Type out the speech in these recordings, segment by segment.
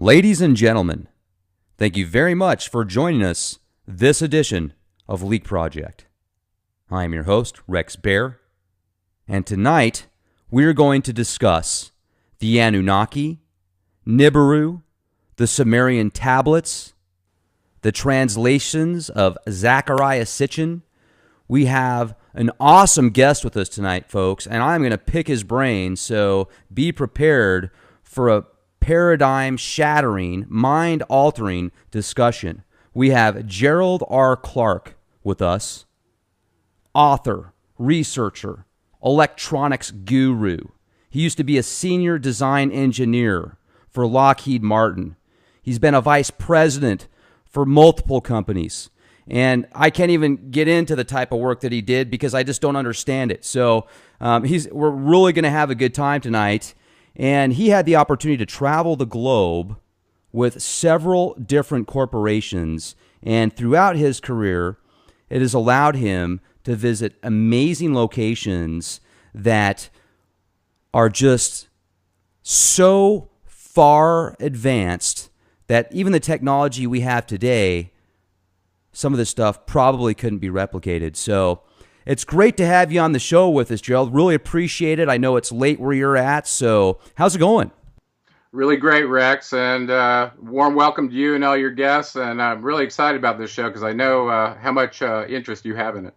Ladies and gentlemen, thank you very much for joining us this edition of Leak Project. I am your host, Rex Bear, and tonight we're going to discuss the Anunnaki, Nibiru, the Summerian Tablets, the translations of Zecharia Sitchin. We have an awesome guest with us tonight, folks, and I'm going to pick his brain, so be prepared for a paradigm-shattering, mind-altering discussion. We have Gerald R. Clark with us, author, researcher, electronics guru. He used to be a senior design engineer for Lockheed Martin. He's been a vice president for multiple companies. And I can't even get into the type of work that he did because I just don't understand it. So we're really going to have a good time tonight. And he had the opportunity to travel the globe with several different corporations. And throughout his career, it has allowed him to visit amazing locations that are just so far advanced that even the technology we have today, some of this stuff probably couldn't be replicated. So it's great to have you on the show with us, Gerald. Really appreciate it. I know it's late where you're at, so how's it going? Really great, Rex, and warm welcome to you and all your guests. And I'm really excited about this show because I know how much interest you have in it.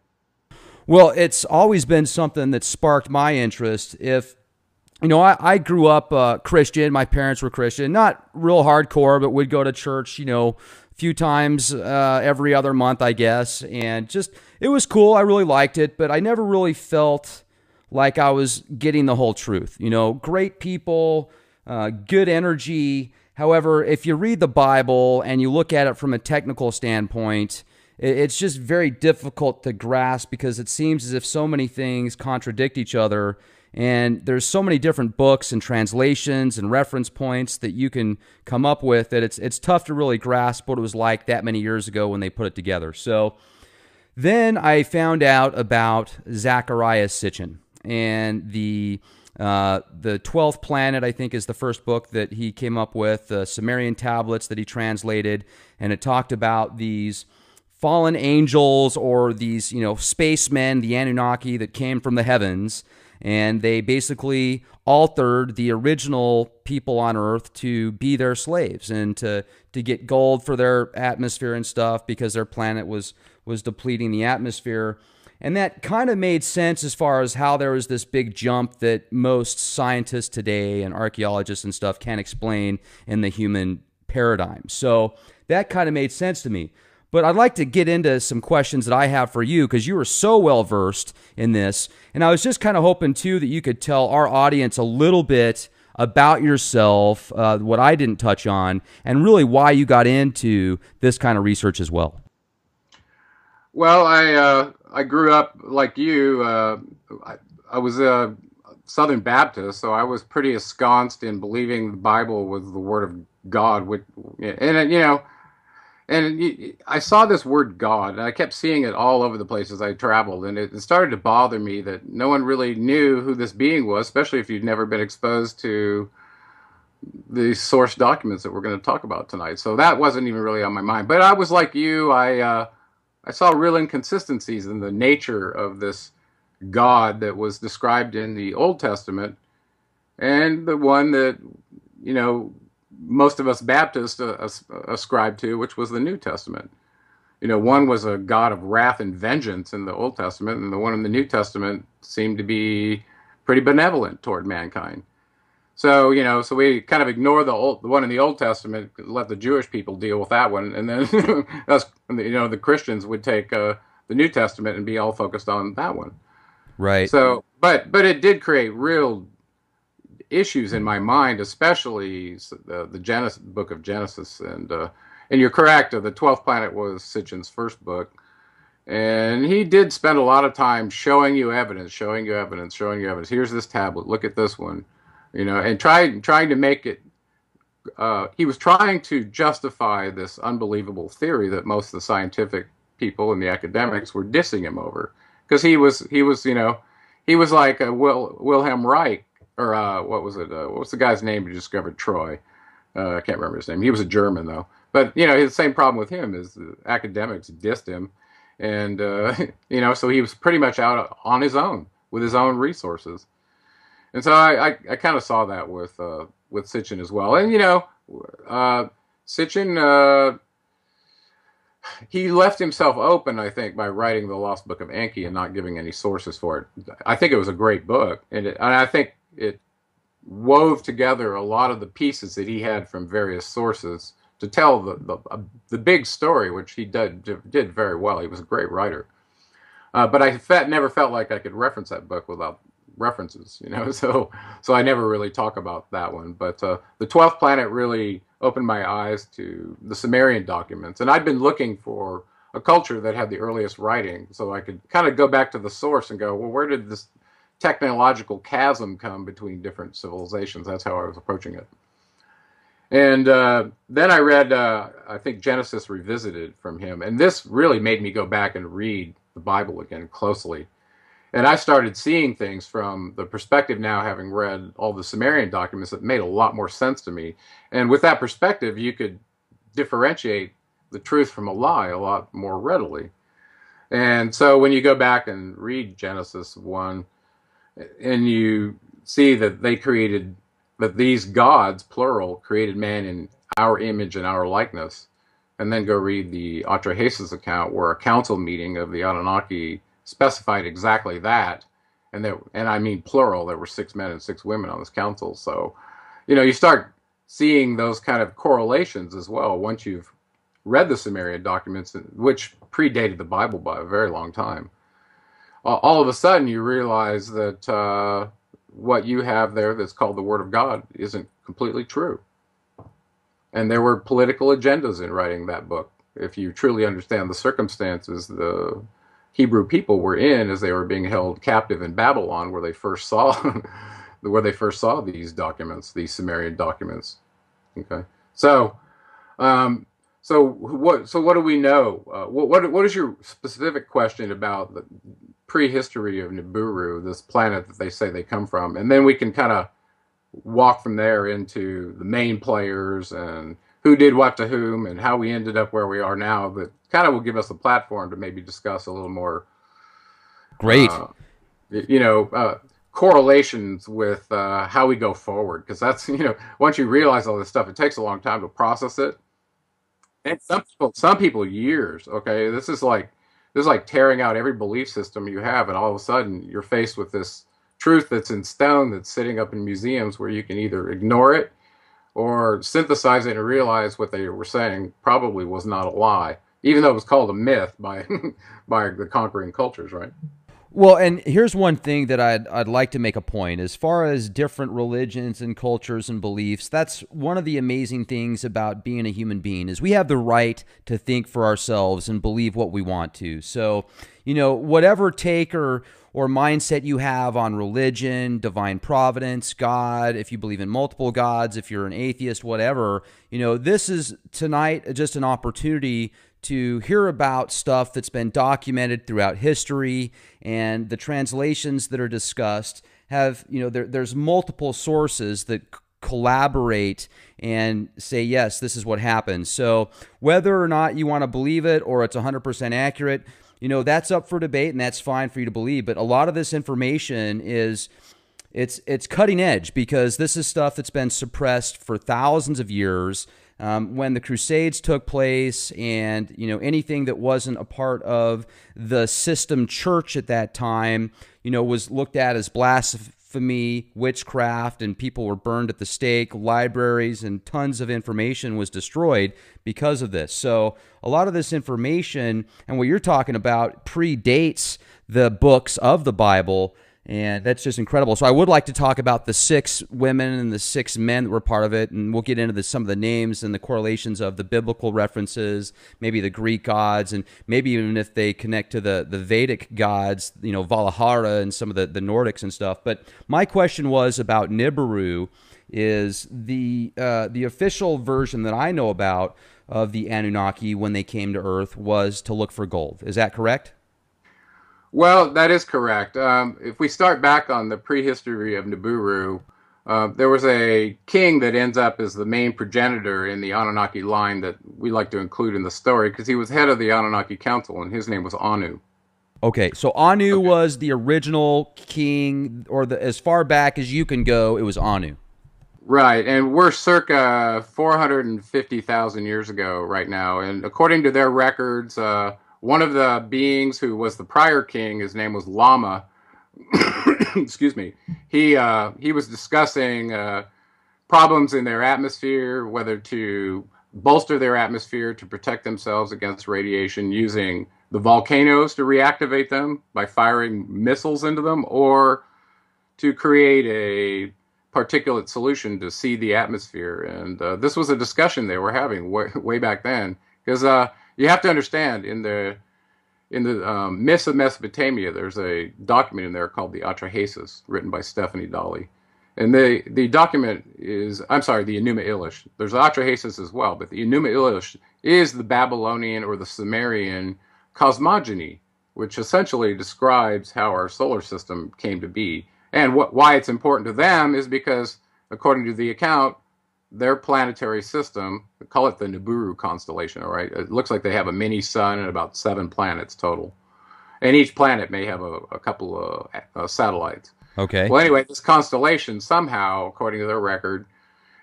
Well, it's always been something that sparked my interest. I grew up Christian. My parents were Christian, not real hardcore, but would go to church, a few times every other month, I guess. And just, it was cool. I really liked it, but I never really felt like I was getting the whole truth. Great people, good energy. However, if you read the Bible and you look at it from a technical standpoint, it's just very difficult to grasp because it seems as if so many things contradict each other. And there's so many different books and translations and reference points that you can come up with that it's tough to really grasp what it was like that many years ago when they put it together. So then I found out about Zecharia Sitchin and the 12th Planet, I think, is the first book that he came up with, the Summerian Tablets that he translated, and it talked about these fallen angels or these, spacemen, the Anunnaki that came from the heavens. And they basically altered the original people on Earth to be their slaves and to get gold for their atmosphere and stuff because their planet was depleting the atmosphere. And that kind of made sense as far as how there was this big jump that most scientists today and archaeologists and stuff can't explain in the human paradigm. So that kind of made sense to me. But I'd like to get into some questions that I have for you because you are so well-versed in this. And I was just kind of hoping, too, that you could tell our audience a little bit about yourself, what I didn't touch on, and really why you got into this kind of research as well. Well, I grew up like you. I was a Southern Baptist, so I was pretty ensconced in believing the Bible was the Word of God. And I saw this word God, and I kept seeing it all over the places I traveled, and it started to bother me that no one really knew who this being was, especially if you'd never been exposed to the source documents that we're going to talk about tonight. So that wasn't even really on my mind. But I was like you. I saw real inconsistencies in the nature of this God that was described in the Old Testament and the one that, most of us Baptists ascribe to, which was the New Testament. One was a God of wrath and vengeance in the Old Testament, and the one in the New Testament seemed to be pretty benevolent toward mankind. So, so we kind of ignore the one in the Old Testament, let the Jewish people deal with that one, and then us, the Christians would take the New Testament and be all focused on that one. Right. So, but it did create real issues in my mind, especially the book of Genesis, and you're correct. The 12th Planet was Sitchin's first book, and he did spend a lot of time showing you evidence. Here's this tablet. Look at this one, and trying to make it. He was trying to justify this unbelievable theory that most of the scientific people and the academics were dissing him over, because he was like a Wilhelm Reich. Or what was it? What was the guy's name who discovered Troy? I can't remember his name. He was a German though. But you know, the same problem with him is the academics dissed him, and you know, so he was pretty much out on his own with his own resources. And so I kind of saw that with Sitchin as well. And you know, Sitchin he left himself open, I think, by writing the Lost Book of Enki and not giving any sources for it. I think it was a great book, and I think it wove together a lot of the pieces that he had from various sources to tell the big story, which he did very well. He was a great writer. But never felt like I could reference that book without references, you know. So I never really talk about that one. But the 12th Planet really opened my eyes to the Sumerian documents, and I'd been looking for a culture that had the earliest writing, so I could kind of go back to the source and go, well, where did this technological chasm come between different civilizations? That's how I was approaching it. And then I read, I think, Genesis Revisited from him, and this really made me go back and read the Bible again closely. And I started seeing things from the perspective now, having read all the Sumerian documents, that made a lot more sense to me. And with that perspective, you could differentiate the truth from a lie a lot more readily. And so when you go back and read Genesis 1, and you see that that these gods, plural, created man in our image and our likeness, and then go read the Atrahasis account, where a council meeting of the Anunnaki specified exactly that, and I mean plural. There were 6 men and 6 women on this council. So, you know, you start seeing those kind of correlations as well once you've read the Sumerian documents, which predated the Bible by a very long time. All of a sudden, you realize that what you have there that's called the Word of God isn't completely true. And there were political agendas in writing that book. If you truly understand the circumstances the Hebrew people were in as they were being held captive in Babylon, where they first saw these documents, these Sumerian documents. Okay, so what do we know? What is your specific question about the prehistory of Nibiru, this planet that they say they come from? And then we can kind of walk from there into the main players and who did what to whom and how we ended up where we are now. That kind of will give us a platform to maybe discuss a little more. Great. Correlations with how we go forward, because that's, you know, once you realize all this stuff, it takes a long time to process it. And some people years. Okay, this is like tearing out every belief system you have, and all of a sudden you're faced with this truth that's in stone, that's sitting up in museums, where you can either ignore it or synthesize it and realize what they were saying probably was not a lie, even though it was called a myth by by the conquering cultures, right? Well, and here's one thing that I'd like to make a point. As far as different religions and cultures and beliefs, that's one of the amazing things about being a human being, is we have the right to think for ourselves and believe what we want to. So, you know, whatever take or mindset you have on religion, divine providence, God, if you believe in multiple gods, if you're an atheist, whatever, you know, this is tonight just an opportunity to hear about stuff that's been documented throughout history, and the translations that are discussed have, you know, there's multiple sources that collaborate and say, yes, this is what happened. So whether or not you want to believe it or it's 100% accurate, you know, that's up for debate, and that's fine for you to believe. But a lot of this information is, it's cutting edge, because this is stuff that's been suppressed for thousands of years. When the Crusades took place, and, you know, anything that wasn't a part of the system church at that time, you know, was looked at as blasphemy, witchcraft, and people were burned at the stake. Libraries and tons of information was destroyed because of this. So a lot of this information and what you're talking about predates the books of the Bible. And that's just incredible. So I would like to talk about the 6 women and the 6 men that were part of it, and we'll get into some of the names and the correlations of the biblical references, maybe the Greek gods, and maybe even if they connect to the Vedic gods, you know, Valhalla and some of the Nordics and stuff. But my question was about Nibiru. Is the official version that I know about of the Anunnaki when they came to Earth was to look for gold. Is that correct? Well, that is correct. If we start back on the prehistory of Nibiru, There was a king that ends up as the main progenitor in the Anunnaki line that we like to include in the story because he was head of the Anunnaki Council, and his name was Anu. Okay, so Anu Okay. was the original king, or as far back as you can go, it was Anu. Right, and we're circa 450,000 years ago right now, and according to their records, one of the beings who was the prior king, his name was Lama. Excuse me. He was discussing problems in their atmosphere, whether to bolster their atmosphere to protect themselves against radiation using the volcanoes to reactivate them by firing missiles into them, or to create a particulate solution to seed the atmosphere. And this was a discussion they were having way back then, because you have to understand in the myths of Mesopotamia, there's a document in there called the Atrahasis, written by Stephanie Dalley. And the document is, I'm sorry, the Enuma Elish. There's Atrahasis as well, but the Enuma Elish is the Babylonian or the Sumerian cosmogony, which essentially describes how our solar system came to be. And why it's important to them is because, according to the account, their planetary system, call it the Nibiru constellation, all right? It looks like they have a mini sun and about 7 planets total. And each planet may have a couple of satellites. Okay. Well, anyway, this constellation somehow, according to their record,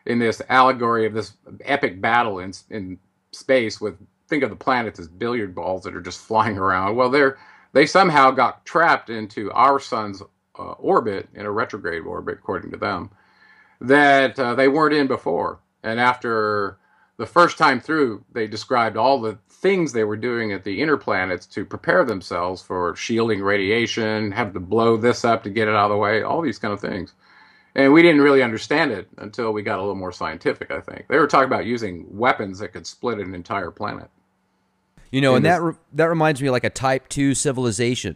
in this allegory of this epic battle in space with, think of the planets as billiard balls that are just flying around. Well, they somehow got trapped into our sun's orbit, in a retrograde orbit, according to them, that they weren't in before. And after the first time through, they described all the things they were doing at the inner planets to prepare themselves for shielding radiation, have to blow this up to get it out of the way, all these kind of things. And we didn't really understand it until we got a little more scientific, I think. They were talking about using weapons that could split an entire planet. And that reminds me of like a Type 2 civilization.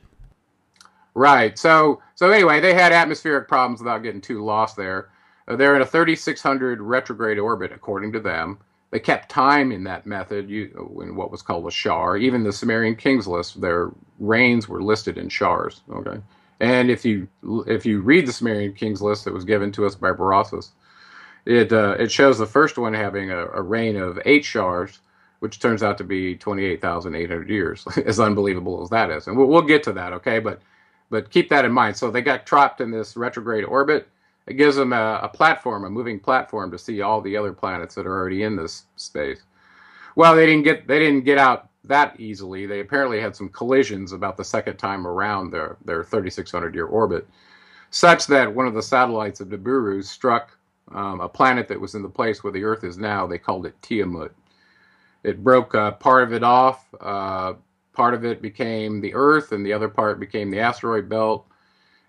Right. So anyway, they had atmospheric problems without getting too lost there. They're in a 3600 retrograde orbit, according to them. They kept time in that method in what was called a shar. Even the Sumerian kings list, their reigns were listed in shars. Okay, and if you read the Sumerian kings list that was given to us by Berossus, it shows the first one having a reign of 8 shars, which turns out to be 28,800 years. As unbelievable as that is, and we'll get to that. Okay, but keep that in mind. So they got trapped in this retrograde orbit. It gives them a platform, a moving platform, to see all the other planets that are already in this space. Well, they didn't get out that easily. They apparently had some collisions about the second time around their 3,600-year orbit, such that one of the satellites of Nibiru struck a planet that was in the place where the Earth is now. They called it Tiamat. It broke part of it off. Part of it became the Earth, and the other part became the asteroid belt.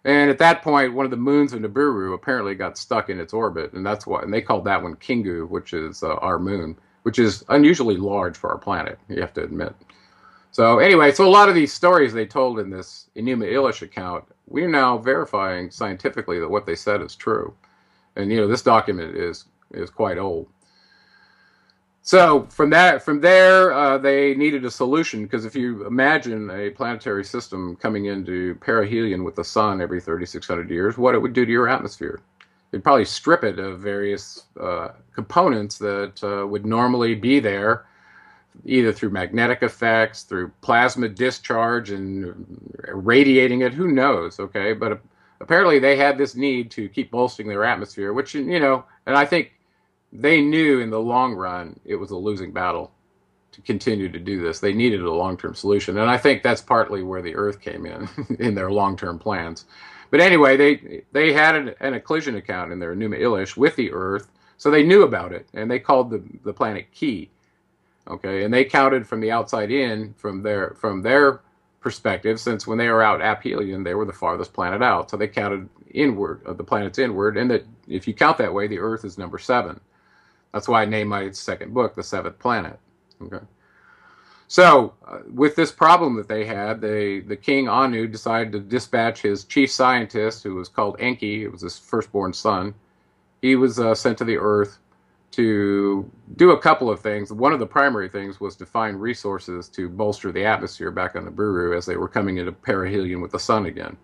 And at that point, one of the moons of Nibiru apparently got stuck in its orbit, and they called that one Kingu, which is our moon, which is unusually large for our planet, you have to admit. So anyway, so a lot of these stories they told in this Enuma Elish account, we're now verifying scientifically that what they said is true. And this document is quite old. So from there, they needed a solution, because if you imagine a planetary system coming into perihelion with the sun every 3,600 years, what it would do to your atmosphere. It'd probably strip it of various components that would normally be there, either through magnetic effects, through plasma discharge and radiating it, who knows, okay? But apparently they had this need to keep bolstering their atmosphere, which, and I think they knew in the long run it was a losing battle to continue to do this. They needed a long-term solution, and I think that's partly where the Earth came in their long-term plans. But anyway, they had an collision account in their Enuma Elish with the Earth, so they knew about it, and they called the planet Ki. Okay, and they counted from the outside in, from their perspective, since when they were out aphelion, they were the farthest planet out. So they counted inward, the planets inward, and that if you count that way, the Earth is number 7. That's why I named my second book The Seventh Planet. Okay. So with this problem that they had, the king Anu decided to dispatch his chief scientist, who was called Enki. It was his firstborn son. He was sent to the Earth to do a couple of things. One of the primary things was to find resources to bolster the atmosphere back on Nibiru as they were coming into perihelion with the sun again.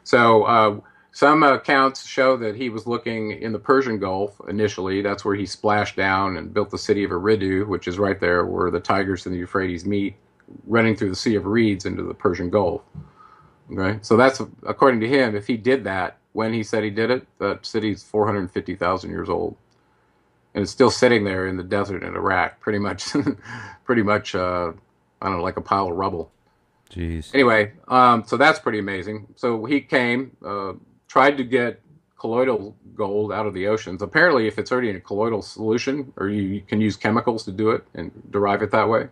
So Some accounts show that he was looking in the Persian Gulf initially. That's where he splashed down and built the city of Eridu, which is right there where the Tigris and the Euphrates meet, running through the Sea of Reeds into the Persian Gulf. Okay, so that's according to him. If he did that when he said he did it, that city's 450,000 years old, and it's still sitting there in the desert in Iraq, pretty much, pretty much. I don't know, like a pile of rubble. Jeez. Anyway, so that's pretty amazing. So he came, tried to get colloidal gold out of the oceans. Apparently, if it's already in a colloidal solution, or you can use chemicals to do it and derive it that way,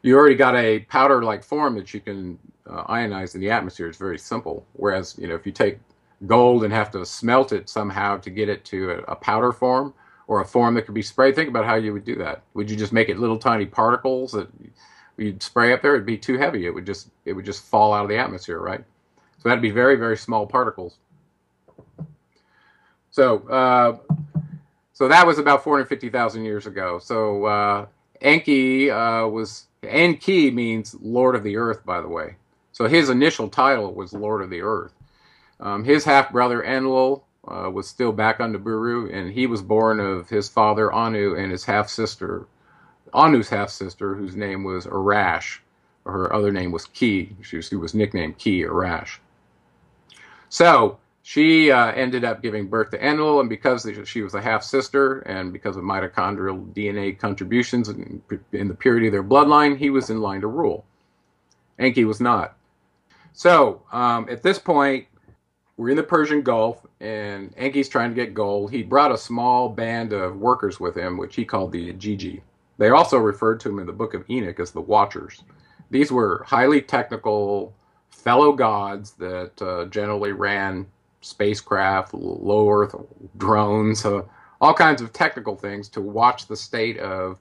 you already got a powder-like form that you can ionize in the atmosphere. It's very simple. Whereas, if you take gold and have to smelt it somehow to get it to a powder form or a form that could be sprayed, think about how you would do that. Would you just make it little tiny particles that you'd spray up there? It'd be too heavy. It would just fall out of the atmosphere, right? So that'd be very, very small particles. So so that was about 450,000 years ago. So Enki Enki means Lord of the Earth, by the way. So his initial title was Lord of the Earth. His half-brother Enlil was still back on Nibiru, and he was born of his father Anu and his half-sister, Anu's half-sister, whose name was Arash. Her other name was Ki. She was nicknamed Ki, Arash. So she ended up giving birth to Enlil, and because she was a half-sister, and because of mitochondrial DNA contributions in the purity of their bloodline, he was in line to rule. Enki was not. So at this point, we're in the Persian Gulf, and Enki's trying to get gold. He brought a small band of workers with him, which he called the Igigi. They also referred to him in the Book of Enoch as the Watchers. These were highly technical fellow gods that generally ran spacecraft, low Earth drones, all kinds of technical things to watch the state of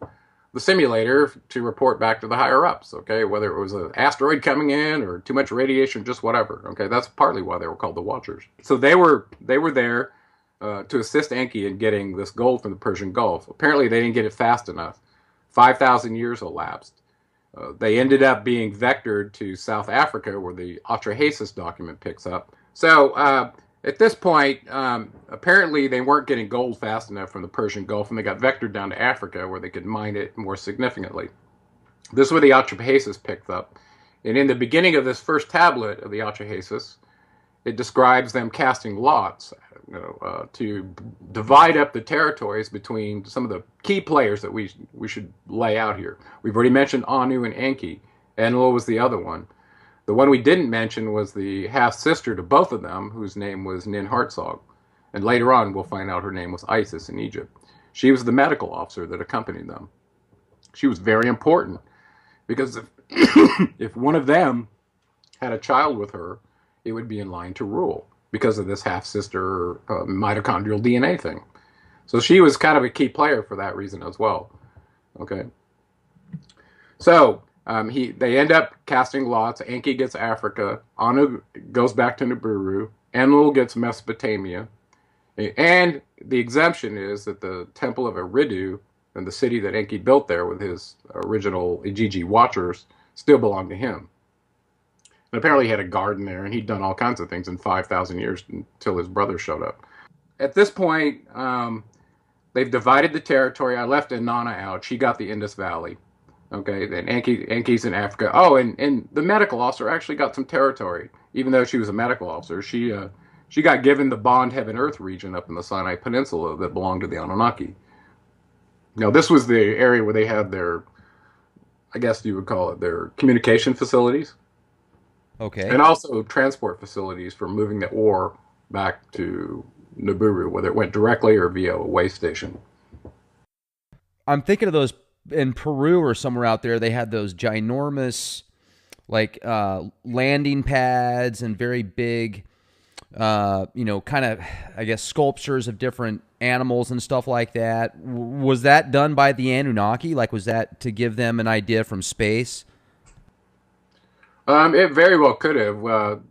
the simulator to report back to the higher ups, okay, whether it was an asteroid coming in or too much radiation, just whatever, okay. That's partly why they were called the Watchers. So they were there to assist Enki in getting this gold from the Persian Gulf. Apparently they didn't get it fast enough. 5,000 years elapsed. They ended up being vectored to South Africa, where the Atrahasis document picks up. So at this point, apparently they weren't getting gold fast enough from the Persian Gulf, and they got vectored down to Africa, where they could mine it more significantly. This is where the Atrahasis picked up. And in the beginning of this first tablet of the Atrahasis, it describes them casting lots to divide up the territories between some of the key players that we should lay out here. We've already mentioned Anu and Enki. Enlil was the other one. The one we didn't mention was the half-sister to both of them, whose name was Nin Hartsog. And later on, we'll find out her name was Isis in Egypt. She was the medical officer that accompanied them. She was very important because if one of them had a child with her, it would be in line to rule because of this half-sister mitochondrial DNA thing. So she was kind of a key player for that reason as well. Okay. So they end up casting lots. Enki gets Africa. Anu goes back to Nibiru. Enlil gets Mesopotamia. And the exemption is that the Temple of Eridu and the city that Enki built there with his original Igigi Watchers still belong to him. And apparently he had a garden there, and he'd done all kinds of things in 5,000 years until his brother showed up. At this point, they've divided the territory. I left Inanna out. She got the Indus Valley. Okay, then Enki's in Africa. Oh, and the medical officer actually got some territory. Even though she was a medical officer, she got given the Bond Heaven Earth region up in the Sinai Peninsula that belonged to the Anunnaki. Now, this was the area where they had their, I guess you would call it, their communication facilities. Okay. And also transport facilities for moving the ore back to Nibiru, whether it went directly or via a way station. I'm thinking of those in Peru or somewhere out there. They had those ginormous, like, landing pads and very big, kind of, I guess, sculptures of different animals and stuff like that. Was that done by the Anunnaki? Like, was that to give them an idea from space? It very well could have.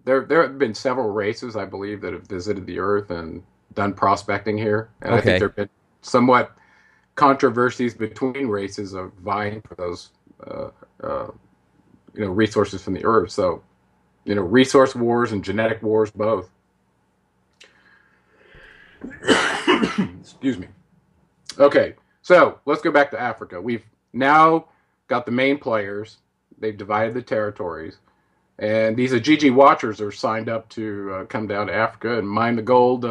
There have been several races, I believe, that have visited the Earth and done prospecting here. And I think there have been somewhat controversies between races of vying for those, resources from the Earth. So, resource wars and genetic wars, both. Excuse me. Okay, so let's go back to Africa. We've now got the main players. They've divided the territories. And these Ajiji watchers are signed up to come down to Africa and mine the gold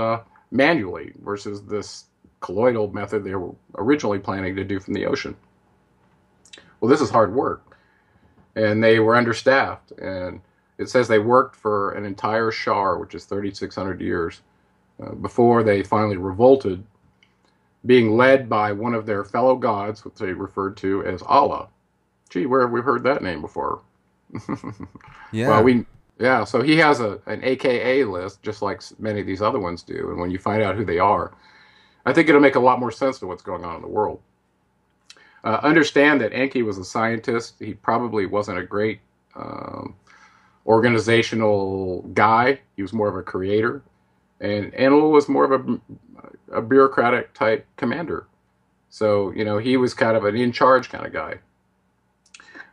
manually versus this colloidal method they were originally planning to do from the ocean. Well, this is hard work. And they were understaffed. And it says they worked for an entire Shar, which is 3,600 years, before they finally revolted, being led by one of their fellow gods, which they referred to as Allah. Gee, where have we heard that name before? Yeah. Well, yeah, so he has an AKA list, just like many of these other ones do. And when you find out who they are, I think it'll make a lot more sense to what's going on in the world. Understand that Enki was a scientist. He probably wasn't a great organizational guy. He was more of a creator. And Enlil was more of a bureaucratic type commander. So, he was kind of an in-charge kind of guy.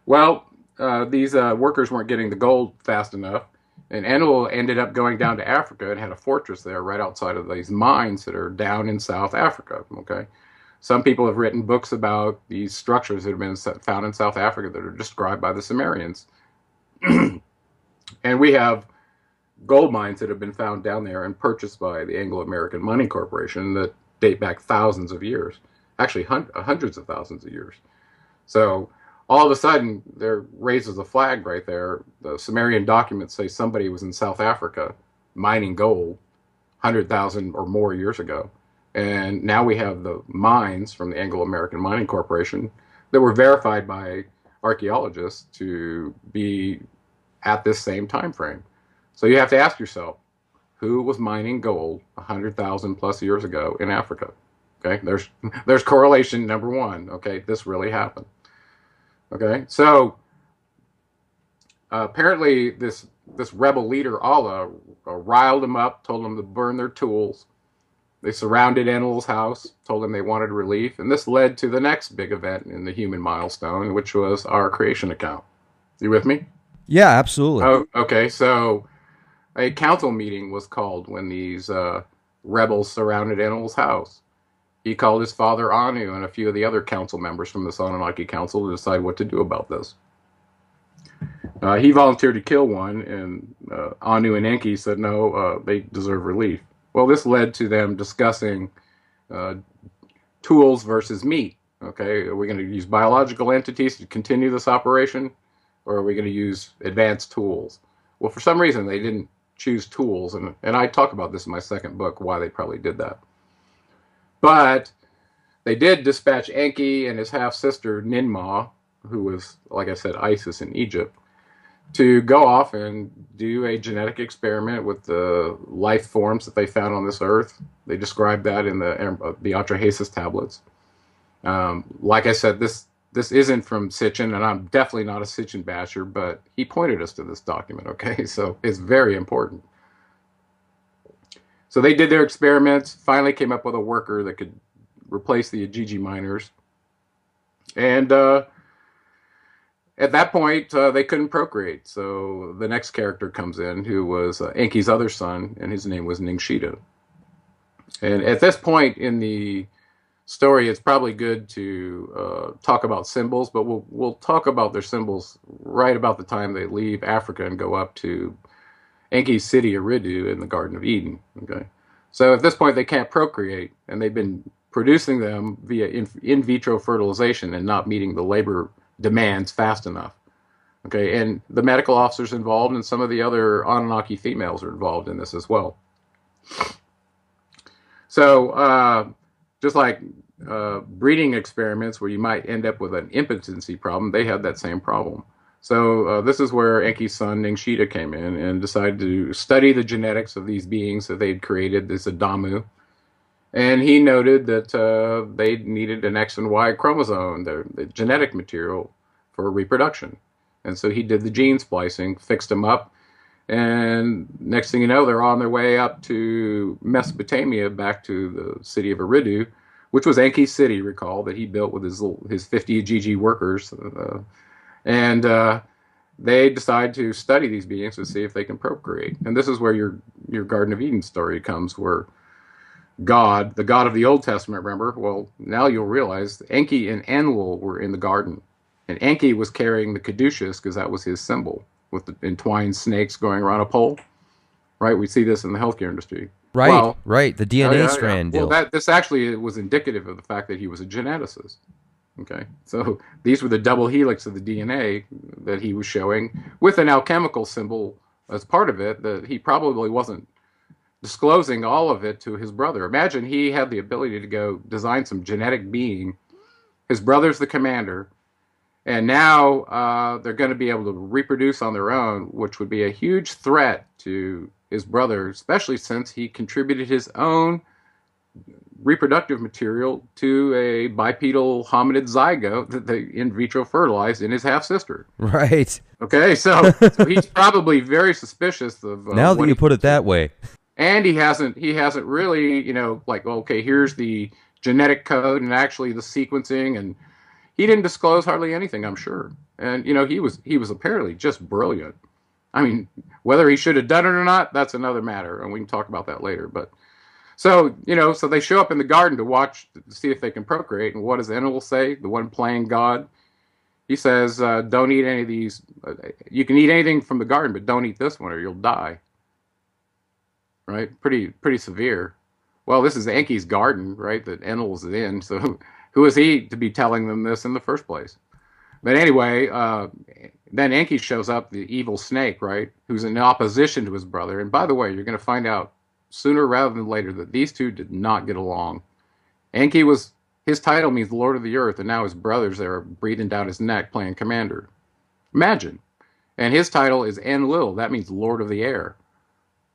Well, these workers weren't getting the gold fast enough, and Enlil ended up going down to Africa and had a fortress there right outside of these mines that are down in South Africa. Okay, some people have written books about these structures that have been found in South Africa that are described by the Sumerians, and we have gold mines that have been found down there and purchased by the Anglo-American Money Corporation that date back thousands of years, actually hundreds of thousands of years. So all of a sudden, there raises a flag right there. The Sumerian documents say somebody was in South Africa mining gold 100,000 or more years ago. And now we have the mines from the Anglo-American Mining Corporation that were verified by archaeologists to be at this same time frame. So you have to ask yourself, who was mining gold 100,000 plus years ago in Africa? Okay, there's correlation number one. Okay, this really happened. Okay, so apparently this rebel leader, Allah, riled them up, told them to burn their tools. They surrounded Enlil's house, told him they wanted relief, and this led to the next big event in the human milestone, which was our creation account. You with me? Yeah, absolutely. Oh, okay, so a council meeting was called when these rebels surrounded Enlil's house. He called his father Anu and a few of the other council members from the Anunnaki Council to decide what to do about this. He volunteered to kill one, and Anu and Enki said no, they deserve relief. Well, this led to them discussing tools versus meat. Okay, are we going to use biological entities to continue this operation, or are we going to use advanced tools? Well, for some reason, they didn't choose tools, and I talk about this in my second book, why they probably did that. But they did dispatch Enki and his half-sister Ninmah, who was, like I said, Isis in Egypt, to go off and do a genetic experiment with the life forms that they found on this earth. They described that in the Atrahasis tablets. Like I said, this isn't from Sitchin, and I'm definitely not a Sitchin basher, but he pointed us to this document, okay? So it's very important. So they did their experiments, finally came up with a worker that could replace the Ajiji miners. And at that point, they couldn't procreate. So the next character comes in, who was Enki's other son, and his name was Ningshita. And at this point in the story, it's probably good to talk about symbols, but we'll talk about their symbols right about the time they leave Africa and go up to Enki's city, Eridu, in the Garden of Eden. Okay, so at this point they can't procreate, and they've been producing them via in vitro fertilization and not meeting the labor demands fast enough. Okay, and the medical officers involved and some of the other Anunnaki females are involved in this as well. So just like breeding experiments where you might end up with an impotency problem, they had that same problem. So this is where Enki's son Ningshita came in and decided to study the genetics of these beings that they'd created, this Adamu. And he noted that they needed an X and Y chromosome, the genetic material for reproduction. And so he did the gene splicing, fixed them up, and next thing you know, they're on their way up to Mesopotamia, back to the city of Eridu, which was Enki's city, recall, that he built with his 50 Ajiji workers. And they decide to study these beings to see if they can procreate. And this is where your Garden of Eden story comes, where God, the God of the Old Testament, remember? Well, now you'll realize Enki and Enlil were in the garden. And Enki was carrying the caduceus because that was his symbol with the entwined snakes going around a pole, right? We see this in the healthcare industry. Right, Well, right. The oh DNA yeah, yeah. strand Well, deal. this actually was indicative of the fact that he was a geneticist. Okay, so these were the double helix of the DNA that he was showing with an alchemical symbol as part of it that he probably wasn't disclosing all of it to his brother. Imagine he had the ability to go design some genetic being. His brother's the commander, and now they're going to be able to reproduce on their own, which would be a huge threat to his brother, especially since he contributed his own reproductive material to a bipedal hominid zygote that they in vitro fertilized in his half sister. Right. Okay, so he's probably very suspicious of Now that what you he, put it that way. and he hasn't really, like, okay, here's the genetic code and actually the sequencing, and he didn't disclose hardly anything, I'm sure. And he was apparently just brilliant. I mean, whether he should have done it or not, that's another matter, and we can talk about that later. But so they show up in the garden to watch to see if they can procreate. And what does Enlil say? The one playing God. He says, "Don't eat any of these. You can eat anything from the garden, but don't eat this one, or you'll die." Right? Pretty severe. Well, this is Enki's garden, right? That Enlil's in. So who is he to be telling them this in the first place? But anyway, then Enki shows up, the evil snake, right? Who's in opposition to his brother. And by the way, you're going to find out sooner rather than later that these two did not get along. Enki his title means Lord of the Earth, and now his brothers are breathing down his neck playing commander. Imagine. And his title is Enlil. That means Lord of the Air.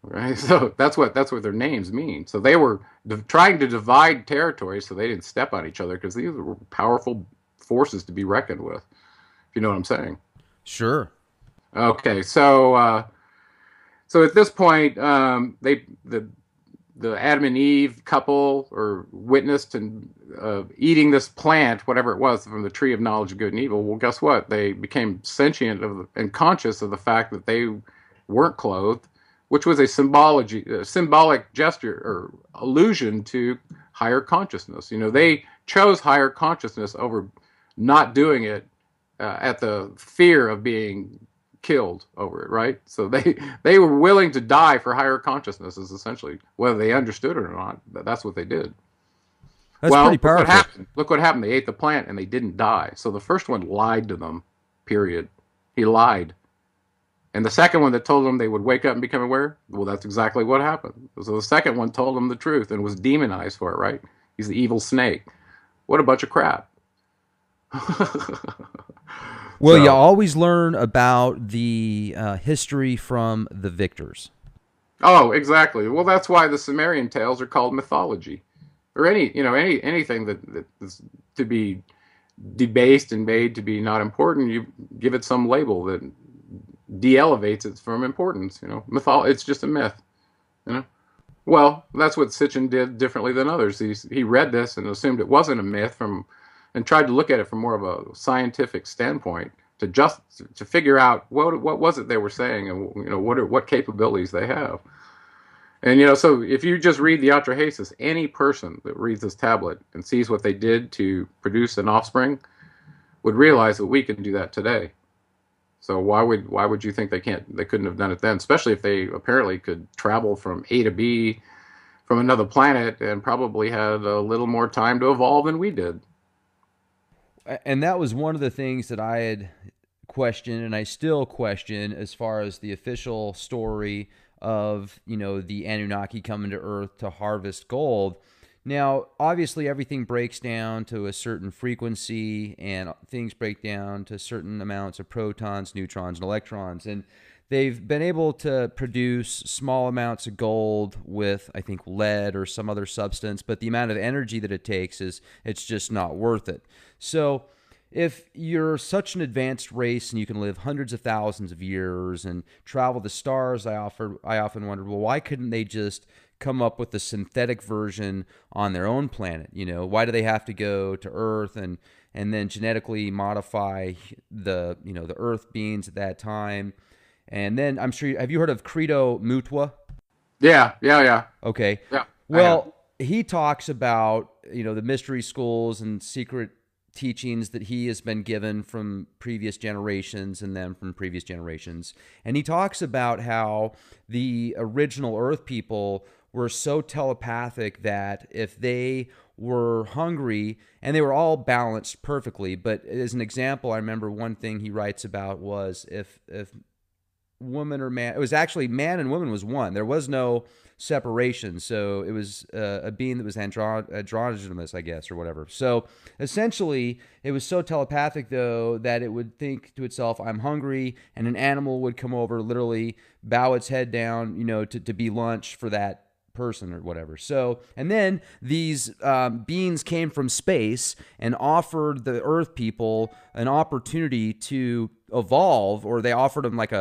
Right? So that's what their names mean. So they were trying to divide territory so they didn't step on each other, because these were powerful forces to be reckoned with. If you know what I'm saying. Sure. Okay, so at this point, the Adam and Eve couple are witnessed and eating this plant, whatever it was, from the tree of knowledge of good and evil. Well, guess what? They became sentient and conscious of the fact that they weren't clothed, which was a symbolic gesture or allusion to higher consciousness. They chose higher consciousness over not doing it at the fear of being killed over it, right? So they were willing to die for higher consciousnesses, essentially, whether they understood it or not. That's what they did. That's pretty powerful. Look what happened. Look what happened. They ate the plant and they didn't die. So the first one lied to them, period. He lied. And the second one that told them they would wake up and become aware, well, that's exactly what happened. So the second one told them the truth and was demonized for it, right? He's the evil snake. What a bunch of crap. Well, you always learn about the history from the victors. Oh, exactly. Well, that's why the Summerian tales are called mythology, or anything that is to be debased and made to be not important. You give it some label that de-elevates it from importance. It's just a myth. Well, that's what Sitchin did differently than others. He read this and assumed it wasn't a myth and tried to look at it from more of a scientific standpoint to figure out what was it they were saying, and what capabilities they have. And so if you just read the Atrahasis, any person that reads this tablet and sees what they did to produce an offspring would realize that we can do that today. So why would you think they couldn't have done it then, especially if they apparently could travel from A to B from another planet and probably had a little more time to evolve than we did. And that was one of the things that I had questioned, and I still question, as far as the official story of, the Anunnaki coming to Earth to harvest gold. Now, obviously, everything breaks down to a certain frequency, and things break down to certain amounts of protons, neutrons, and electrons. And they've been able to produce small amounts of gold with, I think, lead or some other substance, but the amount of energy that it takes it's just not worth it. So if you're such an advanced race and you can live hundreds of thousands of years and travel the stars, I often wondered, well, why couldn't they just come up with a synthetic version on their own planet? Why do they have to go to Earth and then genetically modify the Earth beings at that time? And then have you heard of Credo Mutwa? Yeah. Okay. Yeah. Well, he talks about, the mystery schools and secret teachings that he has been given from previous generations and then from previous generations. And he talks about how the original Earth people were so telepathic that if they were hungry, and they were all balanced perfectly, but as an example, I remember one thing he writes about was if woman or man, it was actually man and woman was one. There was no separation. So it was a being that was androgynous, I guess, or whatever. So essentially, it was so telepathic, though, that it would think to itself, I'm hungry, and an animal would come over, literally bow its head down, to be lunch for that person or whatever. So, and then these beings came from space and offered the Earth people an opportunity to evolve, or they offered them like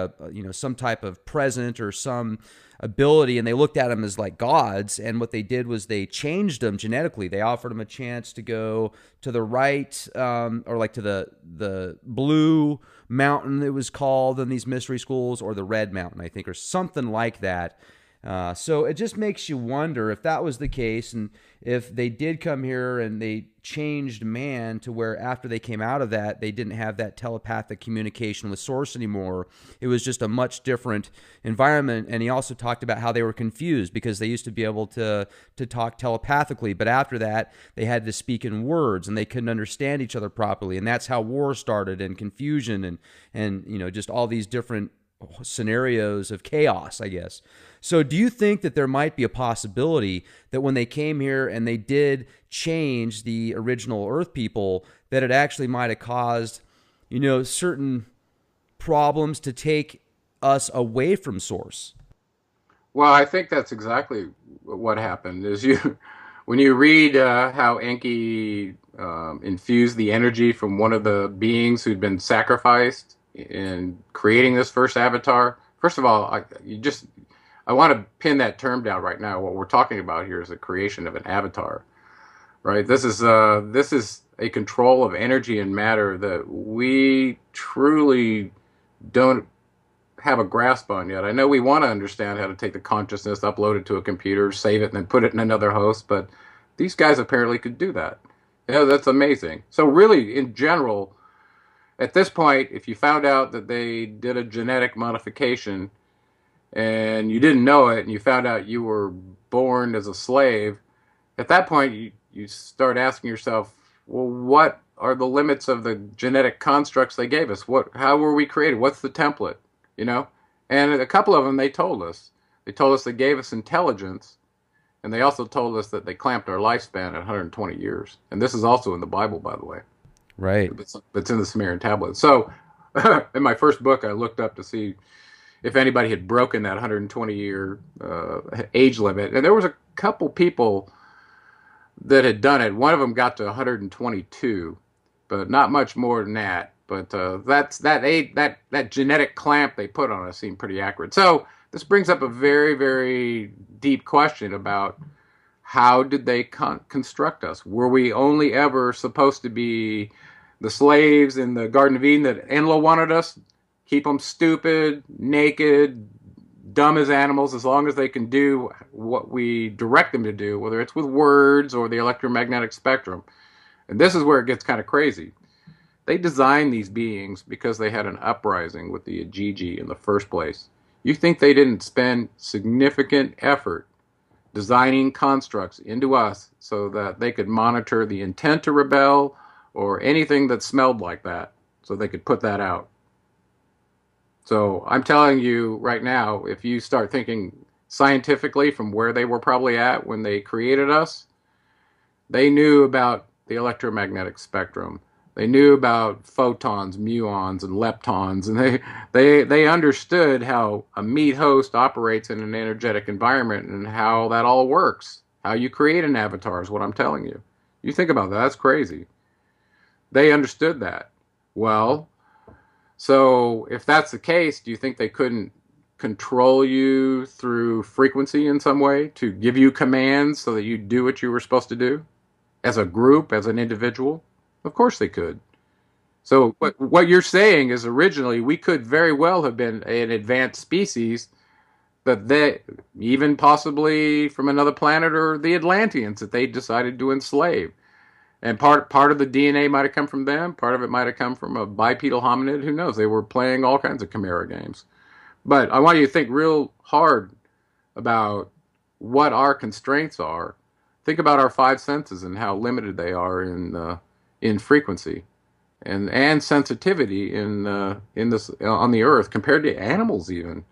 some type of present or some ability, and they looked at them as like gods. And what they did was they changed them genetically. They offered them a chance to go to the right, or like to the blue mountain, it was called in these mystery schools, or the red mountain, I think, or something like that. So it just makes you wonder if that was the case, and if they did come here and they changed man to where after they came out of that, they didn't have that telepathic communication with Source anymore. It was just a much different environment. And he also talked about how they were confused because they used to be able to talk telepathically, but after that, they had to speak in words and they couldn't understand each other properly. And that's how war started, and confusion, and just all these different scenarios of chaos, I guess. So do you think that there might be a possibility that when they came here and they did change the original Earth people, that it actually might have caused, certain problems to take us away from Source? Well, I think that's exactly what happened. Is when you read how Enki infused the energy from one of the beings who'd been sacrificed in creating this first avatar. First of all, I want to pin that term down right now. What we're talking about here is the creation of an avatar, right? This is a control of energy and matter that we truly don't have a grasp on yet. I know we want to understand how to take the consciousness, upload it to a computer, save it, and then put it in another host, but these guys apparently could do that. That's amazing. So really, in general, at this point, if you found out that they did a genetic modification and you didn't know it, and you found out you were born as a slave, at that point you start asking yourself, well, what are the limits of the genetic constructs they gave us? How were we created? What's the template? And a couple of them, they told us. They told us they gave us intelligence, and they also told us that they clamped our lifespan at 120 years. And this is also in the Bible, by the way. Right. It's in the Summerian Tablets. So in my first book, I looked up to see if anybody had broken that 120-year age limit. And there was a couple people that had done it. One of them got to 122, but not much more than that. But that genetic clamp they put on us seemed pretty accurate. So this brings up a very, very deep question about how did they construct us? Were we only ever supposed to be the slaves in the Garden of Eden that Enlil wanted us? Keep them stupid, naked, dumb as animals, as long as they can do what we direct them to do, whether it's with words or the electromagnetic spectrum. And this is where it gets kind of crazy. They designed these beings because they had an uprising with the Ajiji in the first place. You think they didn't spend significant effort designing constructs into us so that they could monitor the intent to rebel or anything that smelled like that, so they could put that out? So I'm telling you right now, if you start thinking scientifically from where they were probably at when they created us, they knew about the electromagnetic spectrum. They knew about photons, muons, and leptons, and they understood how a meat host operates in an energetic environment and how that all works. How you create an avatar is what I'm telling you. You think about that, that's crazy. They understood that. Well, so if that's the case, do you think they couldn't control you through frequency in some way to give you commands so that you do what you were supposed to do as a group, as an individual? Of course they could. So what you're saying is originally we could very well have been an advanced species that they, even possibly from another planet or the Atlanteans that they decided to enslave. And part of the DNA might have come from them. Part of it might have come from a bipedal hominid. Who knows? They were playing all kinds of chimera games. But I want you to think real hard about what our constraints are. Think about our five senses and how limited they are in frequency and sensitivity in this on the Earth compared to animals. Even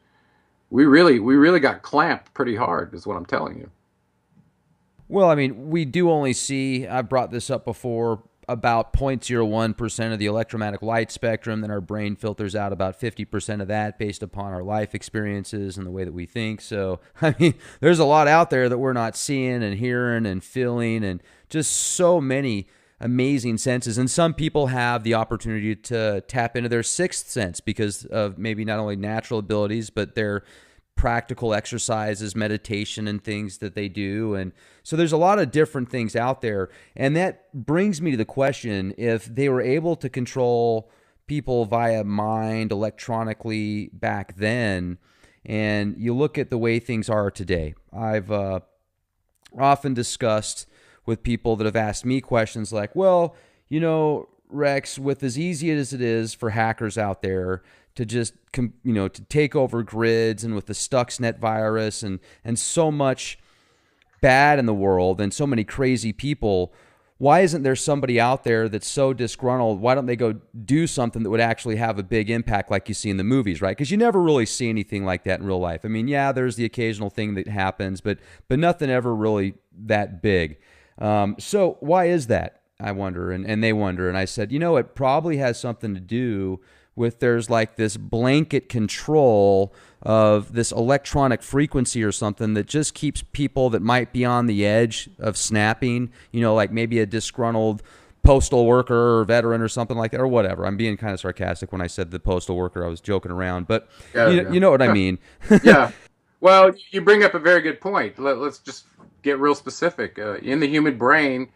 we really got clamped pretty hard, is what I'm telling you. Well, I mean, we do only see, I've brought this up before, about 0.01% of the electromagnetic light spectrum. Then our brain filters out about 50% of that based upon our life experiences and the way that we think. So, I mean, there's a lot out there that we're not seeing and hearing and feeling, and just so many amazing senses. And some people have the opportunity to tap into their sixth sense because of maybe not only natural abilities, but their practical exercises, meditation, and things that they do. And so there's a lot of different things out there. And that brings me to the question, if they were able to control people via mind electronically back then, and you look at the way things are today, I've often discussed with people that have asked me questions like, well, you know, Rex, with as easy as it is for hackers out there to just, to take over grids, and with the Stuxnet virus and so much bad in the world and so many crazy people, why isn't there somebody out there that's so disgruntled? Why don't they go do something that would actually have a big impact like you see in the movies, right? Because you never really see anything like that in real life. I mean, yeah, there's the occasional thing that happens, but nothing ever really that big. So why is that? I wonder, and they wonder. And I said, it probably has something to do with there's like this blanket control of this electronic frequency or something that just keeps people that might be on the edge of snapping, like maybe a disgruntled postal worker or veteran or something like that, or whatever. I'm being kind of sarcastic when I said the postal worker. I was joking around, but you know what I mean. Yeah. Well, you bring up a very good point. Let's just get real specific. In the human brain,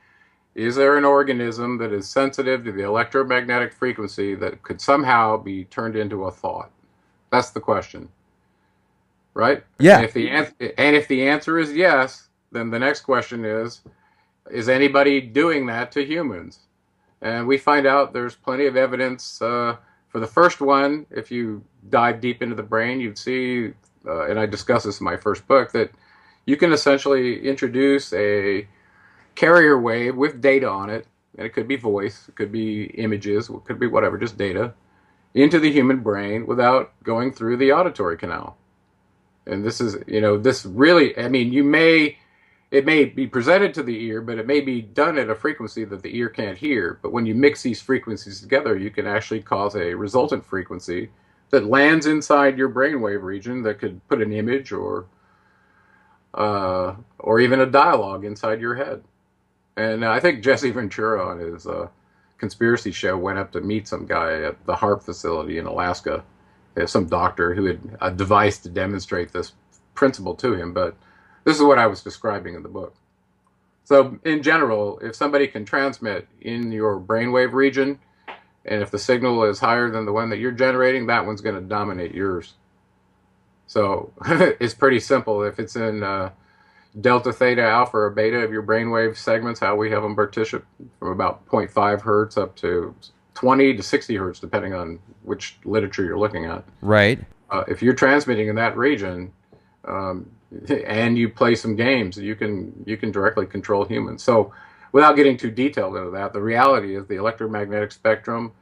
is there an organism that is sensitive to the electromagnetic frequency that could somehow be turned into a thought? That's the question, right? Yeah. And if the answer is yes, then the next question is anybody doing that to humans? And we find out there's plenty of evidence. For the first one, if you dive deep into the brain, you'd see, and I discuss this in my first book, that you can essentially introduce a carrier wave with data on it, and it could be voice, it could be images, it could be whatever, just data, into the human brain without going through the auditory canal. And this is, this really, I mean, it may be presented to the ear, but it may be done at a frequency that the ear can't hear. But when you mix these frequencies together, you can actually cause a resultant frequency that lands inside your brainwave region that could put an image or even a dialogue inside your head. And I think Jesse Ventura on his conspiracy show went up to meet some guy at the HARP facility in Alaska. Some doctor who had a device to demonstrate this principle to him. But this is what I was describing in the book. So in general, if somebody can transmit in your brainwave region, and if the signal is higher than the one that you're generating, that one's going to dominate yours. So it's pretty simple. If it's in delta, theta, alpha, or beta of your brainwave segments, how we have them partitioned from about 0.5 hertz up to 20 to 60 hertz, depending on which literature you're looking at. Right. If you're transmitting in that region, and you play some games, you can directly control humans. So without getting too detailed into that, the reality is the electromagnetic spectrum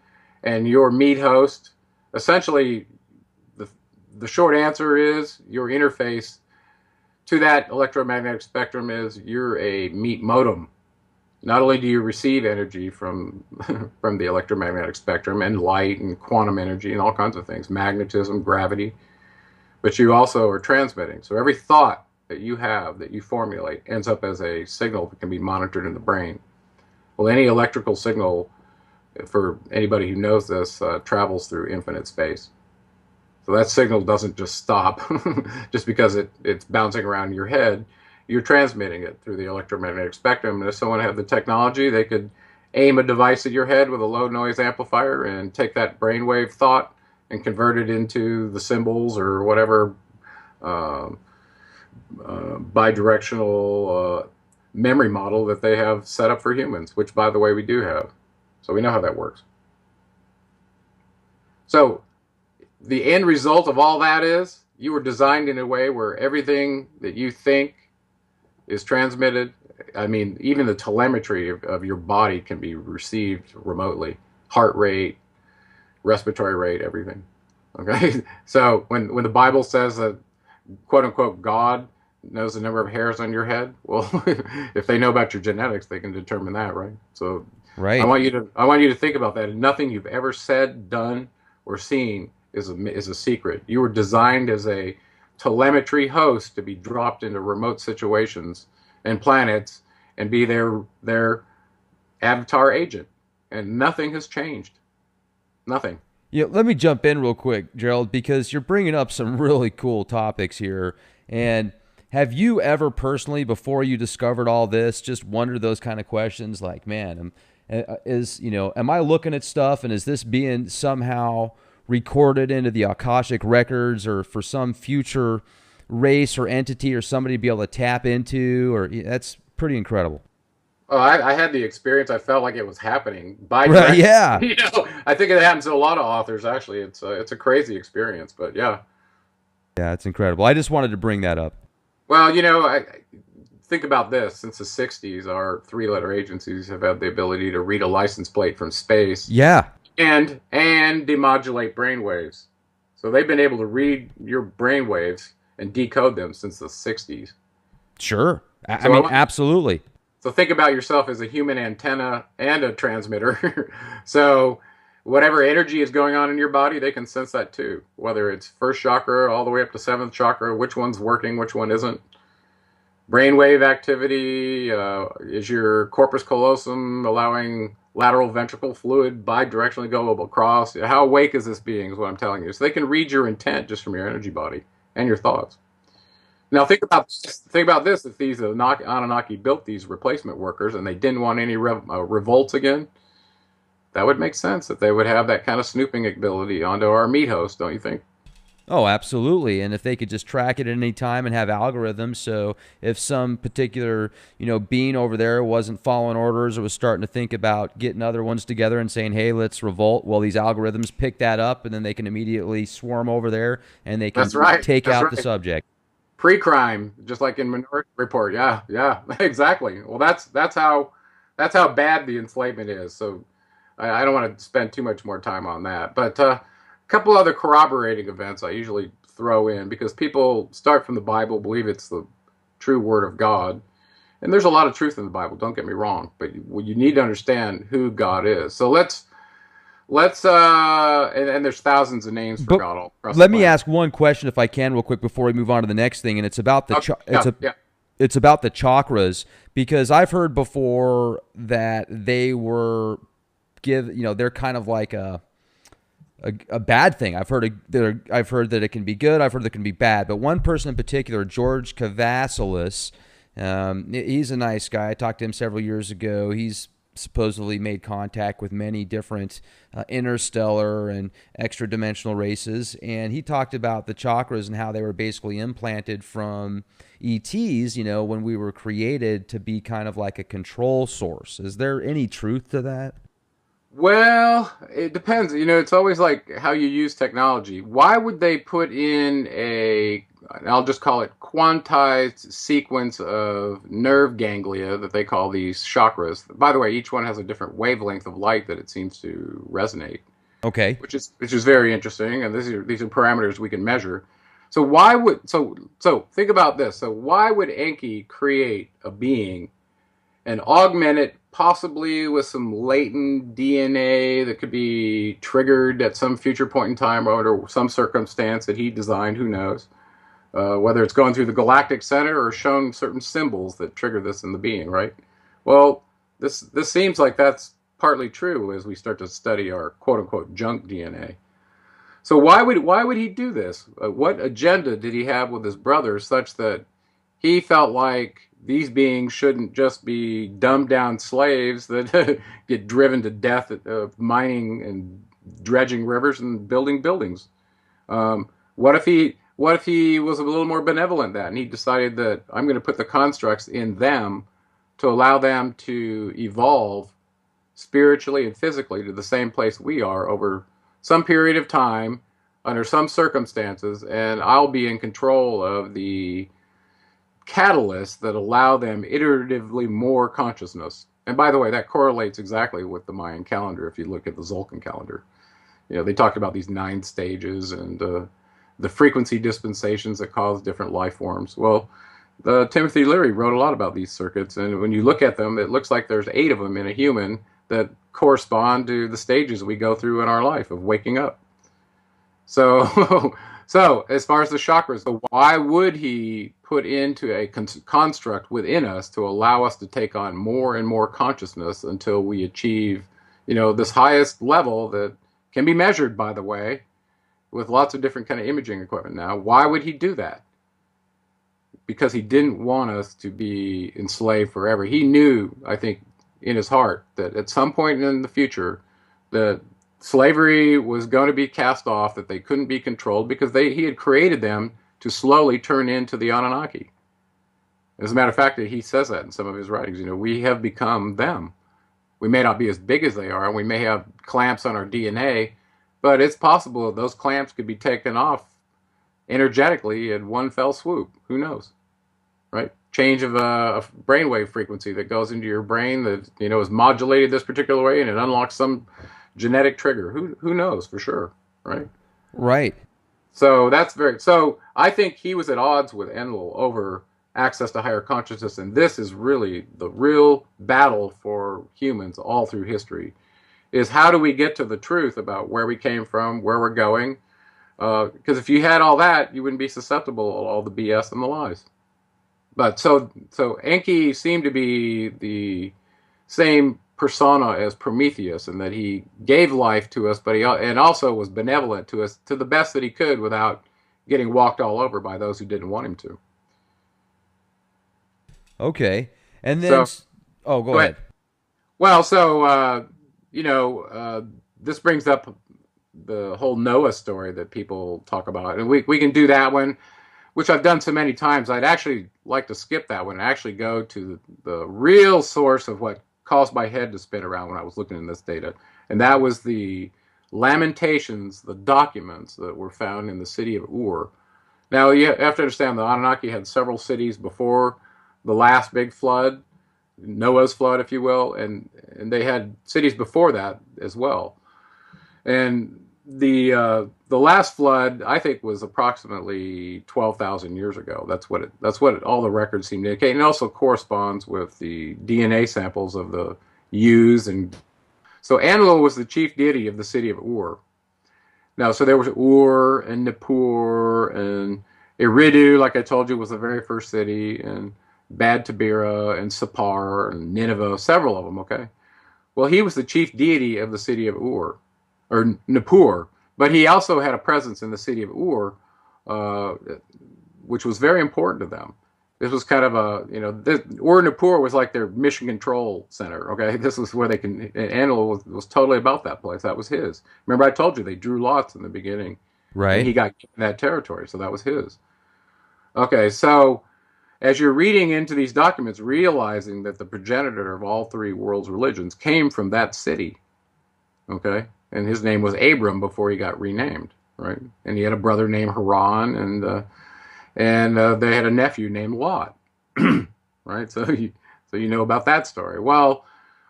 and your meat host, essentially the short answer is your interface to that electromagnetic spectrum is you're a meat modem. Not only do you receive energy from the electromagnetic spectrum and light and quantum energy and all kinds of things, magnetism, gravity, but you also are transmitting. So every thought that you have, that you formulate, ends up as a signal that can be monitored in the brain. Well, any electrical signal, for anybody who knows this, travels through infinite space. So that signal doesn't just stop just because it's bouncing around your head. You're transmitting it through the electromagnetic spectrum. And if someone had the technology, they could aim a device at your head with a low noise amplifier and take that brainwave thought and convert it into the symbols or whatever um, bidirectional memory model that they have set up for humans, which, by the way, we do have. So we know how that works. So the end result of all that is you were designed in a way where everything that you think is transmitted. I mean, even the telemetry of your body can be received remotely. Heart rate, respiratory rate, everything. Okay? So when the Bible says that, quote unquote, God knows the number of hairs on your head, well, if they know about your genetics, they can determine that, right? So I Right. want you to think about that. And nothing you've ever said, done, or seen is a secret. You were designed as a telemetry host to be dropped into remote situations and planets and be their avatar agent. And nothing has changed. Nothing. Yeah, let me jump in real quick, Gerald, because you're bringing up some really cool topics here. And have you ever personally, before you discovered all this, just wondered those kind of questions like, man, am I looking at stuff and is this being somehow recorded into the Akashic records or for some future race or entity or somebody to be able to tap into? Or that's pretty incredible. Oh, I had the experience. I felt like it was happening by Right? direct. Yeah. I think it happens to a lot of authors. Actually, it's a crazy experience. But yeah, Yeah, it's incredible. I just wanted to bring that up. well, I think about this. Since the '60s, our three-letter agencies have had the ability to read a license plate from space Yeah, and demodulate brainwaves. So they've been able to read your brainwaves and decode them since the '60s. sure. I So I mean, want, absolutely. So think about yourself as a human antenna and a transmitter. So whatever energy is going on in your body, they can sense that too. Whether it's first chakra all the way up to seventh chakra, which one's working, which one isn't. Brainwave activity, is your corpus callosum allowing lateral ventricle fluid bidirectionally go across? How awake is this being is what I'm telling you. So they can read your intent just from your energy body and your thoughts. Now think about this. If these Anunnaki built these replacement workers and they didn't want any revolts again, that would make sense that they would have that kind of snooping ability onto our meat host, don't you think? Oh, absolutely. And if they could just track it at any time and have algorithms, so if some particular, being over there wasn't following orders or was starting to think about getting other ones together and saying, hey, let's revolt, well, these algorithms pick that up and then they can immediately swarm over there and they can That's right. take That's out the right. subject. Pre-crime, just like in Minority Report. Yeah, yeah, exactly. Well, that's how bad the enslavement is. So I don't want to spend too much more time on that. But a couple other corroborating events I usually throw in because people start from the Bible, believe it's the true word of God, and there's a lot of truth in the Bible. Don't get me wrong, but you need to understand who God is. So and there's thousands of names for But God all across the let me planet. ask one question, if I can, real quick before we move on to the next thing, and it's about the Okay, yeah, yeah. it's about the chakras because I've heard before that they were they're kind of like a bad thing. I've heard that it can be good. I've heard that it can be bad. But one person in particular, George Cavasilis, he's a nice guy. I talked to him several years ago. He's supposedly made contact with many different interstellar and extra dimensional races, and he talked about the chakras and how they were basically implanted from ETs, when we were created to be kind of like a control source. Is there any truth to that? Well, it depends. It's always like how you use technology. Why would they put in I'll just call it quantized sequence of nerve ganglia that they call these chakras? By the way, each one has a different wavelength of light that it seems to resonate, Okay. which is very interesting. And these are parameters we can measure. So so think about this. So why would Enki create a being and augment it possibly with some latent DNA that could be triggered at some future point in time or under some circumstance that he designed, who knows? Whether it's going through the galactic center or showing certain symbols that trigger this in the being, right? Well, this seems like that's partly true as we start to study our quote-unquote junk DNA. So why would he do this? What agenda did he have with his brother such that he felt like these beings shouldn't just be dumbed down slaves that get driven to death of mining and dredging rivers and building buildings? What if What if he was a little more benevolent than that, and he decided that I'm going to put the constructs in them to allow them to evolve spiritually and physically to the same place we are over some period of time under some circumstances, and I'll be in control of the catalysts that allow them iteratively more consciousness. And by the way, that correlates exactly with the Mayan calendar if you look at the Zolkin calendar. You know, they talked about these 9 stages and the frequency dispensations that cause different life forms. Well, Timothy Leary wrote a lot about these circuits, and when you look at them, it looks like there's 8 of them in a human that correspond to the stages we go through in our life of waking up. So, so as far as the chakras, why would he put into a construct within us to allow us to take on more and more consciousness until we achieve, this highest level that can be measured, by the way, with lots of different kind of imaging equipment now? Why would he do that? Because he didn't want us to be enslaved forever. He knew, I think, in his heart that at some point in the future that slavery was going to be cast off, that they couldn't be controlled because he had created them to slowly turn into the Anunnaki. As a matter of fact, he says that in some of his writings. We have become them. We may not be as big as they are, and we may have clamps on our DNA, but it's possible that those clamps could be taken off energetically in one fell swoop. Who knows, right? Change of a brainwave frequency that goes into your brain that is modulated this particular way, and it unlocks some genetic trigger. Who knows for sure, right? Right. So so I think he was at odds with Enlil over access to higher consciousness, and this is really the real battle for humans all through history, is how do we get to the truth about where we came from, where we're going? Because if you had all that, you wouldn't be susceptible to all the BS and the lies. But so Enki seemed to be the same persona as Prometheus, in that he gave life to us, but he also was benevolent to us to the best that he could without getting walked all over by those who didn't want him to. Okay. And then, go ahead. Well, so, this brings up the whole Noah story that people talk about. And we can do that one, which I've done so many times. I'd actually like to skip that one and actually go to the real source of what caused my head to spin around when I was looking at this data. And that was the lamentations, the documents that were found in the city of Ur. Now, you have to understand the Anunnaki had several cities before the last big flood, Noah's flood, if you will, and they had cities before that as well. And the last flood, I think, was approximately 12,000 years ago. That's what all the records seem to indicate, and it also corresponds with the DNA samples of the ewes. And so Enlil was the chief deity of the city of Ur. Now, so there was Ur and Nippur and Eridu, like I told you, was the very first city, and Bad Tabira and Sippar and Nineveh, several of them. Okay, well, he was the chief deity of the city of Ur, or Nippur, but he also had a presence in the city of Ur, which was very important to them. This was kind of Ur Nippur was like their mission control center. Okay, this is where Enlil was totally about that place. That was his. Remember, I told you they drew lots in the beginning, right? And he got given that territory, so that was his. Okay, so as you're reading into these documents, realizing that the progenitor of all 3 world's religions came from that city, okay, and his name was Abram before he got renamed, right? And he had a brother named Haran, and they had a nephew named Lot, right? So you know about that story. Well,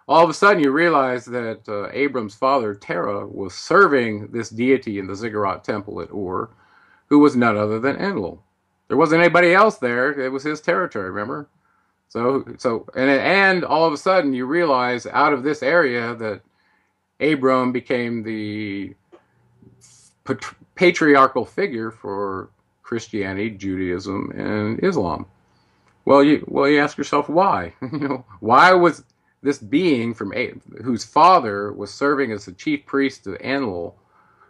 all of a sudden you realize that Abram's father, Terah, was serving this deity in the Ziggurat temple at Ur, who was none other than Enlil. There wasn't anybody else there. It was his territory, remember? And all of a sudden you realize out of this area that Abram became the patriarchal figure for Christianity, Judaism, and Islam. Well, you ask yourself why. Why was this being whose father was serving as the chief priest to Enlil,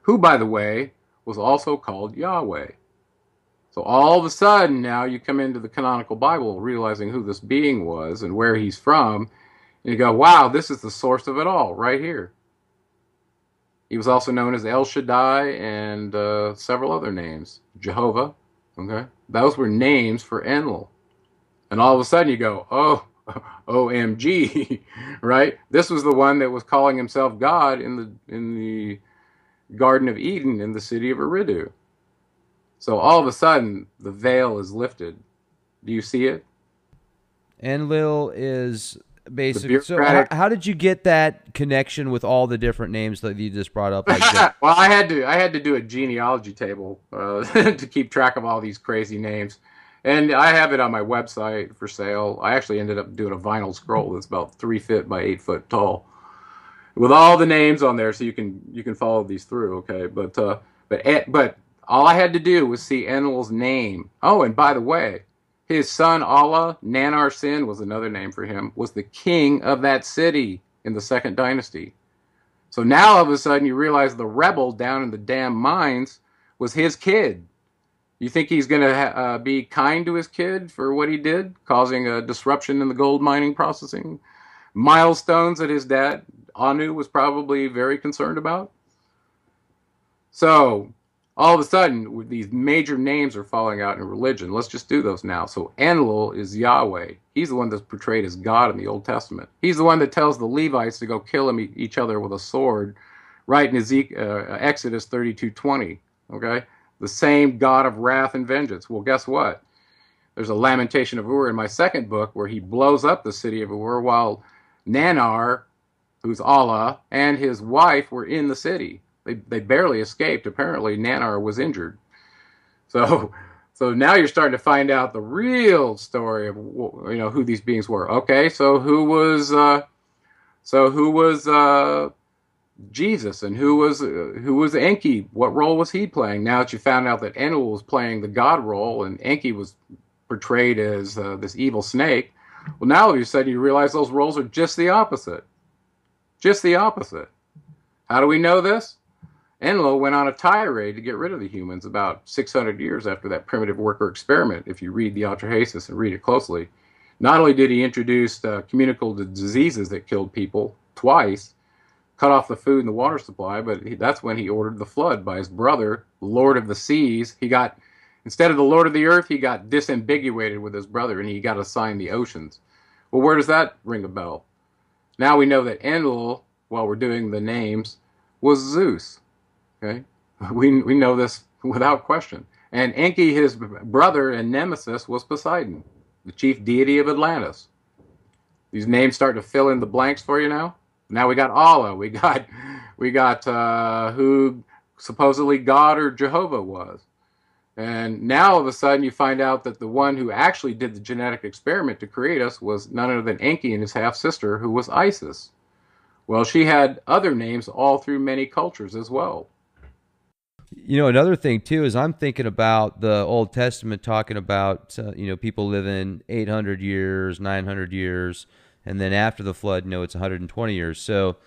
who, by the way, was also called Yahweh? So all of a sudden now you come into the canonical Bible realizing who this being was and where he's from, and you go, wow, this is the source of it all right here. He was also known as El Shaddai and several other names. Jehovah, Okay, those were names for Enlil. And all of a sudden you go, oh, OMG, right? This was the one that was calling himself God in the Garden of Eden in the city of Eridu. So all of a sudden the veil is lifted. Do you see it? Enlil is The basic. So bureaucratic. how did you get that connection with all the different names that you just brought up? Like that? Well, I had to do a genealogy table to keep track of all these crazy names, and I have it on my website for sale. I actually ended up doing a vinyl scroll that's about 3 feet by 8 foot tall, with all the names on there, so you can follow these through. Okay, but all I had to do was see Enlil's name. Oh, and by the way, his son Allah, Nanar Sin was another name for him, was the king of that city in the second dynasty. So now all of a sudden you realize the rebel down in the damn mines was his kid. You think he's going to be kind to his kid for what he did, causing a disruption in the gold mining processing? Milestones that his dad, Anu, was probably very concerned about. So all of a sudden, these major names are falling out in religion. Let's just do those now. So Enlil is Yahweh. He's the one that's portrayed as God in the Old Testament. He's the one that tells the Levites to go kill each other with a sword, right in Exodus 32:20. Okay, the same God of wrath and vengeance. Well, guess what? There's a lamentation of Ur in my second book where he blows up the city of Ur while Nanar, who's Allah, and his wife were in the city. They barely escaped. Apparently, Nanar was injured. So, so now you're starting to find out the real story of who these beings were. Okay, so who was Jesus, and who was Enki? What role was he playing? Now that you found out that Enlil was playing the God role and Enki was portrayed as this evil snake, well, now all of a sudden you realize those roles are just the opposite. Just the opposite. How do we know this? Enlil went on a tirade to get rid of the humans about 600 years after that primitive worker experiment, if you read the Atrahasis and read it closely. Not only did he introduce communicable diseases that killed people twice, cut off the food and the water supply, but that's when he ordered the flood by his brother, Lord of the Seas. Instead of the Lord of the Earth, he got disambiguated with his brother, and he got assigned the oceans. Well, where does that ring a bell? Now we know that Enlil, while we're doing the names, was Zeus. Okay, we know this without question. And Enki, his brother and nemesis, was Poseidon, the chief deity of Atlantis. These names start to fill in the blanks for you now. Now we got Allah. We got who supposedly God or Jehovah was. And now all of a sudden you find out that the one who actually did the genetic experiment to create us was none other than Enki and his half-sister, who was Isis. Well, she had other names all through many cultures as well. Another thing too is I'm thinking about the Old Testament talking about people living 800 years, 900 years, and then after the flood, it's 120 years. So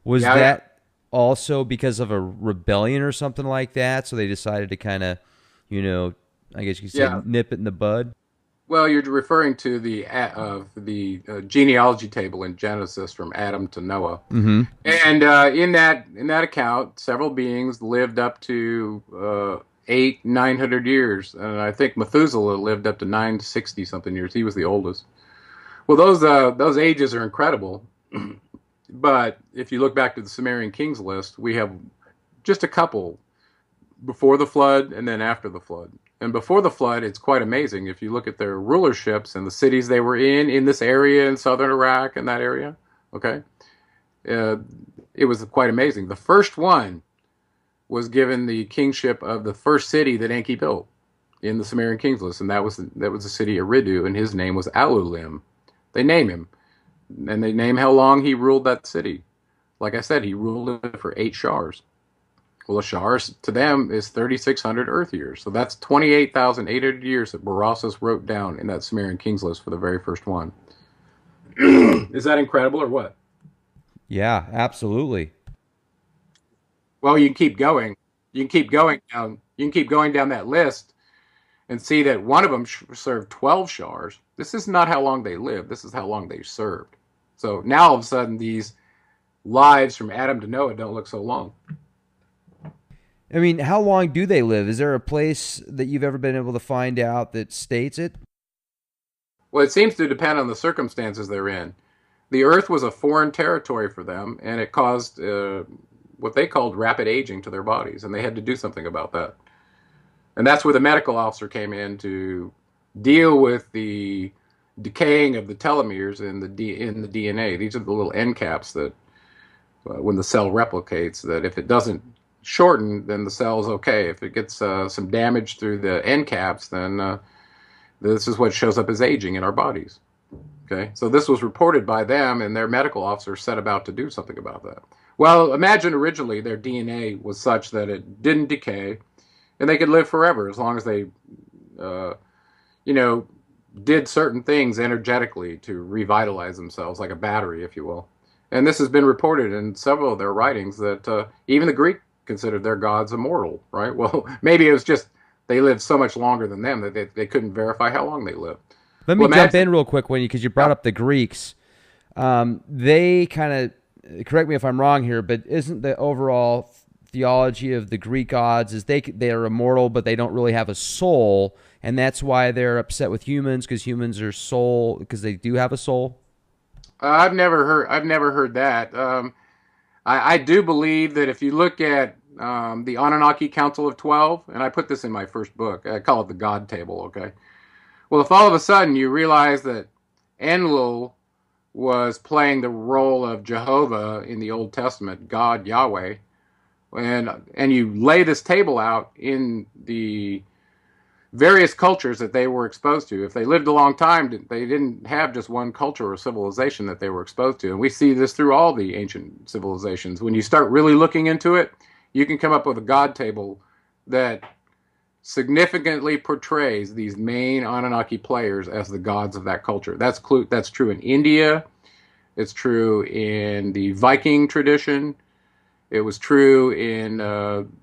was that also because of a rebellion or something like that? So they decided to kind of, I guess you could say nip it in the bud. Well, you're referring to the genealogy table in Genesis from Adam to Noah, and in that account, several beings lived up to 900 years, and I think Methuselah lived up to 960 something years. He was the oldest. Well, those ages are incredible, but if you look back to the Sumerian kings list, we have just a couple before the flood and then after the flood. And before the flood, it's quite amazing. If you look at their rulerships and the cities they were in this area in southern Iraq and that area, okay, it was quite amazing. The first one was given the kingship of the first city that Enki built in the Summerian kings list, and that was the city of Eridu, and his name was Alulim. They name him, and they name how long he ruled that city. Like I said, he ruled it for 8 shars. Well, a shar to them is 3,600 Earth years. So that's 28,800 years that Berossus wrote down in that Sumerian kings list for the very first one. Is that incredible or what? Yeah, absolutely. Well, you can keep going. You can keep going down. You can keep going down that list and see that one of them served 12 shars. This is not how long they lived. This is how long they served. So now all of a sudden these lives from Adam to Noah don't look so long. I mean, how long do they live? Is there a place that you've ever been able to find out that states it? Well, it seems to depend on the circumstances they're in. The Earth was a foreign territory for them, and it caused what they called rapid aging to their bodies, and they had to do something about that. And that's where the medical officer came in to deal with the decaying of the telomeres in the DNA. These are the little end caps that, when the cell replicates, that if it doesn't shorten, then the cell is okay. If it gets some damage through the end caps, then this is what shows up as aging in our bodies. Okay, so this was reported by them, and their medical officer set about to do something about that. Well, imagine originally their DNA was such that it didn't decay, and they could live forever as long as they, you know, did certain things energetically to revitalize themselves, like a battery, if you will. And this has been reported in several of their writings that even the Greek considered their gods immortal, right? Well, maybe it was just they lived so much longer than them that they couldn't verify how long they lived. Let me jump in real quick because you brought up the Greeks. They kind of, correct me if I'm wrong here, but isn't the overall theology of the Greek gods is they are immortal, but they don't really have a soul, and that's why they're upset with humans, because humans are soul, because they do have a soul? I've never heard that. I do believe that if you look at the Anunnaki Council of 12, and I put this in my first book, I call it the God Table, okay? Well, if all of a sudden you realize that Enlil was playing the role of Jehovah in the Old Testament, God, Yahweh, and you lay this table out in the various cultures that they were exposed to. If they lived a long time, they didn't have just one culture or civilization that they were exposed to. And we see this through all the ancient civilizations. When you start really looking into it, you can come up with a God table that significantly portrays these main Anunnaki players as the gods of that culture. That's true in India. It's true in the Viking tradition. It was true in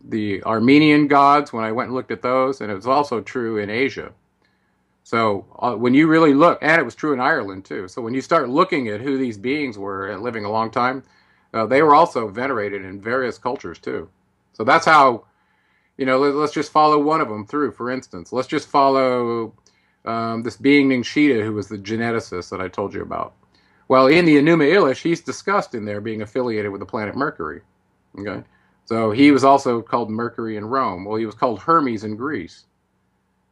the Armenian gods when I went and looked at those, and it was also true in Asia. So when you really look, and it was true in Ireland too. So when you start looking at who these beings were and living a long time, they were also venerated in various cultures too. So that's how, let's just follow one of them through. For instance, let's just follow this being named Sheeta, who was the geneticist that I told you about. Well, in the Enuma Elish, he's discussed in there being affiliated with the planet Mercury. Okay, so he was also called Mercury in Rome. Well, he was called Hermes in Greece,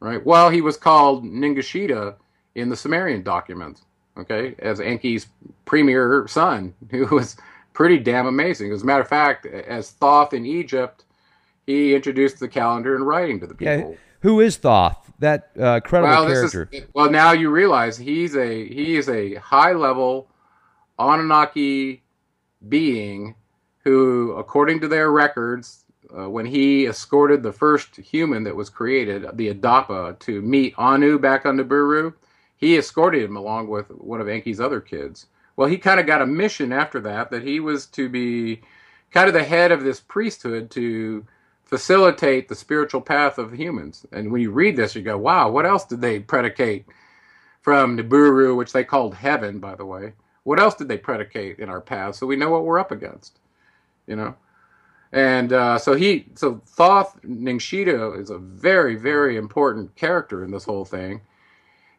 right? Well, he was called Ningishita in the Sumerian documents, okay, as Enki's premier son, who was pretty damn amazing. As a matter of fact, as Thoth in Egypt, he introduced the calendar and writing to the people. Yeah. Who is Thoth? That credible character. Well, now you realize he is a high-level Anunnaki being who, according to their records, when he escorted the first human that was created, the Adapa, to meet Anu back on Nibiru, he escorted him along with one of Enki's other kids. Well, he kind of got a mission after that he was to be kind of the head of this priesthood to facilitate the spiritual path of humans. And when you read this, you go, wow, what else did they predicate from Nibiru, which they called heaven, by the way? What else did they predicate in our path so we know what we're up against? And so Thoth Ningishita is a very, very important character in this whole thing,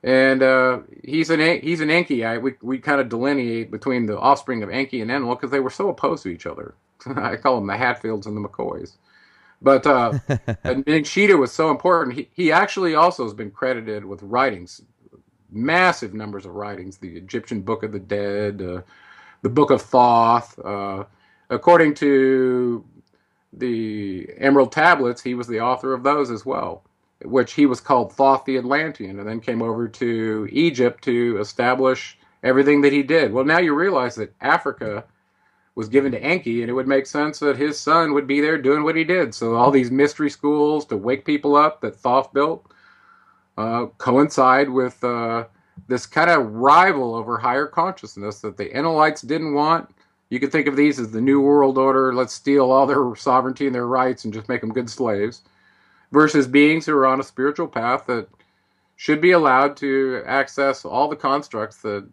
and he's an Enki. We kind of delineate between the offspring of Enki and Enlil because they were so opposed to each other. I call them the Hatfields and the McCoys. But Ningishita was so important. He actually also has been credited with writings, massive numbers of writings. The Egyptian Book of the Dead, the Book of Thoth. According to the Emerald Tablets, he was the author of those as well, which he was called Thoth the Atlantean, and then came over to Egypt to establish everything that he did. Well, now you realize that Africa was given to Enki, and it would make sense that his son would be there doing what he did. So all these mystery schools to wake people up that Thoth built coincide with this kind of rival over higher consciousness that the Enlilites didn't want. You could think of these as the New World Order. Let's steal all their sovereignty and their rights and just make them good slaves. Versus beings who are on a spiritual path that should be allowed to access all the constructs that,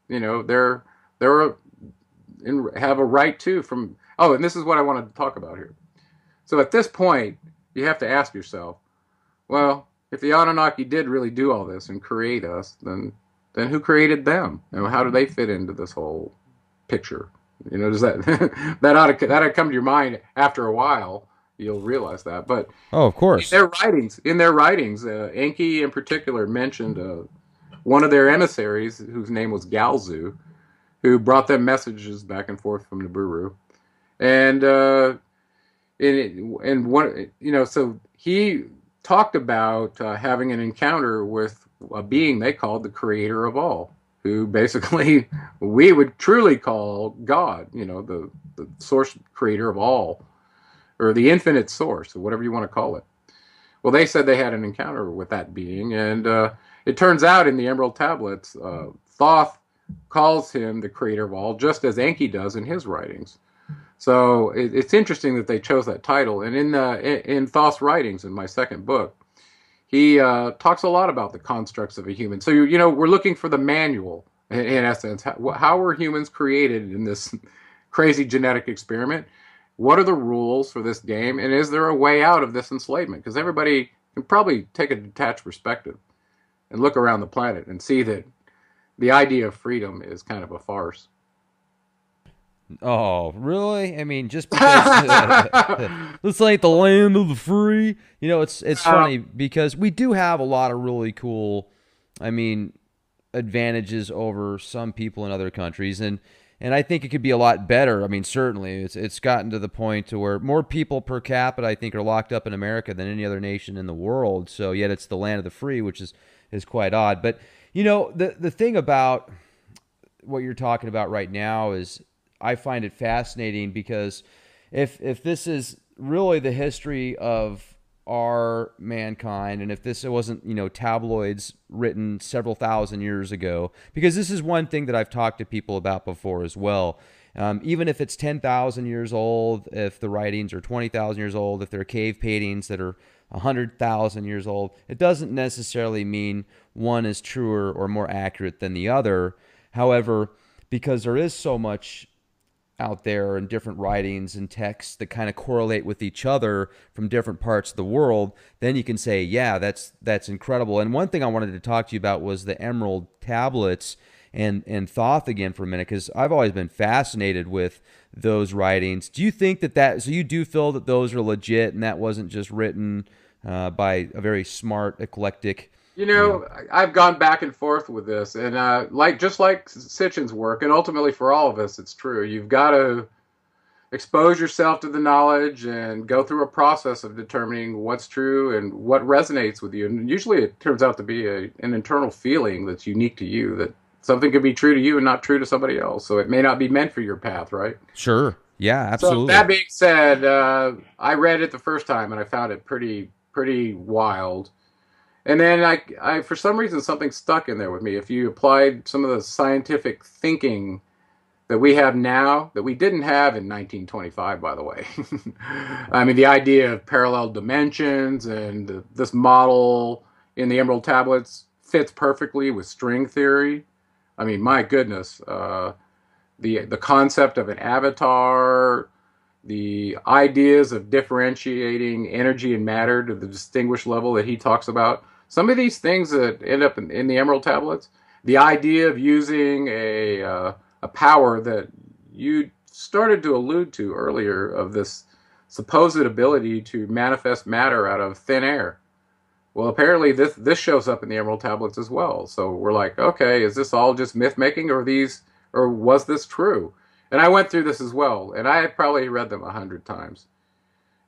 they're have a right to from. Oh, and this is what I wanted to talk about here. So at this point, you have to ask yourself, well, if the Anunnaki did really do all this and create us, then who created them? And how do they fit into this whole picture? Does that that ought to come to your mind after a while? You'll realize that. But Oh, of course. in their writings, Enki in particular mentioned one of their emissaries, whose name was Galzu, who brought them messages back and forth from Nibiru, and so he talked about having an encounter with a being they called the creator of all, who basically we would truly call God, the source creator of all, or the infinite source, or whatever you want to call it. Well, they said they had an encounter with that being, and it turns out in the Emerald Tablets, Thoth calls him the creator of all, just as Enki does in his writings. So it's interesting that they chose that title. And in Thoth's writings, in my second book, he talks a lot about the constructs of a human. So we're looking for the manual, in essence. How were humans created in this crazy genetic experiment? What are the rules for this game? And is there a way out of this enslavement? Because everybody can probably take a detached perspective and look around the planet and see that the idea of freedom is kind of a farce. Oh, really? I mean, just because this ain't the land of the free. It's funny because we do have a lot of really cool, I mean, advantages over some people in other countries, and I think it could be a lot better. I mean, certainly it's gotten to the point to where more people per capita, I think, are locked up in America than any other nation in the world. So yet it's the land of the free, which is quite odd. But the thing about what you're talking about right now is, I find it fascinating because if this is really the history of our mankind, and if this wasn't, tabloids written several thousand years ago, because this is one thing that I've talked to people about before as well. Even if it's 10,000 years old, if the writings are 20,000 years old, if they're cave paintings that are 100,000 years old, it doesn't necessarily mean one is truer or more accurate than the other. However, because there is so much out there and different writings and texts that kind of correlate with each other from different parts of the world, then you can say, yeah, that's incredible. And one thing I wanted to talk to you about was the Emerald Tablets and Thoth again for a minute, because I've always been fascinated with those writings. Do you think so you do feel that those are legit and that wasn't just written by a very smart, eclectic? I've gone back and forth with this, and just like Sitchin's work, and ultimately for all of us, it's true. You've got to expose yourself to the knowledge and go through a process of determining what's true and what resonates with you. And usually it turns out to be an internal feeling that's unique to you, that something could be true to you and not true to somebody else. So it may not be meant for your path, right? Sure. Yeah, absolutely. So that being said, I read it the first time and I found it pretty wild. And then I for some reason, something stuck in there with me. If you applied some of the scientific thinking that we have now, that we didn't have in 1925, by the way. I mean, the idea of parallel dimensions and this model in the Emerald Tablets fits perfectly with string theory. I mean, my goodness, the concept of an avatar, the ideas of differentiating energy and matter to the distinguished level that he talks about. Some of these things that end up in the Emerald Tablets, the idea of using a power that you started to allude to earlier, of this supposed ability to manifest matter out of thin air. Well, apparently this shows up in the Emerald Tablets as well. So we're like, okay, is this all just myth making, or was this true? And I went through this as well, and I had probably read them 100 times.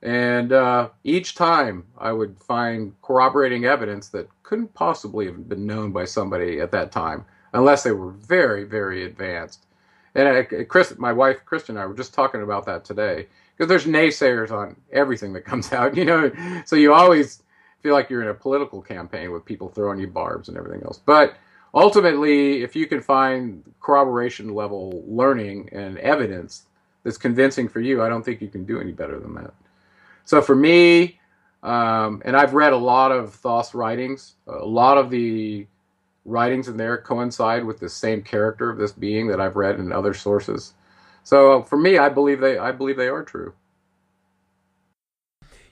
And each time I would find corroborating evidence that couldn't possibly have been known by somebody at that time, unless they were very, very advanced. And my wife, Kristen, and I were just talking about that today, because there's naysayers on everything that comes out, so you always feel like you're in a political campaign with people throwing you barbs and everything else. But ultimately, if you can find corroboration level learning and evidence that's convincing for you, I don't think you can do any better than that. So for me, and I've read a lot of Thoth's writings, a lot of the writings in there coincide with the same character of this being that I've read in other sources. So for me, I believe they are true.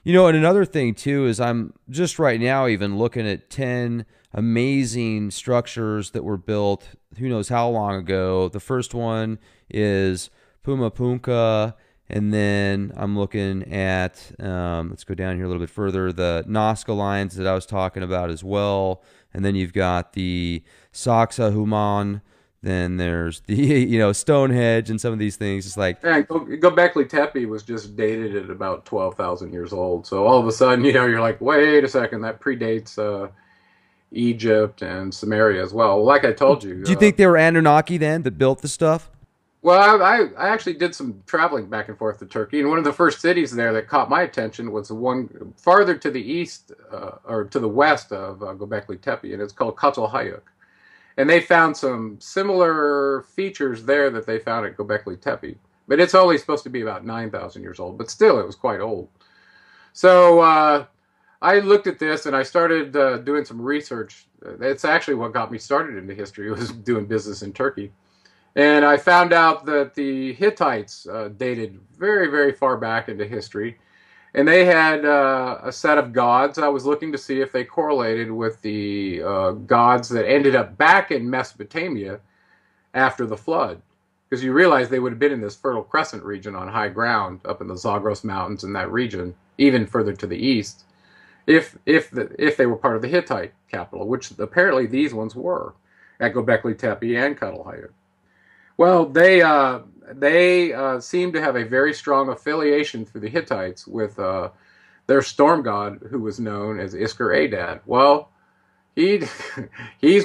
And another thing too is I'm just right now even looking at 10 amazing structures that were built who knows how long ago. The first one is Pumapunka, and then I'm looking at, let's go down here a little bit further, the Nazca lines that I was talking about as well. And then you've got the Sacsayhuaman. Then there's the, Stonehenge and some of these things. It's like, Yeah, Göbekli Tepe was just dated at about 12,000 years old. So all of a sudden, you're like, wait a second, that predates Egypt and Samaria as well. Like I told you. do you think they were Anunnaki then that built the stuff? Well, I actually did some traveling back and forth to Turkey, and one of the first cities there that caught my attention was the one farther to the east, or to the west of Göbekli Tepe, and it's called Çatalhöyük. And they found some similar features there that they found at Göbekli Tepe. But it's only supposed to be about 9,000 years old, but still it was quite old. So I looked at this and I started doing some research. It's actually what got me started into history, was doing business in Turkey. And I found out that the Hittites dated very, very far back into history. And they had a set of gods. I was looking to see if they correlated with the gods that ended up back in Mesopotamia after the flood. Because you realize they would have been in this Fertile Crescent region on high ground, up in the Zagros Mountains in that region, even further to the east, if they were part of the Hittite capital, which apparently these ones were, at Göbekli Tepe and Çatalhöyük. Well, they seem to have a very strong affiliation through the Hittites with their storm god, who was known as Iskar-Adad. Well, he's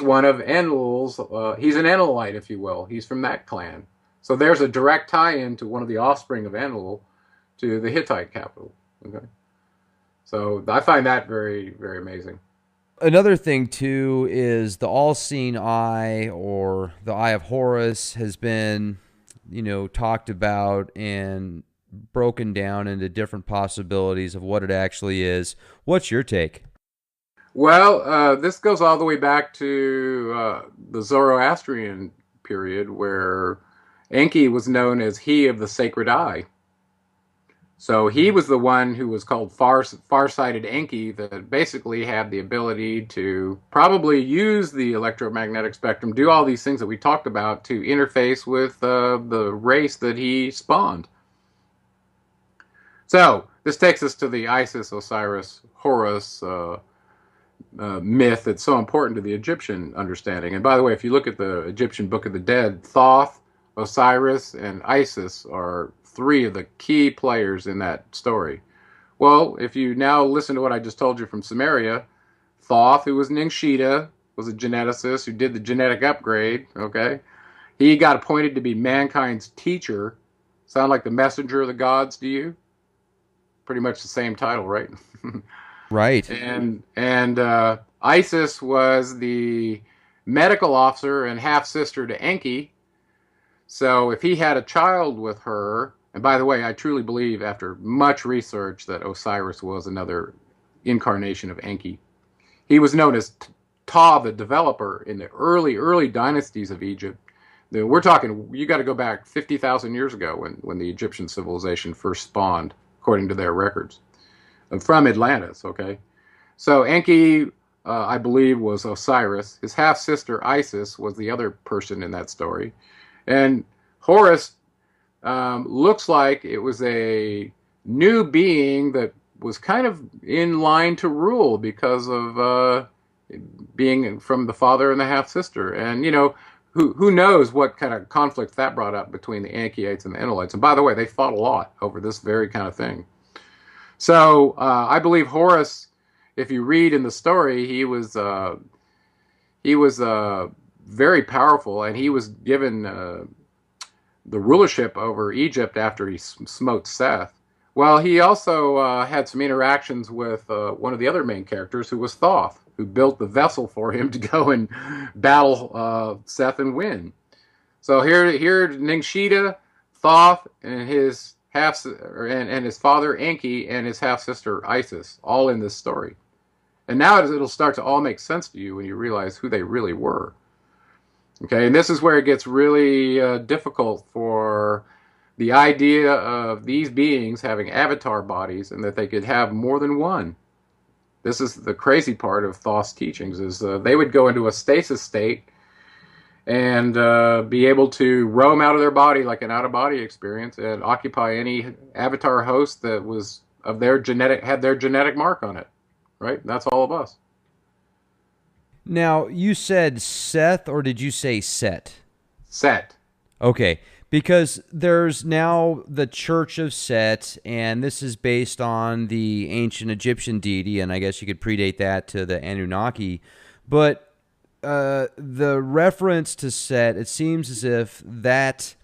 one of Enlil's. He's an Enlilite, if you will. He's from that clan. So there's a direct tie-in to one of the offspring of Enlil to the Hittite capital. Okay, so I find that very, very amazing. Another thing too is the all-seeing eye, or the eye of Horus, has been, talked about and broken down into different possibilities of what it actually is. What's your take? Well, this goes all the way back to the Zoroastrian period, where Enki was known as he of the sacred eye. So he was the one who was called far-sighted Enki, that basically had the ability to probably use the electromagnetic spectrum, do all these things that we talked about, to interface with the race that he spawned. So this takes us to the Isis, Osiris, Horus myth that's so important to the Egyptian understanding. And by the way, if you look at the Egyptian Book of the Dead, Thoth, Osiris, and Isis are three of the key players in that story. Well, if you now listen to what I just told you from Sumeria, Thoth, who was Ningshita, was a geneticist who did the genetic upgrade, okay? He got appointed to be mankind's teacher. Sound like the messenger of the gods to you? Pretty much the same title, right? Right. And Isis was the medical officer and half-sister to Enki. So if he had a child with her, and by the way, I truly believe after much research that Osiris was another incarnation of Enki. He was known as Ptah, the developer, in the early dynasties of Egypt. We're talking, you got to go back 50,000 years ago when the Egyptian civilization first spawned, according to their records, from Atlantis, okay? So Enki, I believe, was Osiris. His half-sister Isis was the other person in that story. And Horus looks like it was a new being that was kind of in line to rule because of being from the father and the half-sister. And, who knows what kind of conflict that brought up between the Ankyites and the Enlilites. And by the way, they fought a lot over this very kind of thing. So I believe Horus, if you read in the story, he was very powerful, and he was given the rulership over Egypt after he smote Seth. Well, he also had some interactions with one of the other main characters, who was Thoth, who built the vessel for him to go and battle Seth and win. So here Ningshita, Thoth, and his and his father Enki and his half sister Isis, all in this story. And now it'll start to all make sense to you when you realize who they really were. Okay, and this is where it gets really difficult for the idea of these beings having avatar bodies and that they could have more than one. This is the crazy part of Thoth's teachings, is they would go into a stasis state and be able to roam out of their body like an out-of-body experience and occupy any avatar host that was of their genetic, had their genetic mark on it. Right? That's all of us. Now, you said Seth, or did you say Set? Set. Okay, because there's now the Church of Set, and this is based on the ancient Egyptian deity, and I guess you could predate that to the Anunnaki. But the reference to Set, it seems as if that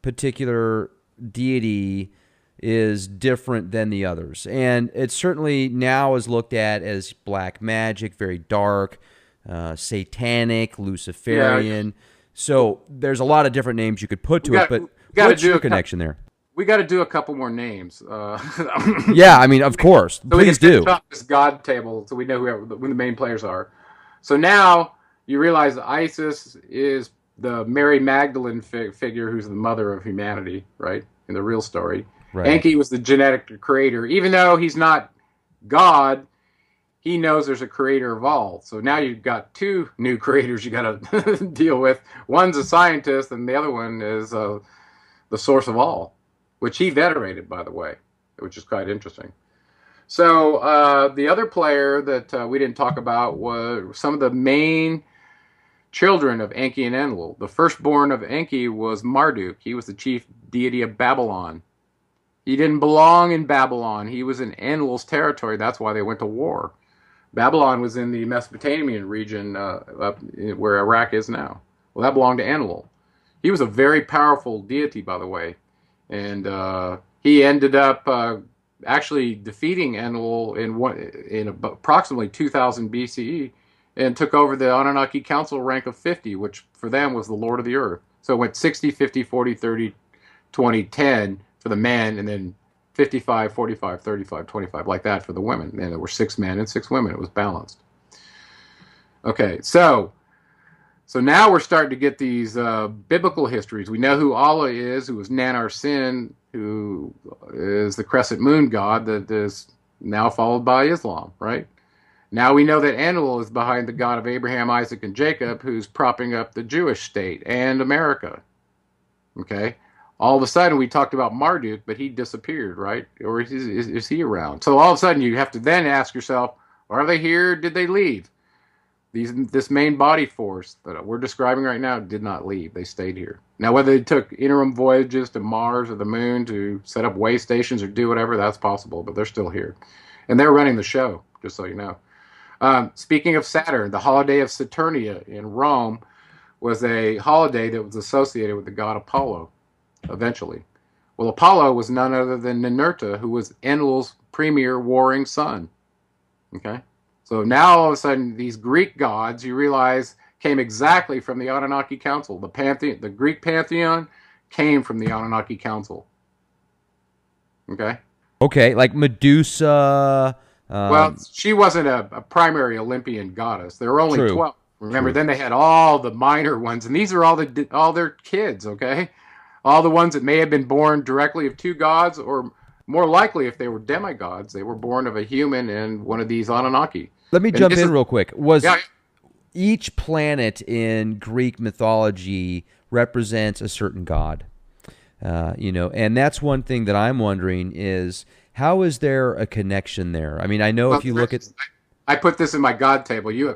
particular deity is different than the others. And it certainly now is looked at as black magic, very dark, satanic, Luciferian. Yeah. So there's a lot of different names you could put to it, but what's your connection there? We got to do a couple more names. Yeah, I mean, of course. So please do. This God table so we know who the main players are. So now you realize Isis is the Mary Magdalene figure who's the mother of humanity, right, in the real story. Right. Enki was the genetic creator. Even though he's not God, he knows there's a creator of all. So now you've got two new creators you got to deal with. One's a scientist, and the other one is the source of all, which he venerated, by the way, which is quite interesting. So the other player that we didn't talk about was some of the main children of Enki and Enlil. The firstborn of Enki was Marduk. He was the chief deity of Babylon. He didn't belong in Babylon. He was in Enlil's territory. That's why they went to war. Babylon was in the Mesopotamian region up where Iraq is now. Well, that belonged to Enlil. He was a very powerful deity, by the way. And he ended up actually defeating Enlil in approximately 2000 BCE and took over the Anunnaki Council rank of 50, which for them was the Lord of the Earth. So it went 60, 50, 40, 30, 20, 10 for the men, and then 55, 45, 35, 25, like that for the women. And there were 6 men and 6 women. It was balanced. Okay, so now we're starting to get these biblical histories. We know who Allah is, who was Nanar Sin, who is the crescent moon god that is now followed by Islam, right? Now we know that Enlil is behind the God of Abraham, Isaac, and Jacob, who's propping up the Jewish state and America. Okay? All of a sudden, we talked about Marduk, but he disappeared, right? Or is he around? So all of a sudden, you have to then ask yourself, are they here? Did they leave? This main body force that we're describing right now did not leave. They stayed here. Now, whether they took interim voyages to Mars or the moon to set up way stations or do whatever, that's possible, but they're still here. And they're running the show, just so you know. Speaking of Saturn, the holiday of Saturnia in Rome was a holiday that was associated with the god Apollo, eventually. Well, Apollo was none other than Ninurta, who was Enlil's premier warring son. Okay? So now all of a sudden, these Greek gods, you realize, came exactly from the Anunnaki Council. The Greek pantheon came from the Anunnaki Council. Okay? Okay, like Medusa. Well, she wasn't a primary Olympian goddess. There were only 12. Remember, then they had all the minor ones, and these are all their kids, okay? All the ones that may have been born directly of 2 gods, or more likely, if they were demigods, they were born of a human and one of these Anunnaki. Let me jump in real quick. Each planet in Greek mythology represents a certain god, and that's one thing that I'm wondering is, how is there a connection there? I mean, I know if you look at... I put this in my God table. You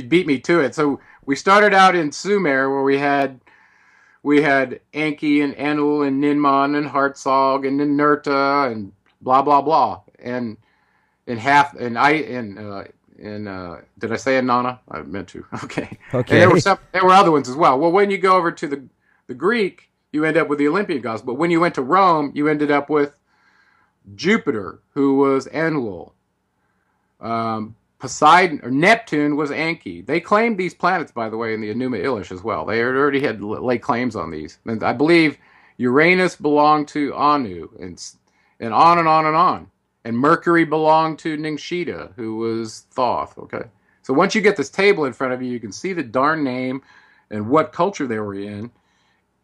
beat me to it. So we started out in Sumer, where we had Enki and Enlil and Ninmon and Hartzog and Ninurta and blah blah blah. And did I say Inanna? I meant to. Okay. Okay. And there were other ones as well. Well, when you go over to the Greek, you end up with the Olympian gods. But when you went to Rome, you ended up with Jupiter, who was Enlil. Poseidon or Neptune was Enki. They claimed these planets, by the way, in the Enuma Elish as well. They already had laid claims on these. And I believe Uranus belonged to Anu, and on and on and on. And Mercury belonged to Ningshita, who was Thoth. Okay, so once you get this table in front of you, you can see the darn name and what culture they were in.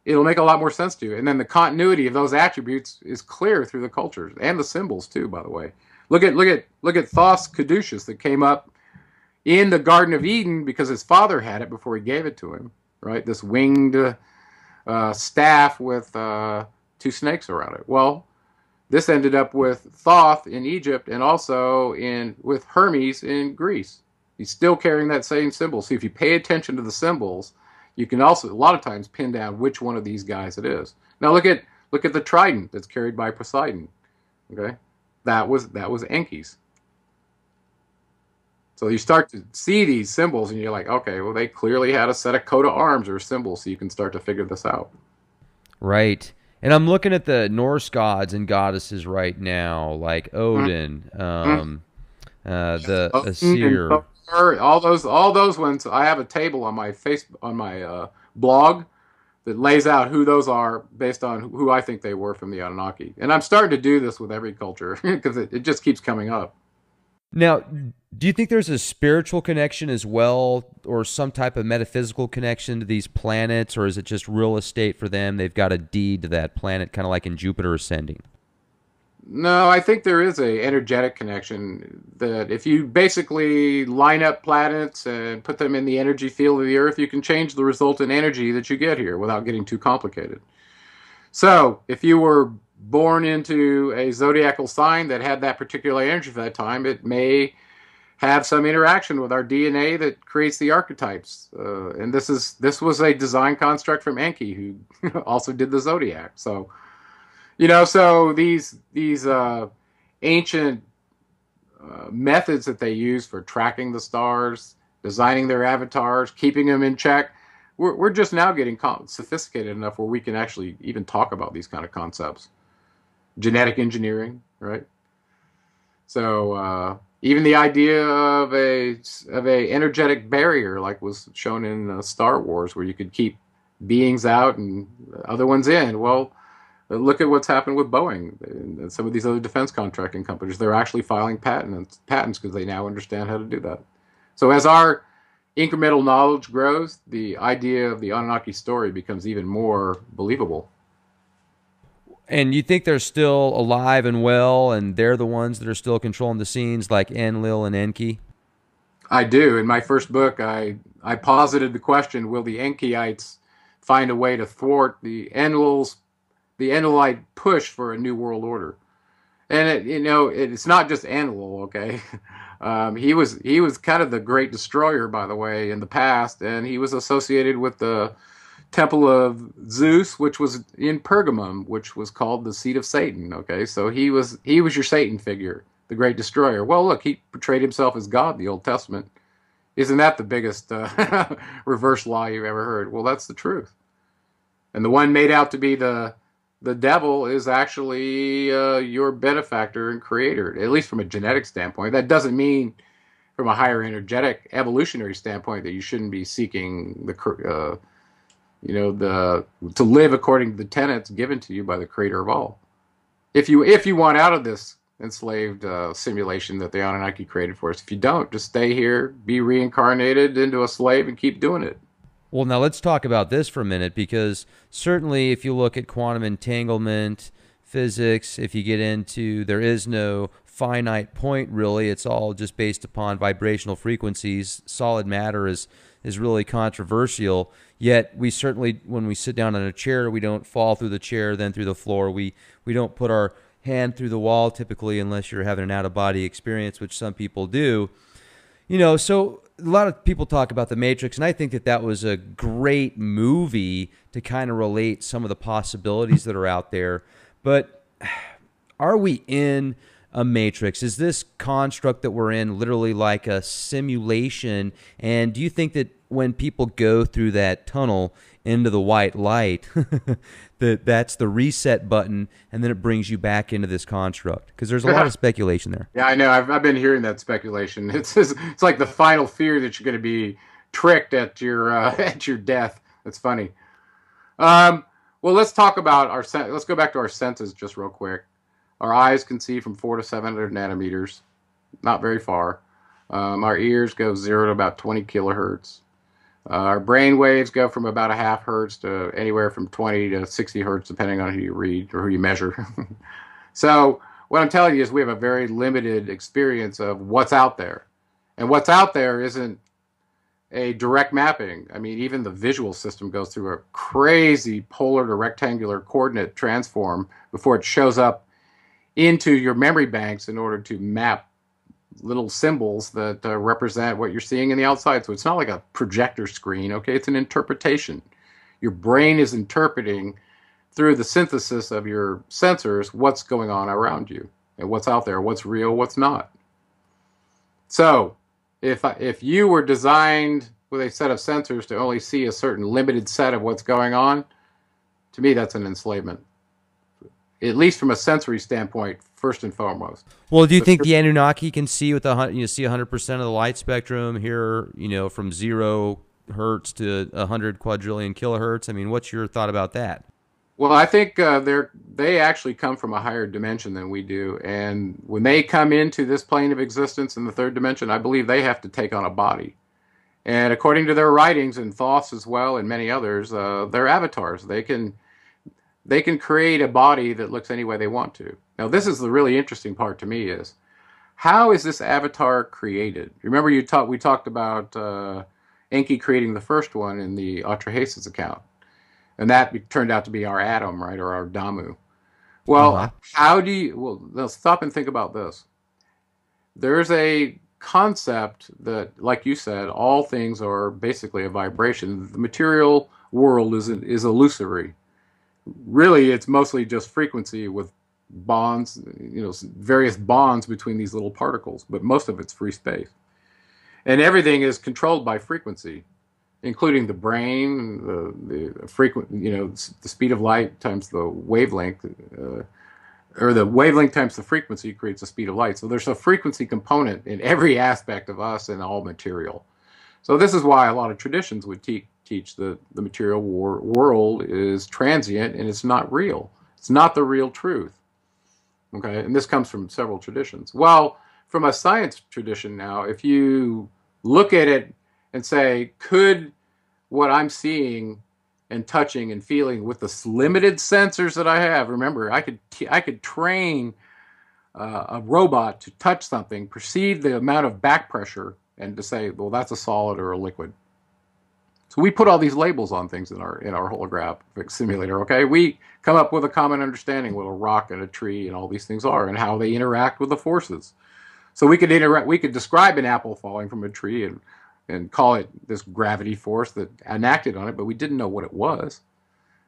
it'll make a lot more sense to you. And then the continuity of those attributes is clear through the cultures and the symbols too, by the way. Look at Thoth's caduceus that came up in the Garden of Eden because his father had it before he gave it to him, right? This winged staff with two snakes around it. Well, this ended up with Thoth in Egypt and also with Hermes in Greece. He's still carrying that same symbol. So if you pay attention to the symbols, you can also a lot of times pin down which one of these guys it is. Now look at the trident that's carried by Poseidon. Okay, that was Enki's. So you start to see these symbols, and you're like, okay, well, they clearly had a set of coat of arms or symbols, so you can start to figure this out. Right. And I'm looking at the Norse gods and goddesses right now, like Odin, the Asir. All those ones. I have a table on my blog that lays out who those are based on who I think they were from the Anunnaki. And I'm starting to do this with every culture because it just keeps coming up. Now, do you think there's a spiritual connection as well, or some type of metaphysical connection to these planets, or is it just real estate for them? They've got a deed to that planet, kind of like in Jupiter ascending. No, I think there is a energetic connection that if you basically line up planets and put them in the energy field of the Earth, you can change the resultant energy that you get here without getting too complicated. So, if you were born into a zodiacal sign that had that particular energy for that time, it may have some interaction with our DNA that creates the archetypes. And this was a design construct from Enki, who also did the zodiac. So, so these ancient methods that they use for tracking the stars, designing their avatars, keeping them in check, we're just now getting sophisticated enough where we can actually even talk about these kind of concepts. Genetic engineering, right? So even the idea of a energetic barrier, like was shown in Star Wars, where you could keep beings out and other ones in. Well, look at what's happened with Boeing and some of these other defense contracting companies. They're actually filing patents because they now understand how to do that. So as our incremental knowledge grows, the idea of the Anunnaki story becomes even more believable. And you think they're still alive and well, and they're the ones that are still controlling the scenes, like Enlil and Enki? I do. In my first book, I posited the question: will the Enkyites find a way to thwart the Enlilite push for a new world order? And it's not just Enlil, okay? He was kind of the great destroyer, by the way, in the past, and he was associated with the Temple of Zeus, which was in Pergamum, which was called the seat of Satan. Okay, so he was your Satan figure, the great destroyer. Well, look, he portrayed himself as God in the Old Testament. Isn't that the biggest reverse lie you've ever heard? Well, that's the truth. And the one made out to be the devil is actually your benefactor and creator, at least from a genetic standpoint. That doesn't mean from a higher energetic evolutionary standpoint that you shouldn't be seeking to live according to the tenets given to you by the creator of all. If you want out of this enslaved simulation that the Anunnaki created for us, if you don't, just stay here, be reincarnated into a slave, and keep doing it. Well, now let's talk about this for a minute, because certainly if you look at quantum entanglement, physics, if you get into, there is no finite point really, it's all just based upon vibrational frequencies. Solid matter is really controversial, yet we certainly, when we sit down in a chair, we don't fall through the chair, then through the floor. We don't put our hand through the wall typically, unless you're having an out-of-body experience, which some people do. So a lot of people talk about The Matrix, and I think that was a great movie to kind of relate some of the possibilities that are out there. But are we in a matrix? Is this construct that we're in literally like a simulation? And do you think that when people go through that tunnel into the white light, that's the reset button, and then it brings you back into this construct? Because there's a lot of speculation there. Yeah, I know. I've been hearing that speculation. It's like the final fear that you're going to be tricked at your death. That's funny. Well, let's talk about let's go back to our senses just real quick. Our eyes can see from 400 to 700 nanometers, not very far. Our ears go 0 to about 20 kilohertz. Our brain waves go from about a half hertz to anywhere from 20 to 60 hertz, depending on who you read or who you measure. So what I'm telling you is we have a very limited experience of what's out there. And what's out there isn't a direct mapping. I mean, even the visual system goes through a crazy polar to rectangular coordinate transform before it shows up into your memory banks in order to map little symbols that represent what you're seeing in the outside. So it's not like a projector screen, okay? It's an interpretation. Your brain is interpreting through the synthesis of your sensors what's going on around you and what's out there, what's real, what's not. So if you were designed with a set of sensors to only see a certain limited set of what's going on, to me that's an enslavement. At least from a sensory standpoint, first and foremost. Well, do you think the Anunnaki can see with see 100% of the light spectrum here, from 0 hertz to 100 quadrillion kilohertz? I mean, what's your thought about that? Well, I think they actually come from a higher dimension than we do, and when they come into this plane of existence in the third dimension, I believe they have to take on a body. And according to their writings and thoughts as well, and many others, they're avatars. They can create a body that looks any way they want to. Now, this is the really interesting part to me is, how is this avatar created? Remember we talked about Enki creating the first one in the Atrahasis account. And that turned out to be our Adam, right, or our Damu. Well, let's stop and think about this. There's a concept that, like you said, all things are basically a vibration. The material world is illusory. Really, it's mostly just frequency with bonds, various bonds between these little particles, but most of it's free space. And everything is controlled by frequency, including the brain, the frequent, the speed of light times the wavelength, or the wavelength times the frequency creates the speed of light. So there's a frequency component in every aspect of us and all material. So this is why a lot of traditions would teach the material world is transient and it's not real. It's not the real truth. Okay, and this comes from several traditions. Well, from a science tradition now, if you look at it and say, could what I'm seeing and touching and feeling with the limited sensors that I have, remember, I could train a robot to touch something, perceive the amount of back pressure, and to say, well, that's a solid or a liquid. So we put all these labels on things in our holographic simulator. Okay, we come up with a common understanding what a rock and a tree and all these things are, and how they interact with the forces. So we could describe an apple falling from a tree and call it this gravity force that enacted on it, but we didn't know what it was.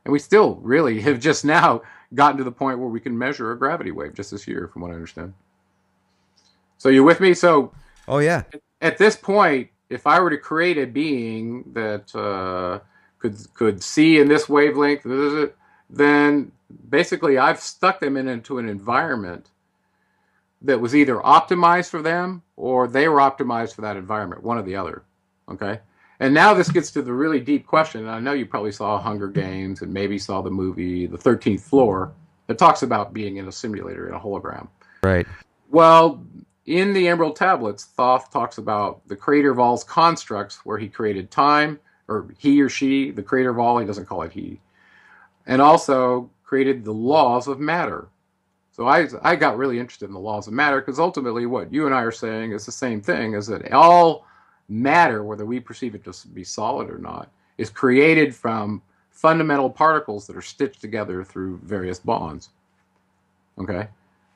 And we still really have just now gotten to the point where we can measure a gravity wave just this year, from what I understand. So you with me? So, oh yeah. At this point, if I were to create a being that could see in this wavelength, then basically I've stuck them into an environment that was either optimized for them or they were optimized for that environment, one or the other. Okay? And now this gets to the really deep question. And I know you probably saw Hunger Games and maybe saw the movie The 13th Floor that talks about being in a simulator, in a hologram. Right. Well, in the Emerald Tablets, Thoth talks about the creator of all's constructs, where he created time, or he or she, the creator of all, he doesn't call it he, and also created the laws of matter. So I got really interested in the laws of matter, because ultimately what you and I are saying is the same thing, is that all matter, whether we perceive it to be solid or not, is created from fundamental particles that are stitched together through various bonds. Okay?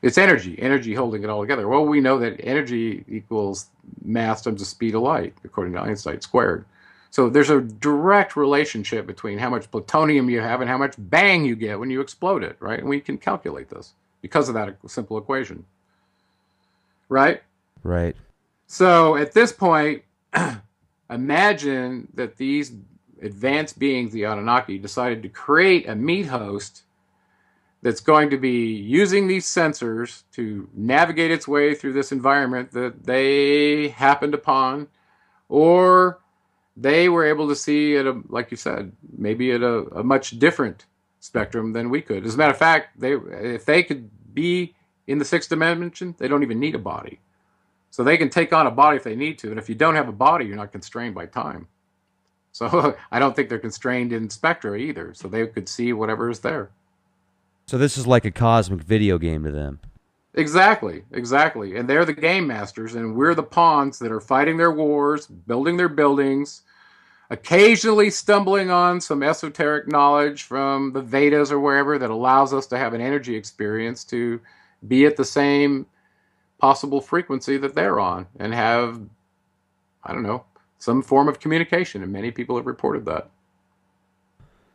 It's energy holding it all together. Well, we know that energy equals mass times the speed of light, according to Einstein squared. So there's a direct relationship between how much plutonium you have and how much bang you get when you explode it, right? And we can calculate this because of that simple equation. Right? Right. So at this point, imagine that these advanced beings, the Anunnaki, decided to create a meat host that's going to be using these sensors to navigate its way through this environment that they happened upon, or they were able to see at like you said, maybe at a much different spectrum than we could. As a matter of fact, if they could be in the sixth dimension, they don't even need a body. So they can take on a body if they need to. And if you don't have a body, you're not constrained by time. So I don't think they're constrained in spectra either. So they could see whatever is there. So this is like a cosmic video game to them. Exactly, exactly. And they're the game masters, and we're the pawns that are fighting their wars, building their buildings, occasionally stumbling on some esoteric knowledge from the Vedas or wherever that allows us to have an energy experience to be at the same possible frequency that they're on and have, I don't know, some form of communication. And many people have reported that.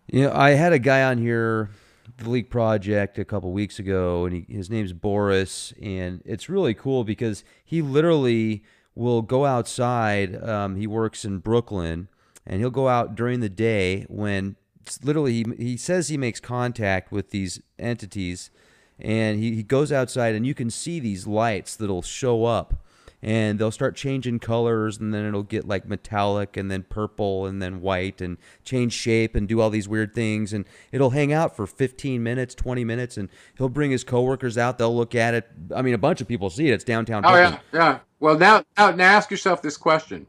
You know, I had a guy on here, the Leak Project, a couple weeks ago, and his name's Boris, and it's really cool because he literally will go outside. He works in Brooklyn, and he'll go out during the day when literally he says he makes contact with these entities, and he goes outside, and you can see these lights that'll show up. And they'll start changing colors, and then it'll get like metallic, and then purple, and then white, and change shape, and do all these weird things. And it'll hang out for 15 minutes, 20 minutes, and he'll bring his coworkers out. They'll look at it. I mean, a bunch of people see it. It's downtown Oh Brooklyn. yeah, yeah. Well, now ask yourself this question: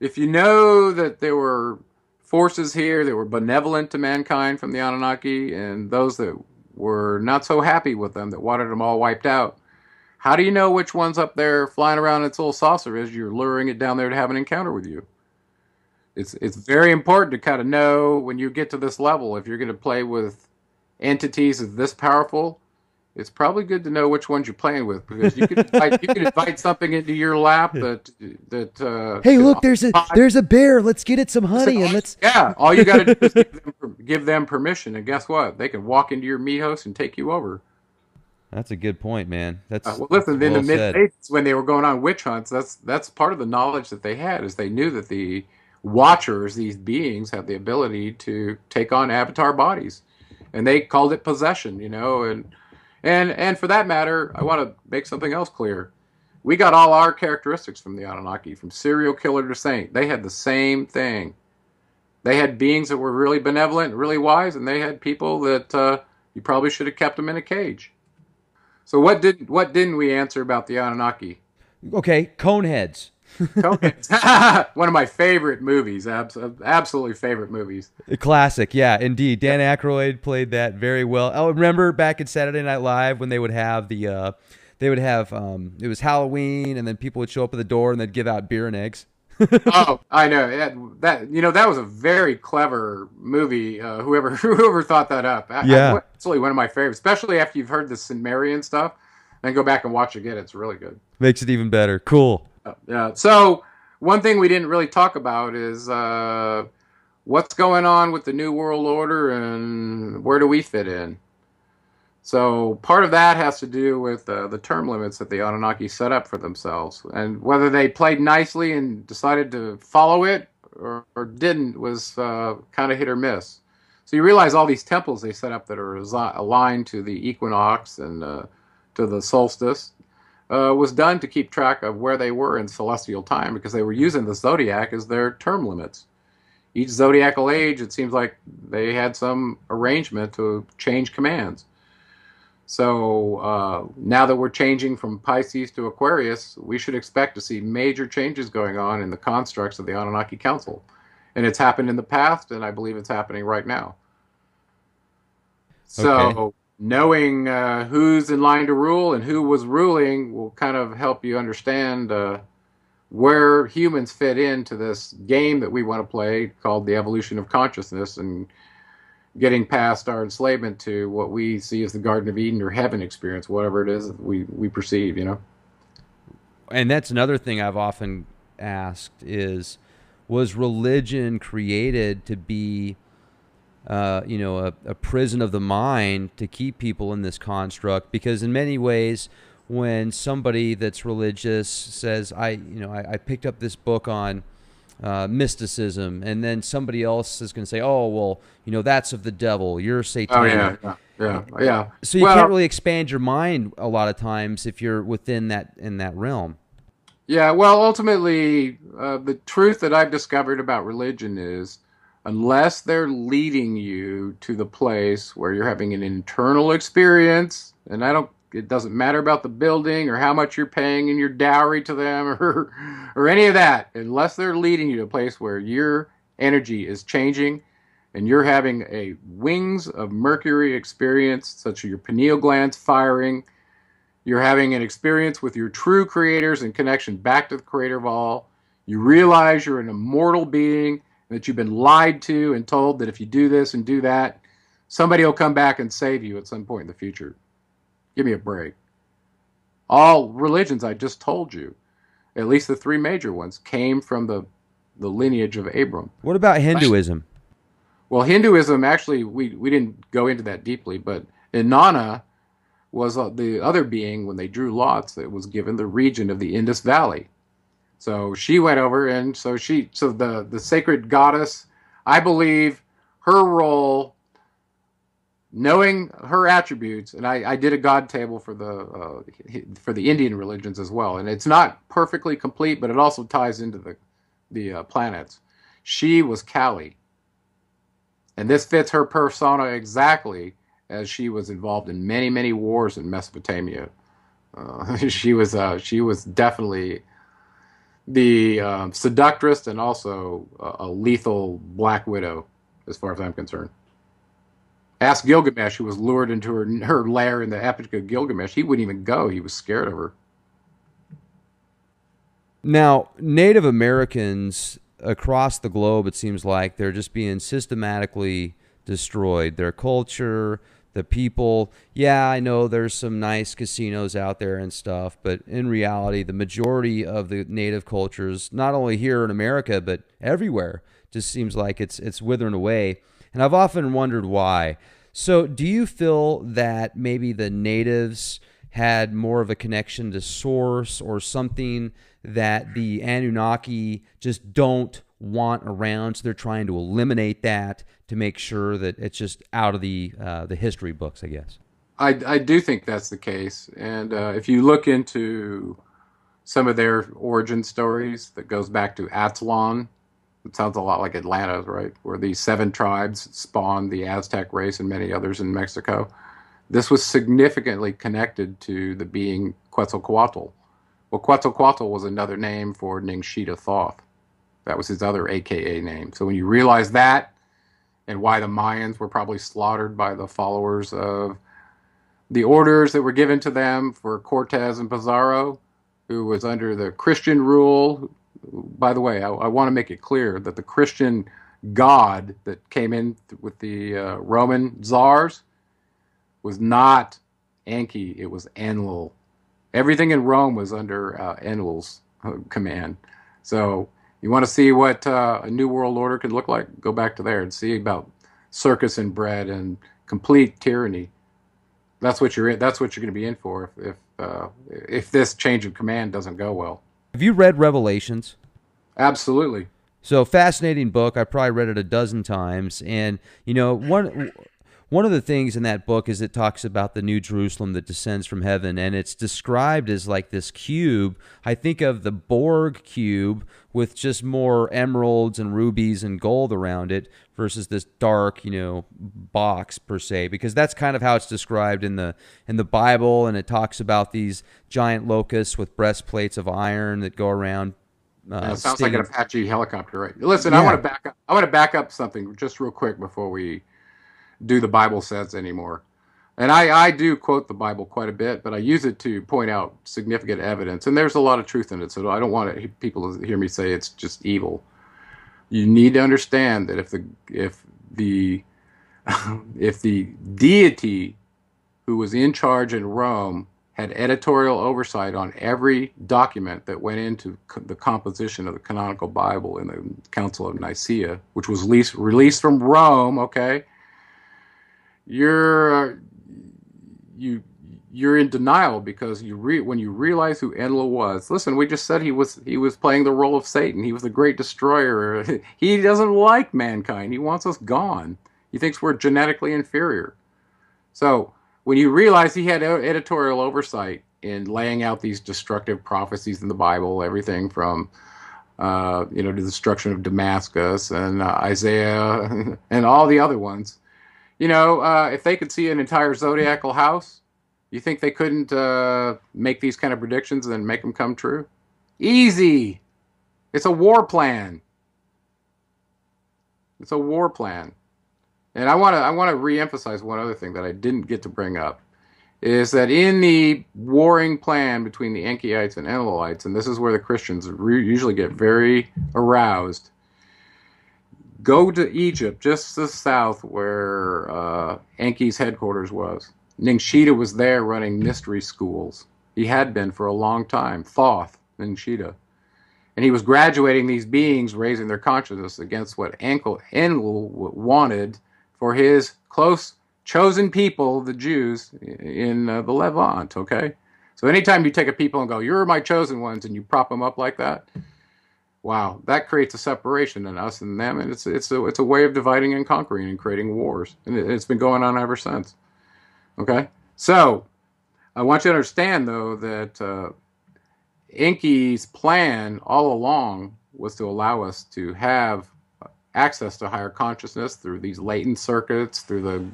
if you know that there were forces here that were benevolent to mankind from the Anunnaki, and those that were not so happy with them, that wanted them all wiped out, how do you know which one's up there flying around in its little saucer as you're luring it down there to have an encounter with you? It's very important to kind of know when you get to this level, if you're going to play with entities of this powerful, it's probably good to know which ones you're playing with, because you could invite something into your lap that Hey, look, there's a bear. Let's get it some honey, and let's. yeah, all you got to do is give them permission, and guess what? They can walk into your meat house and take you over. That's a good point, man. That's Well, listen, in well the mid said. '80s when they were going on witch hunts, that's part of the knowledge that they had, is they knew that the Watchers, these beings, had the ability to take on avatar bodies, and they called it possession, and for that matter, I want to make something else clear. We got all our characteristics from the Anunnaki, from serial killer to saint. They had the same thing. They had beings that were really benevolent, really wise, and they had people that you probably should have kept them in a cage. So what didn't we answer about the Anunnaki? Okay, Coneheads. Coneheads. One of my favorite movies, absolutely favorite movies. A classic, yeah, indeed. Dan Aykroyd played that very well. I remember back in Saturday Night Live when they would have it was Halloween, and then people would show up at the door and they'd give out beer and eggs. Oh, I know that was a very clever movie. Whoever thought that up, Yeah. it's really one of my favorites, especially after you've heard the Summerian stuff. Then go back and watch it again. It's really good. Makes it even better. Cool. Yeah. So one thing we didn't really talk about is what's going on with the New World Order and where do we fit in? So part of that has to do with the term limits that the Anunnaki set up for themselves, and whether they played nicely and decided to follow it or didn't was kind of hit or miss. So you realize all these temples they set up that are aligned to the equinox and to the solstice was done to keep track of where they were in celestial time, because they were using the zodiac as their term limits. Each zodiacal age, it seems like they had some arrangement to change commands. So now that we're changing from Pisces to Aquarius, we should expect to see major changes going on in the constructs of the Anunnaki Council. And it's happened in the past, and I believe it's happening right now. So Okay. knowing who's in line to rule and who was ruling will kind of help you understand where humans fit into this game that we want to play called the evolution of consciousness, and getting past our enslavement to what we see as the Garden of Eden or heaven experience, whatever it is that we perceive. And that's another thing I've often asked is, was religion created to be, a prison of the mind to keep people in this construct? Because in many ways, when somebody that's religious says, I picked up this book on mysticism, and then somebody else is going to say, oh, well, that's of the devil, you're Oh satanic. yeah. So you Well, can't really expand your mind a lot of times if you're within that realm. yeah. Well, ultimately, the truth that I've discovered about religion is, unless they're leading you to the place where you're having an internal experience, and it doesn't matter about the building or how much you're paying in your dowry to them or any of that, unless they're leading you to a place where you're energy is changing, and you're having a wings of Mercury experience, such as your pineal glands firing. You're having an experience with your true creators and connection back to the creator of all. You realize you're an immortal being, and that you've been lied to and told that if you do this and do that, somebody will come back and save you at some point in the future. Give me a break. All religions I just told you, at least the three major ones, came from the lineage of Abram. What about Hinduism? Well, Hinduism, actually, we didn't go into that deeply, but Inanna was the other being, when they drew lots, that was given the region of the Indus Valley. So she went over, and so the sacred goddess, I believe her role, knowing her attributes, and I did a god table for the Indian religions as well, and it's not perfectly complete, but it also ties into the planets. She was Kali, and this fits her persona exactly, as she was involved in many, many wars in Mesopotamia. She was definitely the seductress, and also a lethal black widow, as far as I'm concerned. Ask Gilgamesh, who was lured into her lair in the Epic of Gilgamesh. He wouldn't even go. He was scared of her. Now, Native Americans across the globe, it seems like they're just being systematically destroyed. Their culture, the people. Yeah, I know there's some nice casinos out there and stuff, but in reality, the majority of the native cultures, not only here in America, but everywhere, just seems like it's withering away. And I've often wondered why. So do you feel that maybe the natives had more of a connection to source, or something that the Anunnaki just don't want around, so they're trying to eliminate that to make sure that it's just out of the history books, I guess? I do think that's the case. And if you look into some of their origin stories, that goes back to Atlan. It sounds a lot like Atlanta, right? Where these 7 tribes spawned the Aztec race and many others in Mexico. This was significantly connected to the being Quetzalcoatl. Well, Quetzalcoatl was another name for Ningshita Thoth. That was his other AKA name. So when you realize that, and why the Mayans were probably slaughtered by the followers of the orders that were given to them for Cortez and Pizarro, who was under the Christian rule. By the way, I want to make it clear that the Christian God that came in with the Roman czars was not Enki, it was Enlil. Everything in Rome was under Enlil's command. So you want to see what a new world order could look like? Go back to there and see about circus and bread and complete tyranny. That's what you're going to be in for if this change of command doesn't go well. Have you read Revelations? Absolutely. So, fascinating book. I probably read it a dozen times. And, you know, one of the things in that book is it talks about the New Jerusalem that descends from heaven, and it's described as like this cube. I think of the Borg cube with just more emeralds and rubies and gold around it versus this dark, you know, box per se, because that's kind of how it's described in the Bible, and it talks about these giant locusts with breastplates of iron that go around. It sounds like an Apache helicopter, right? Listen, Yeah. I want to back up something just real quick before we do the Bible says anymore. And I do quote the Bible quite a bit, but I use it to point out significant evidence. And there's a lot of truth in it, so I don't want people to hear me say it's just evil. You need to understand that if the deity who was in charge in Rome had editorial oversight on every document that went into the composition of the canonical Bible in the Council of Nicaea, which was released from Rome, okay? You're in denial because when you realize who Enlil was. Listen, we just said he was playing the role of Satan. He was the great destroyer. He doesn't like mankind. He wants us gone. He thinks we're genetically inferior. So when you realize he had editorial oversight in laying out these destructive prophecies in the Bible, everything from the destruction of Damascus and Isaiah and all the other ones. If they could see an entire zodiacal house, you think they couldn't make these kind of predictions and make them come true? Easy. It's a war plan. It's a war plan. And I want to reemphasize one other thing that I didn't get to bring up is that in the warring plan between the Enkyites and Enlilites, and this is where the Christians usually get very aroused, go to Egypt, just the south where Enki's headquarters was. Ningshita was there running mystery schools. He had been for a long time, Thoth Ningshita. And he was graduating these beings, raising their consciousness against what Enlil wanted for his close chosen people, the Jews, in the Levant, okay? So anytime you take a people and go, you're my chosen ones, and you prop them up like that, wow, that creates a separation in us and them, and it's a way of dividing and conquering and creating wars. And it's been going on ever since, okay? So I want you to understand, though, that Enki's plan all along was to allow us to have access to higher consciousness through these latent circuits, through the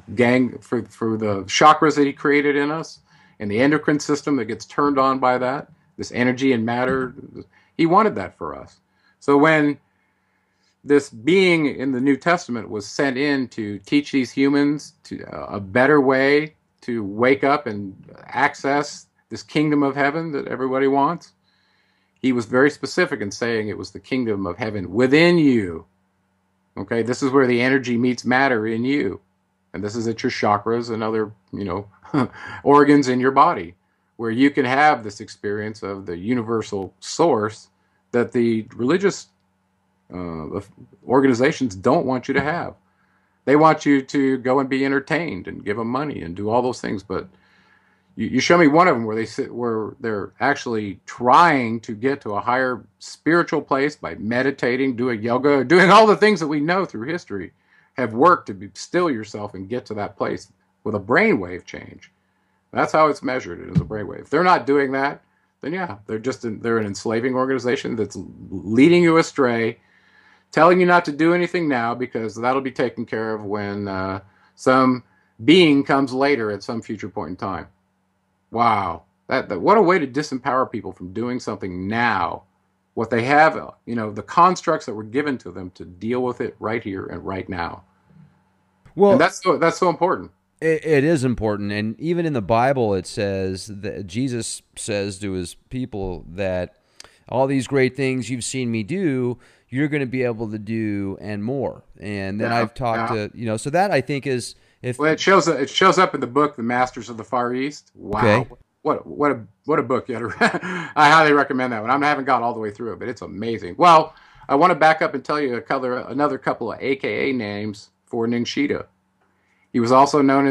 through the chakras that he created in us, and the endocrine system that gets turned on by that, this energy and matter. He wanted that for us. So when this being in the New Testament was sent in to teach these humans to a better way to wake up and access this kingdom of heaven that everybody wants, he was very specific in saying it was the kingdom of heaven within you. Okay, this is where the energy meets matter in you. And this is at your chakras and other, organs in your body, where you can have this experience of the universal source that the religious organizations don't want you to have. They want you to go and be entertained and give them money and do all those things. But you show me one of them where they're actually trying to get to a higher spiritual place by meditating, doing yoga, doing all the things that we know through history have worked to still yourself and get to that place with a brainwave change. That's how it's measured, as a brainwave. If they're not doing that, then yeah, they're an enslaving organization that's leading you astray, telling you not to do anything now because that'll be taken care of when some being comes later at some future point in time. Wow, what a way to disempower people from doing something now. What they have, the constructs that were given to them to deal with it right here and right now. Well, and that's so important. It is important, and even in the Bible, it says that Jesus says to his people that all these great things you've seen me do, you're going to be able to do and more. And then I've talked to so that I think is. Well, it shows up in the book, The Masters of the Far East. Wow, okay. What a book! I highly recommend that one. I haven't got all the way through it, but it's amazing. Well, I want to back up and tell you another couple of AKA names for Ningshita. He was also known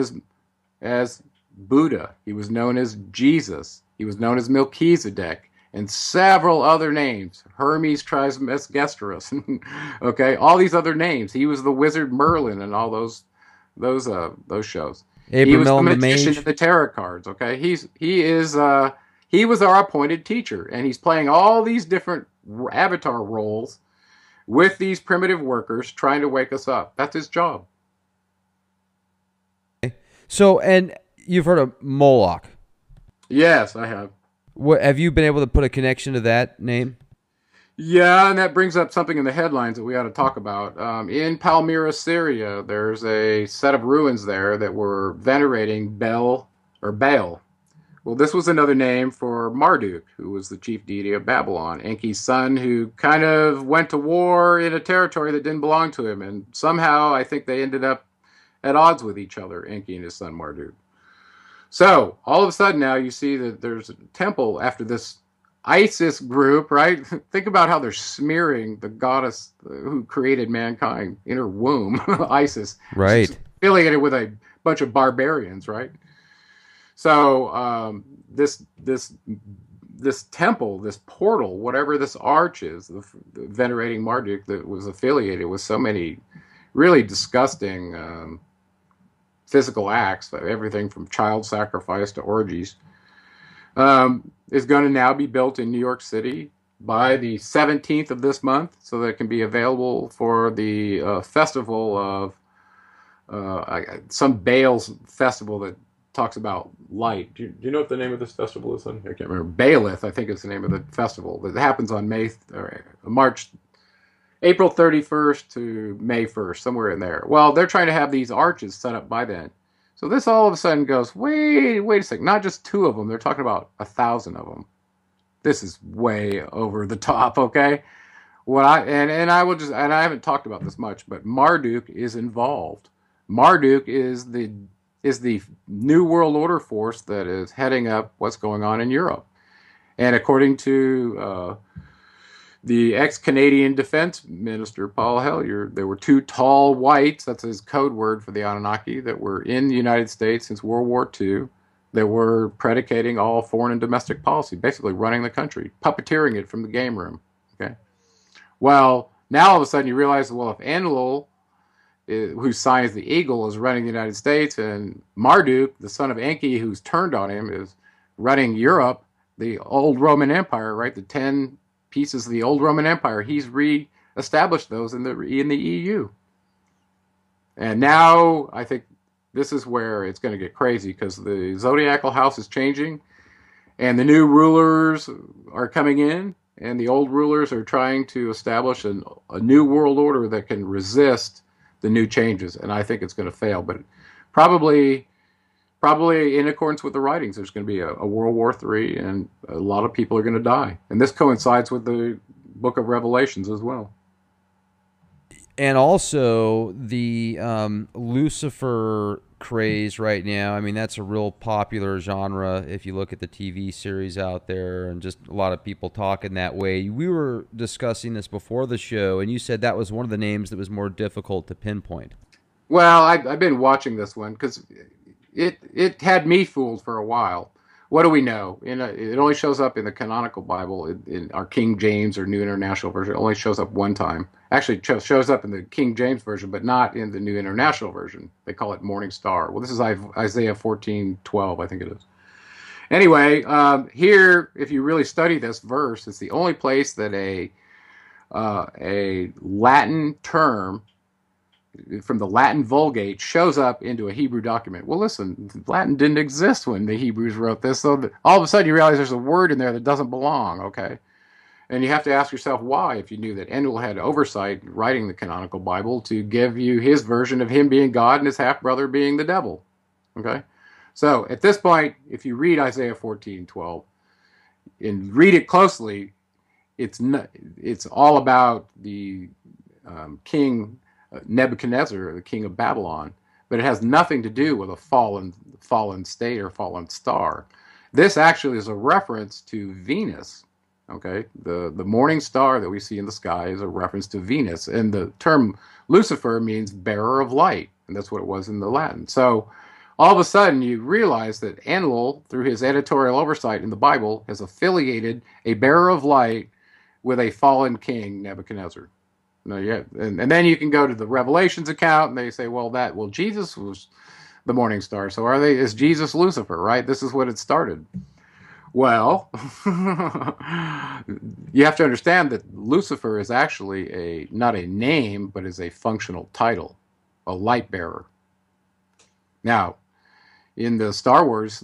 as Buddha. He was known as Jesus. He was known as Melchizedek, and several other names. Hermes Trismegistus. Okay, all these other names. He was the wizard Merlin and all those shows. He was the magician in the tarot cards. Okay, he was our appointed teacher, and he's playing all these different avatar roles with these primitive workers, trying to wake us up. That's his job. So, and you've heard of Moloch? Yes, I have. What have you been able to put a connection to that name? Yeah, and that brings up something in the headlines that we ought to talk about. In Palmyra, Syria, there's a set of ruins there that were venerating Baal. Well, this was another name for Marduk, who was the chief deity of Babylon, Enki's son, who kind of went to war in a territory that didn't belong to him. And somehow I think they ended up at odds with each other, Enki and his son Marduk. So all of a sudden now you see that there's a temple after this ISIS group, right? Think about how they're smearing the goddess who created mankind in her womb, Isis. Right. She's affiliated with a bunch of barbarians, right? So this temple, this portal, whatever this arch is, the venerating Marduk that was affiliated with so many really disgusting physical acts, everything from child sacrifice to orgies, is going to now be built in New York City by the 17th of this month, so that it can be available for the festival of some Baal's festival that talks about light. Do you know what the name of this festival is? I can't remember. Baalith, I think is the name of the festival that happens on March April 31st to May 1st, somewhere in there. Well, they're trying to have these arches set up by then. So this all of a sudden goes, wait a second, not just 2 of them. They're talking about 1,000 of them. This is way over the top, okay? I haven't talked about this much, but Marduk is involved. Marduk is the New World Order force that is heading up what's going on in Europe. And according to the ex-Canadian Defense Minister, Paul Hellyer, there were 2 tall whites, that's his code word for the Anunnaki, that were in the United States since World War II, that were predicating all foreign and domestic policy, basically running the country, puppeteering it from the game room. Okay. Well, now all of a sudden you realize, well, if Enlil, who signs the eagle, is running the United States, and Marduk, the son of Enki, who's turned on him, is running Europe, the old Roman Empire, right? The 10 pieces of the old Roman Empire, he's re-established those in the EU. And now I think this is where it's going to get crazy, because the zodiacal house is changing, and the new rulers are coming in, and the old rulers are trying to establish a new world order that can resist the new changes. And I think it's going to fail, but probably in accordance with the writings, there's going to be a World War III, and a lot of people are going to die. And this coincides with the book of Revelations as well. And also the Lucifer craze right now. I mean, that's a real popular genre if you look at the TV series out there, and just a lot of people talking that way. We were discussing this before the show, and you said that was one of the names that was more difficult to pinpoint. Well, I've been watching this one because it had me fooled for a while. What do we know? It only shows up in the canonical Bible, in our King James or New International Version. It only shows up one time. Actually, it shows up in the King James Version, but not in the New International Version. They call it Morning Star. Well, this is Isaiah 14:12, I think it is. Anyway, here, if you really study this verse, it's the only place that a Latin term from the Latin Vulgate shows up into a Hebrew document. Well, listen, Latin didn't exist when the Hebrews wrote this, so all of a sudden you realize there's a word in there that doesn't belong, okay? And you have to ask yourself why, if you knew that Enlil had oversight writing the canonical Bible to give you his version of him being God and his half-brother being the devil, okay? So at this point, if you read Isaiah 14:12 and read it closely, it's all about the king Nebuchadnezzar, the king of Babylon, but it has nothing to do with a fallen state or fallen star. This actually is a reference to Venus. Okay, the morning star that we see in the sky is a reference to Venus, and the term Lucifer means bearer of light, and that's what it was in the Latin. So all of a sudden you realize that Enlil, through his editorial oversight in the Bible, has affiliated a bearer of light with a fallen king, Nebuchadnezzar. No, yeah, and then you can go to the Revelations account, and they say, well, Jesus was the morning star, so is Jesus Lucifer, right? This is what it started. Well, you have to understand that Lucifer is actually not a name, but is a functional title, a light bearer. Now, in the Star Wars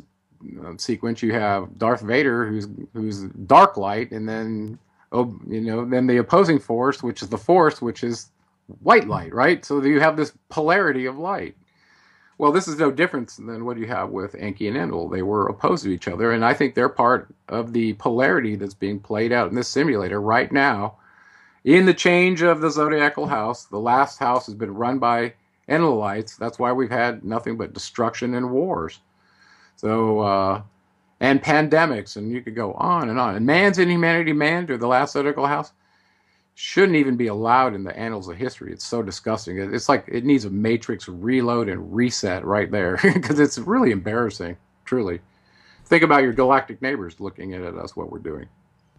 sequence, you have Darth Vader, who's dark light, and then then the opposing force, which is the Force, which is white light, right? So you have this polarity of light. Well, this is no different than what you have with Enki and Enlil. They were opposed to each other, and I think they're part of the polarity that's being played out in this simulator right now. In the change of the zodiacal house, the last house has been run by Enlilites. That's why we've had nothing but destruction and wars. So, and pandemics, and you could go on and on. And man's inhumanity, to the last zodiacal house, shouldn't even be allowed in the annals of history. It's so disgusting. It's like it needs a matrix reload and reset right there, because it's really embarrassing, truly. Think about your galactic neighbors looking at us, what we're doing.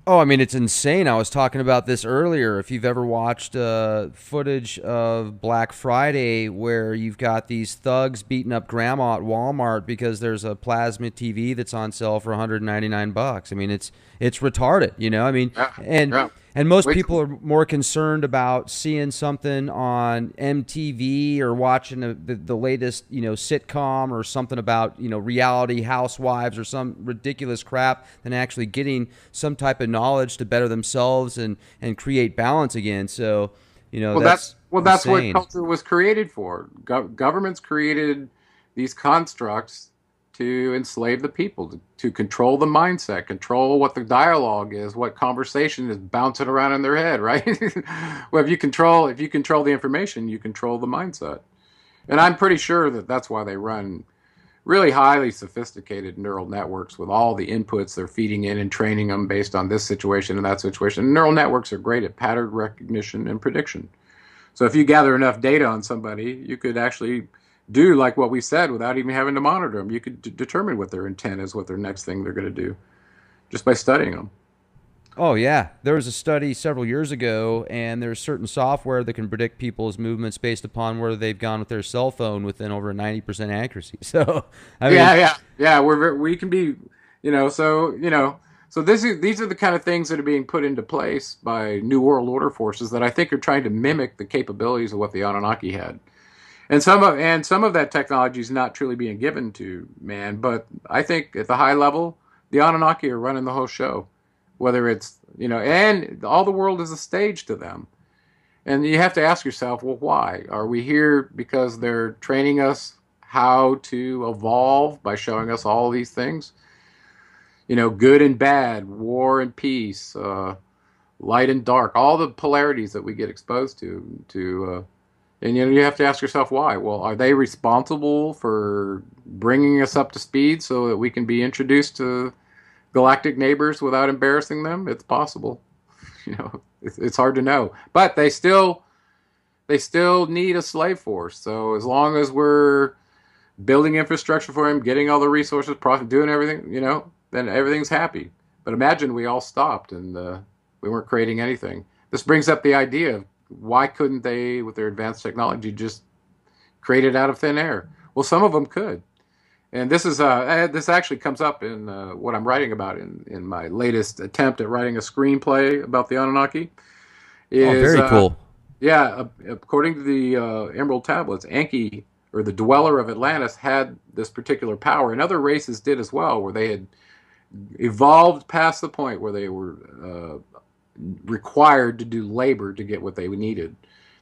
Oh, I mean, it's insane. I was talking about this earlier. If you've ever watched footage of Black Friday where you've got these thugs beating up grandma at Walmart because there's a plasma TV that's on sale for $199. I mean, it's retarded, you know? I mean, and most people are more concerned about seeing something on MTV or watching the latest, sitcom or something about, reality housewives or some ridiculous crap than actually getting some type of knowledge to better themselves and create balance again. So That's That's what insane. culture was created for. Governments created these constructs to enslave the people, to control the mindset, control what the dialogue is, what conversation is bouncing around in their head, right? Well, if you control the information, you control the mindset. And I'm pretty sure that that's why they run really highly sophisticated neural networks with all the inputs they're feeding in and training them based on this situation and that situation. And neural networks are great at pattern recognition and prediction. So if you gather enough data on somebody, you could actually do like what we said without even having to monitor them. You could determine what their intent is, what their next thing they're going to do, just by studying them. Oh yeah, there was a study several years ago, and there's certain software that can predict people's movements based upon where they've gone with their cell phone within over 90% accuracy. So, I mean, Yeah. We can be, so these are the kind of things that are being put into place by New World Order forces that I think are trying to mimic the capabilities of what the Anunnaki had. And some of that technology is not truly being given to man, but I think at the high level, the Anunnaki are running the whole show. Whether it's, and all the world is a stage to them. And you have to ask yourself, well, why? Are we here because they're training us how to evolve by showing us all these things? Good and bad, war and peace, light and dark, all the polarities that we get exposed to. And you have to ask yourself why. Well, are they responsible for bringing us up to speed so that we can be introduced to galactic neighbors without embarrassing them? It's possible. It's hard to know. But they still need a slave force. So as long as we're building infrastructure for them, getting all the resources, doing everything, then everything's happy. But imagine we all stopped and we weren't creating anything. This brings up the idea of why couldn't they, with their advanced technology, just create it out of thin air? Well, some of them could. And this actually comes up in what I'm writing about in my latest attempt at writing a screenplay about the Anunnaki. oh, Is very cool. according to the Emerald Tablets, Enki, or the dweller of Atlantis, had this particular power, and other races did as well, where they had evolved past the point where they were required to do labor to get what they needed.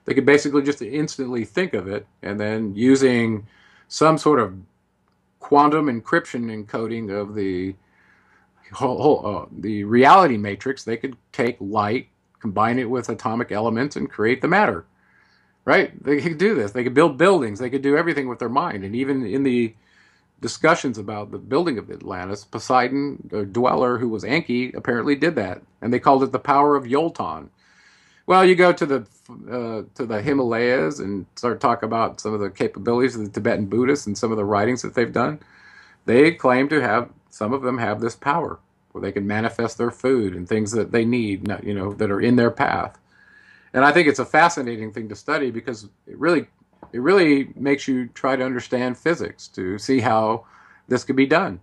They could basically just instantly think of it, and then using some sort of quantum encryption encoding of the reality matrix, they could take light, combine it with atomic elements, and create the matter. Right? They could do this. They could build buildings. They could do everything with their mind. And even in the discussions about the building of Atlantis, Poseidon, the dweller who was Enki, apparently did that, and they called it the power of Yolton. Well, you go to the Himalayas and start talking about some of the capabilities of the Tibetan Buddhists and some of the writings that they've done. They claim to have, some of them have this power where they can manifest their food and things that they need, that are in their path. And I think it's a fascinating thing to study because it really makes you try to understand physics to see how this could be done.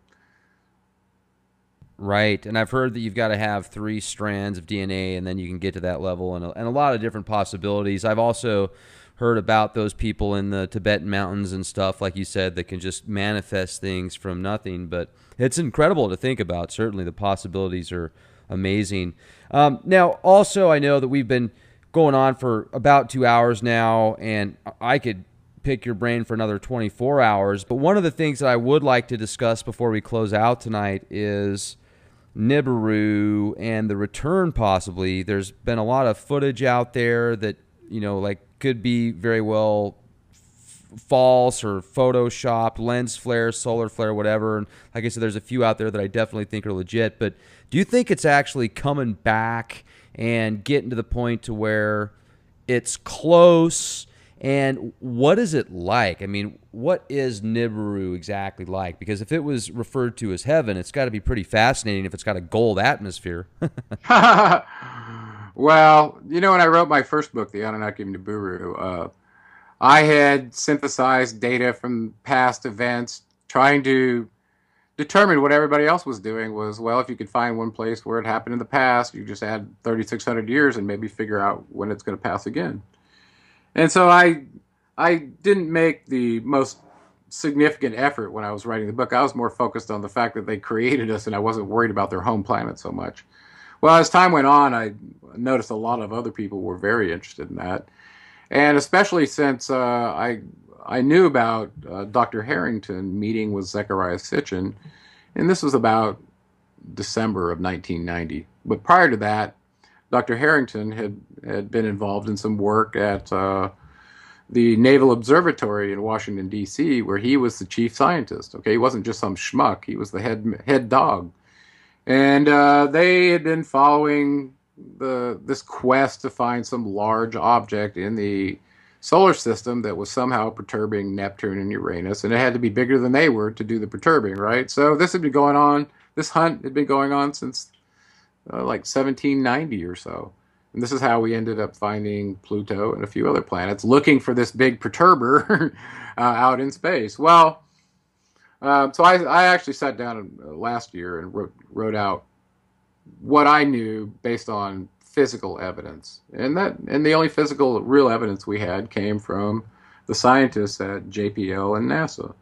Right. And I've heard that you've got to have 3 strands of DNA and then you can get to that level, and a lot of different possibilities. I've also heard about those people in the Tibetan mountains and stuff, like you said, that can just manifest things from nothing. But it's incredible to think about. Certainly the possibilities are amazing. Now, also, I know that we've been going on for about 2 hours now, and I could pick your brain for another 24 hours. But one of the things that I would like to discuss before we close out tonight is Nibiru and the return, possibly. There's been a lot of footage out there that, could be very well false or photoshopped, lens flare, solar flare, whatever. And like I said, there's a few out there that I definitely think are legit. But do you think it's actually coming back and getting to the point to where it's close? And what is it like? I mean, what is Nibiru exactly like? Because if it was referred to as heaven, it's got to be pretty fascinating if it's got a gold atmosphere. Well, when I wrote my first book, The Anunnaki of Nibiru, I had synthesized data from past events, trying to determine what everybody else was doing was, well, if you could find one place where it happened in the past, you just add 3,600 years and maybe figure out when it's going to pass again. And so I didn't make the most significant effort when I was writing the book. I was more focused on the fact that they created us, and I wasn't worried about their home planet so much. Well, as time went on, I noticed a lot of other people were very interested in that, and especially since I knew about Dr. Harrington meeting with Zecharia Sitchin, and this was about December of 1990. But prior to that, Dr. Harrington had been involved in some work at the Naval Observatory in Washington, D.C., where he was the chief scientist. Okay, he wasn't just some schmuck; he was the head dog. And they had been following this quest to find some large object in the solar system that was somehow perturbing Neptune and Uranus, and it had to be bigger than they were to do the perturbing, right? So this had been going on. This hunt had been going on since like 1790 or so. And this is how we ended up finding Pluto and a few other planets, looking for this big perturber out in space. Well, so I actually sat down last year and wrote out what I knew based on physical evidence, and the only physical real evidence we had came from the scientists at JPL and NASA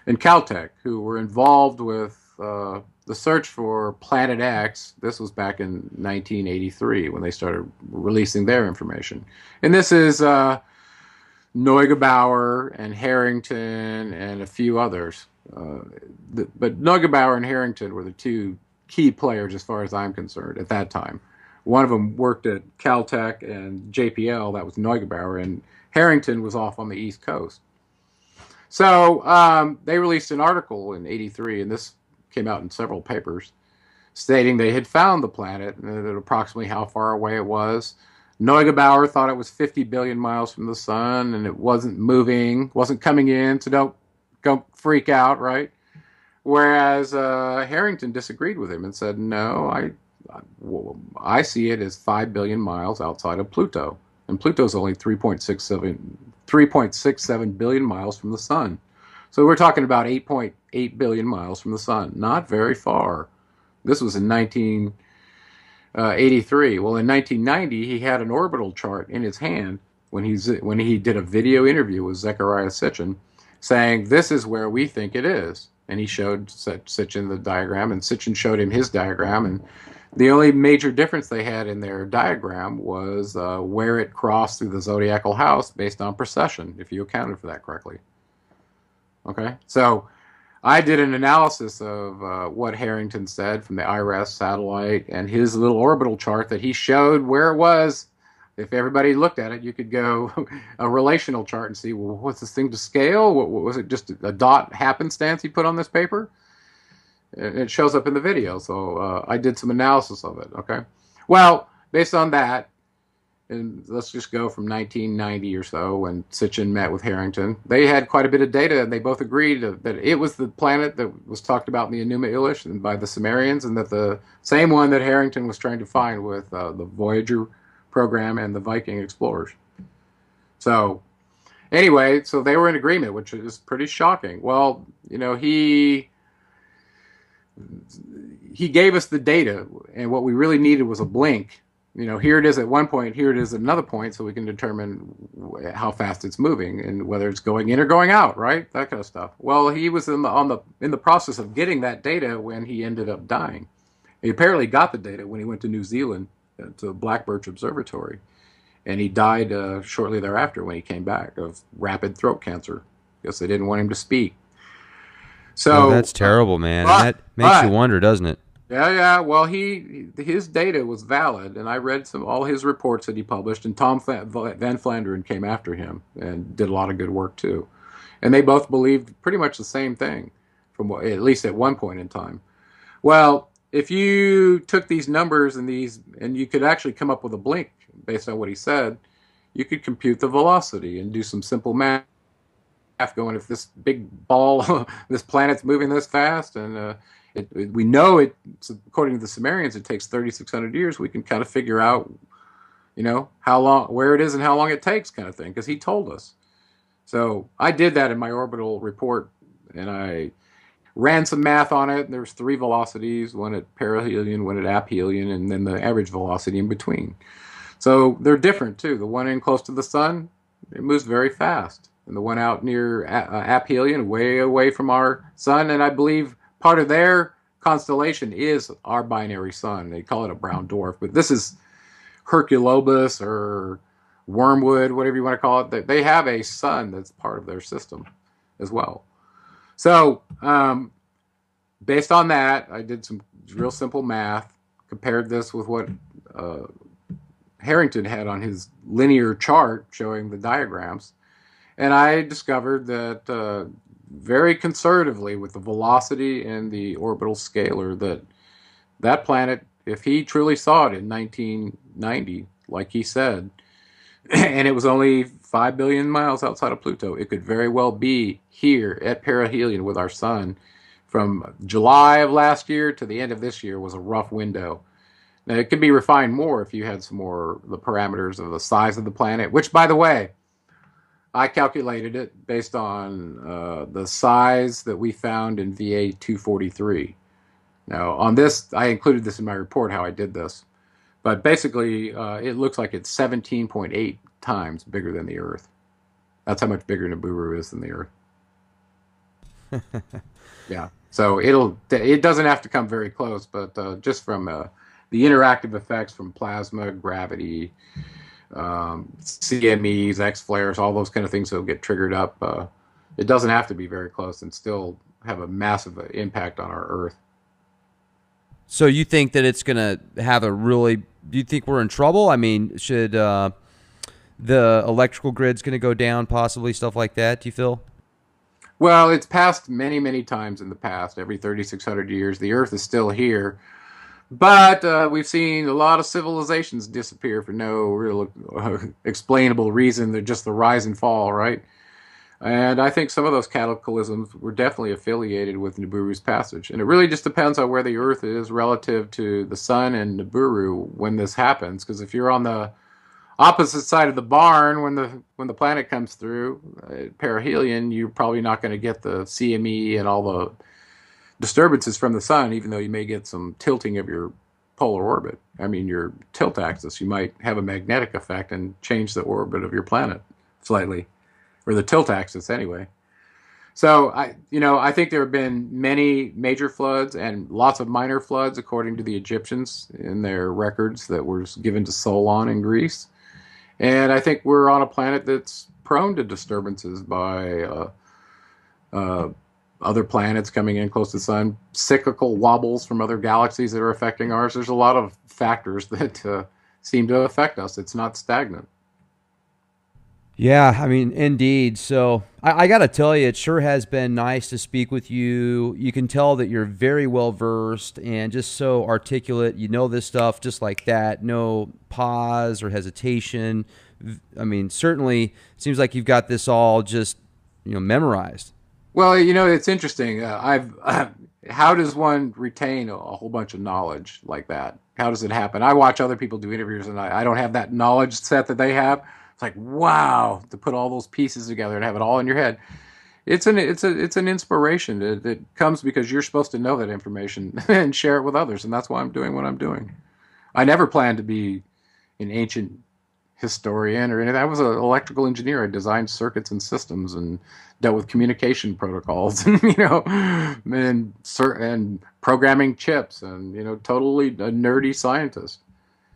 and Caltech, who were involved with the search for Planet X. This was back in 1983 when they started releasing their information, and this is Neugebauer and Harrington and a few others. But Neugebauer and Harrington were the two key players as far as I'm concerned at that time. One of them worked at Caltech and JPL, that was Neugebauer, and Harrington was off on the East Coast. So they released an article in '83, and this came out in several papers, stating they had found the planet and approximately how far away it was. Neugebauer thought it was 50 billion miles from the sun, and it wasn't moving, wasn't coming in, so don't freak out, right? Whereas Harrington disagreed with him and said, no, I see it as 5 billion miles outside of Pluto. And Pluto's only 3.67 billion miles from the sun. So we're talking about 8.8 billion miles from the sun. Not very far. This was in 1983. Well, in 1990, he had an orbital chart in his hand when he did a video interview with Zecharia Sitchin, saying, this is where we think it is. And he showed Sitchin the diagram, and Sitchin showed him his diagram, and the only major difference they had in their diagram was where it crossed through the zodiacal house based on precession, if you accounted for that correctly. Okay, so I did an analysis of what Harrington said from the IRES satellite and his little orbital chart that he showed where it was. If everybody looked at it, you could go a relational chart and see, well, what's this thing to scale? What was it, just a dot happenstance he put on this paper? It shows up in the video, so I did some analysis of it, okay? Well, based on that, and let's just go from 1990 or so when Sitchin met with Harrington, they had quite a bit of data, and they both agreed that it was the planet that was talked about in the Enuma Elish and by the Sumerians, and that the same one that Harrington was trying to find with the Voyager program and the Viking explorers. So anyway, so they were in agreement, which is pretty shocking. Well, you know, he gave us the data, and what we really needed was a blink. You know, here it is at one point, here it is at another point, so we can determine how fast it's moving and whether it's going in or going out, right? That kind of stuff. Well, he was in the process of getting that data when he ended up dying. He apparently got the data when he went to New Zealand to Black Birch Observatory, and he died shortly thereafter when he came back of rapid throat cancer because they didn't want him to speak. So that's terrible, man. And that makes you wonder, doesn't it? Yeah. Well, his data was valid, and I read all his reports that he published. And Tom Van Flanderen came after him and did a lot of good work too. And they both believed pretty much the same thing, at least at one point in time. Well, if you took these numbers and you could actually come up with a blink based on what he said, you could compute the velocity and do some simple math. Going, if this big ball, this planet's moving this fast, and we know it, according to the Sumerians, it takes 3,600 years. We can kind of figure out, you know, where it is and how long it takes, kind of thing, because he told us. So I did that in my orbital report, and I ran some math on it. There's 3 velocities: one at perihelion, one at aphelion, and then the average velocity in between. So they're different too. The one in close to the sun, it moves very fast. And the one out near aphelion, way away from our sun, and I believe part of their constellation is our binary sun. They call it a brown dwarf, but this is Herculobus or Wormwood, whatever you want to call it. They have a sun that's part of their system as well. So based on that, I did some real simple math, compared this with what Harrington had on his linear chart showing the diagrams, and I discovered that very conservatively with the velocity and the orbital scalar, that planet, if he truly saw it in 1990, like he said, and it was only 5 billion miles outside of Pluto, it could very well be here at perihelion with our sun. From July of last year to the end of this year was a rough window. Now, it could be refined more if you had some more the parameters of the size of the planet, which, by the way, I calculated it based on the size that we found in VA 243. Now, on this, I included this in my report, how I did this. But basically, it looks like it's 17.8 times bigger than the Earth. That's how much bigger Nibiru is than the Earth. Yeah. So it doesn't have to come very close, but just from the interactive effects from plasma, gravity, CMEs, X-flares, all those kind of things that will get triggered up, it doesn't have to be very close and still have a massive impact on our Earth. So you think that it's going to have a really, do you think we're in trouble? I mean, should the electrical grid's going to go down, possibly, stuff like that, do you feel? Well, it's passed many, many times in the past. Every 3,600 years, the Earth is still here. But we've seen a lot of civilizations disappear for no real explainable reason. They're just the rise and fall, right? And I think some of those cataclysms were definitely affiliated with Nibiru's passage. And it really just depends on where the Earth is relative to the Sun and Nibiru when this happens. Because if you're on the opposite side of the barn when the planet comes through perihelion, you're probably not going to get the CME and all the disturbances from the sun, even though you may get some tilting of your polar orbit. I mean, your tilt axis. You might have a magnetic effect and change the orbit of your planet slightly, or the tilt axis anyway. So I think there have been many major floods and lots of minor floods, according to the Egyptians in their records that were given to Solon in Greece. And I think we're on a planet that's prone to disturbances by other planets coming in close to the sun, cyclical wobbles from other galaxies that are affecting ours. There's a lot of factors that seem to affect us. It's not stagnant. Yeah, I mean, indeed. So I got to tell you, it sure has been nice to speak with you. You can tell that you're very well versed and just so articulate. You know this stuff just like that. No pause or hesitation. I mean, certainly it seems like you've got this all just, memorized. Well, it's interesting. How does one retain a whole bunch of knowledge like that? How does it happen? I watch other people do interviews, and I don't have that knowledge set that they have. It's like, wow, to put all those pieces together and have it all in your head. It's an inspiration. It comes because you're supposed to know that information and share it with others, and that's why I'm doing what I'm doing. I never planned to be an ancient historian or anything. I was an electrical engineer. I designed circuits and systems and dealt with communication protocols and and programming chips and totally a nerdy scientist.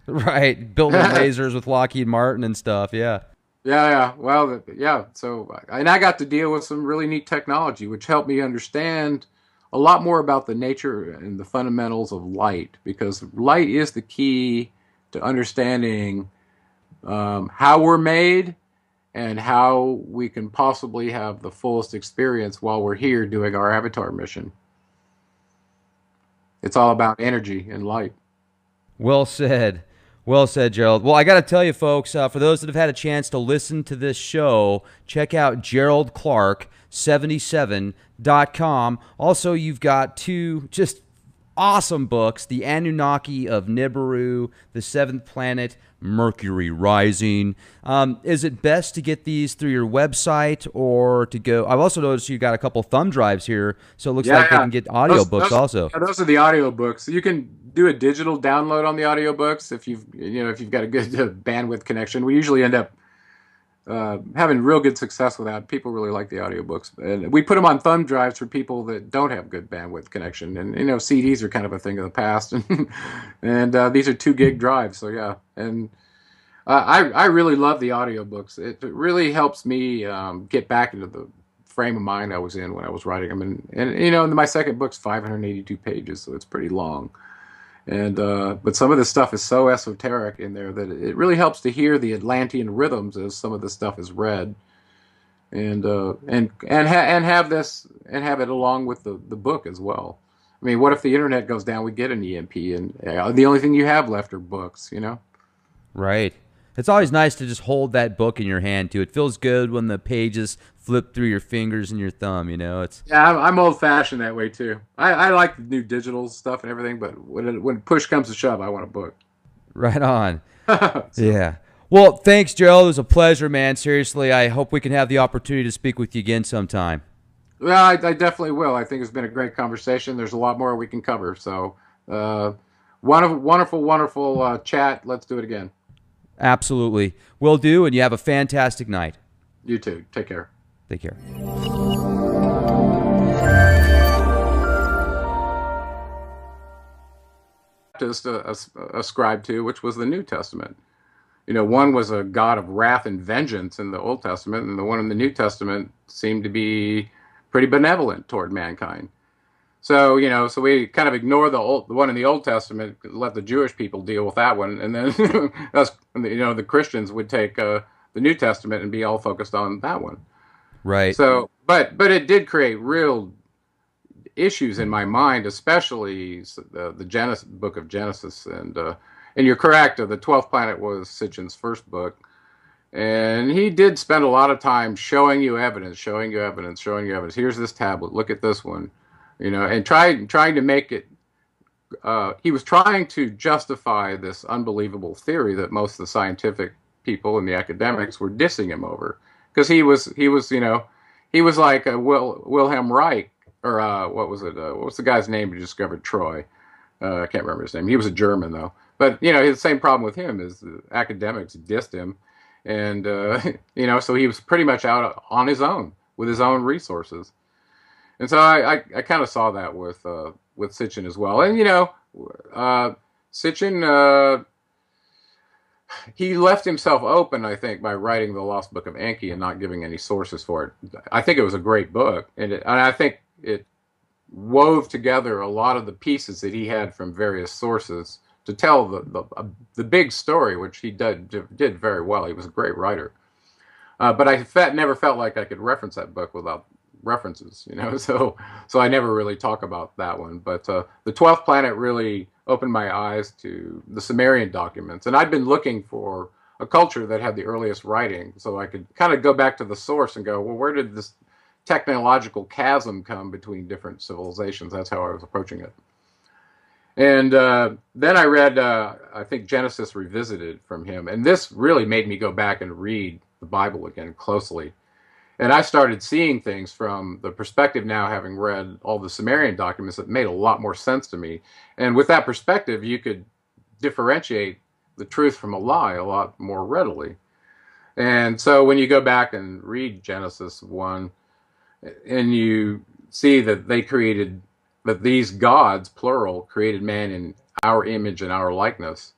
Right, building lasers with Lockheed Martin and stuff. Yeah. Yeah. Well, yeah. So, and I got to deal with some really neat technology, which helped me understand a lot more about the nature and the fundamentals of light, because light is the key to understanding how we're made and how we can possibly have the fullest experience while we're here doing our avatar mission. It's all about energy and light. Well said. Well said, Gerald. Well, I got to tell you, folks, for those that have had a chance to listen to this show, check out Gerald Clark 77.com. Also, you've got two just awesome books, The Anunnaki of Nibiru, The Seventh Planet, Mercury Rising. Is it best to get these through your website or to go? I've also noticed you got a couple thumb drives here, so it looks like they can get audiobooks also. Yeah, those are the audiobooks. You can do a digital download on the audiobooks if you've got a good bandwidth connection. We usually end up having real good success with that. People really like the audiobooks, and we put them on thumb drives for people that don't have good bandwidth connection. And CDs are kind of a thing of the past, and these are 2 gig drives. So yeah, and I really love the audiobooks. It really helps me get back into the frame of mind I was in when I was writing them. And my second book's 582 pages, so it's pretty long. And but some of this stuff is so esoteric in there that it really helps to hear the Atlantean rhythms as some of the stuff is read, and have it along with the book as well. I mean, what if the internet goes down? We get an EMP, and the only thing you have left are books. Right. It's always nice to just hold that book in your hand too. It feels good when the pages flip through your fingers and your thumb. It's I'm old fashioned that way too. I like the new digital stuff and everything, but when push comes to shove, I want a book. Right on. Yeah. Well, thanks, Gerald. It was a pleasure, man. Seriously, I hope we can have the opportunity to speak with you again sometime. Well, I definitely will. I think it's been a great conversation. There's a lot more we can cover. So, wonderful chat. Let's do it again. Absolutely. Will do, and you have a fantastic night. You too. Take care. Take care. Ascribed to, which was the New Testament. One was a God of wrath and vengeance in the Old Testament, and the one in the New Testament seemed to be pretty benevolent toward mankind. So, so we kind of ignore the one in the Old Testament, let the Jewish people deal with that one, and then the Christians would take the New Testament and be all focused on that one. Right. So, but it did create real issues in my mind, especially the book of Genesis, and you're correct. The 12th planet was Sitchin's first book, and he did spend a lot of time showing you evidence. Here's this tablet. Look at this one. And trying to make it. He was trying to justify this unbelievable theory that most of the scientific people and the academics were dissing him over, because he was like Wilhelm Reich, or what was it? What was the guy's name who discovered Troy? I can't remember his name. He was a German though. But the same problem with him is the academics dissed him, and so he was pretty much out on his own with his own resources. And so I kind of saw that with Sitchin as well. And Sitchin, he left himself open, I think, by writing the Lost Book of Enki and not giving any sources for it. I think it was a great book, and I think it wove together a lot of the pieces that he had from various sources to tell the big story, which he did very well. He was a great writer. But I never felt like I could reference that book without references, so I never really talk about that one. But the 12th planet really opened my eyes to the Summerian documents, and I'd been looking for a culture that had the earliest writing, so I could kind of go back to the source and go, well, where did this technological chasm come between different civilizations? That's how I was approaching it. And then I read, I think, Genesis Revisited from him, and this really made me go back and read the Bible again closely. And I started seeing things from the perspective now, having read all the Summerian documents, that made a lot more sense to me. And with that perspective, you could differentiate the truth from a lie a lot more readily. And so when you go back and read Genesis 1, and you see that that these gods, plural, created man in our image and our likeness,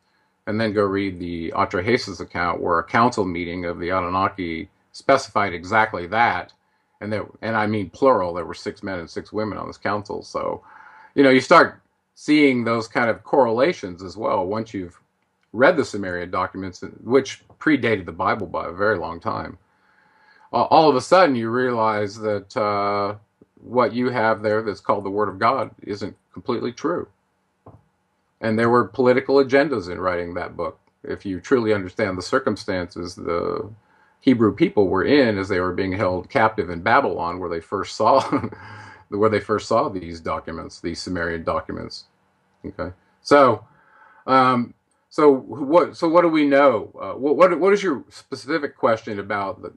and then go read the Atrahasis account, where a council meeting of the Anunnaki specified exactly that, and I mean plural. There were 6 men and 6 women on this council. So, you start seeing those kind of correlations as well once you've read the Sumerian documents, which predated the Bible by a very long time. All of a sudden, you realize that what you have there that's called the Word of God isn't completely true. And there were political agendas in writing that book. If you truly understand the circumstances the Hebrew people were in as they were being held captive in Babylon, where they first saw these documents, these Sumerian documents. Okay, so what do we know? What is your specific question about the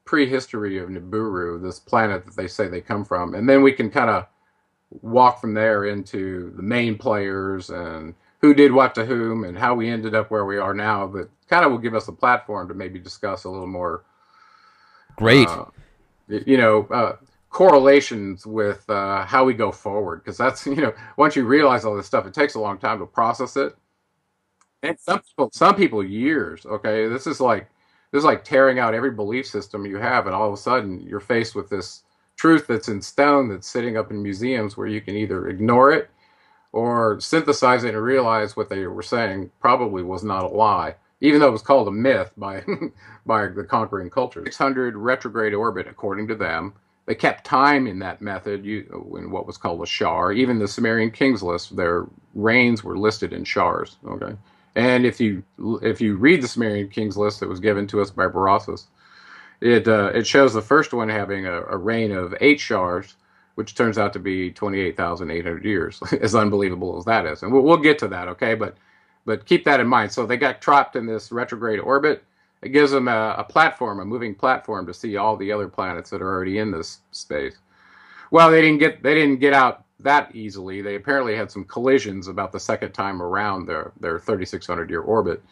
prehistory of Nibiru, this planet that they say they come from? And then we can kind of walk from there into the main players and who did what to whom and how we ended up where we are now. That kind of will give us a platform to maybe discuss a little more Great. You know, correlations with how we go forward. Because that's, you know, once you realize all this stuff, it takes a long time to process it. And some people years. Okay, this is like tearing out every belief system you have, and all of a sudden you're faced with this truth that's in stone that's sitting up in museums where you can either ignore it or synthesize it and realize what they were saying probably was not a lie, even though it was called a myth by by the conquering culture. 600 retrograde orbit, according to them. They kept time in that method in what was called a shar. Even the Sumerian kings list, their reigns were listed in shars. Okay, and if you read the Sumerian kings list that was given to us by Berossus, it shows the first one having a reign of 8 shars, which turns out to be 28,800 years. As unbelievable as that is, and we'll get to that. Okay, but keep that in mind. So they got trapped in this retrograde orbit. It gives them a platform, a moving platform, to see all the other planets that are already in this space. Well, they didn't get out that easily. They apparently had some collisions about the second time around their 3,600-year orbit,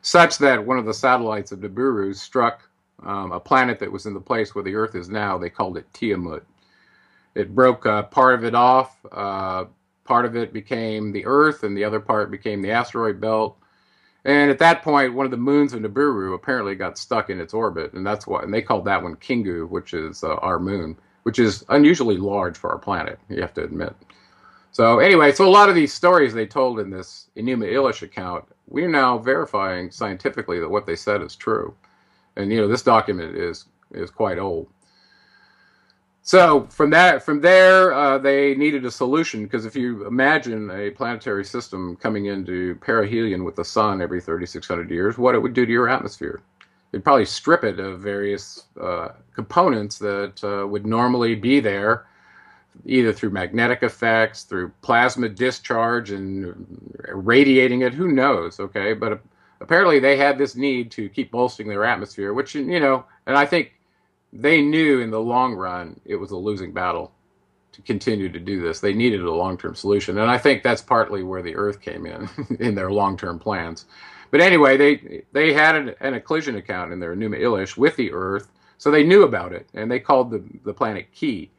such that one of the satellites of Nibiru struck a planet that was in the place where the Earth is now. They called it Tiamat. It broke part of it off. Part of it became the Earth, and the other part became the asteroid belt. And at that point, one of the moons of Nibiru apparently got stuck in its orbit, and that's why. And they called that one Kingu, which is our moon, which is unusually large for our planet, you have to admit. So anyway, so a lot of these stories they told in this Enuma Elish account, we're now verifying scientifically that what they said is true. And you know, this document is quite old. So from there, they needed a solution, because if you imagine a planetary system coming into perihelion with the sun every 3,600 years, what it would do to your atmosphere. It'd probably strip it of various components that would normally be there, either through magnetic effects, through plasma discharge and radiating it, who knows, okay? But apparently they had this need to keep bolstering their atmosphere, which, you know, and I think they knew in the long run it was a losing battle to continue to do this. They needed a long-term solution, and I think that's partly where the Earth came in their long-term plans. But anyway, they had an collision account in their Enuma Elish with the Earth, so they knew about it, and they called the planet Ki.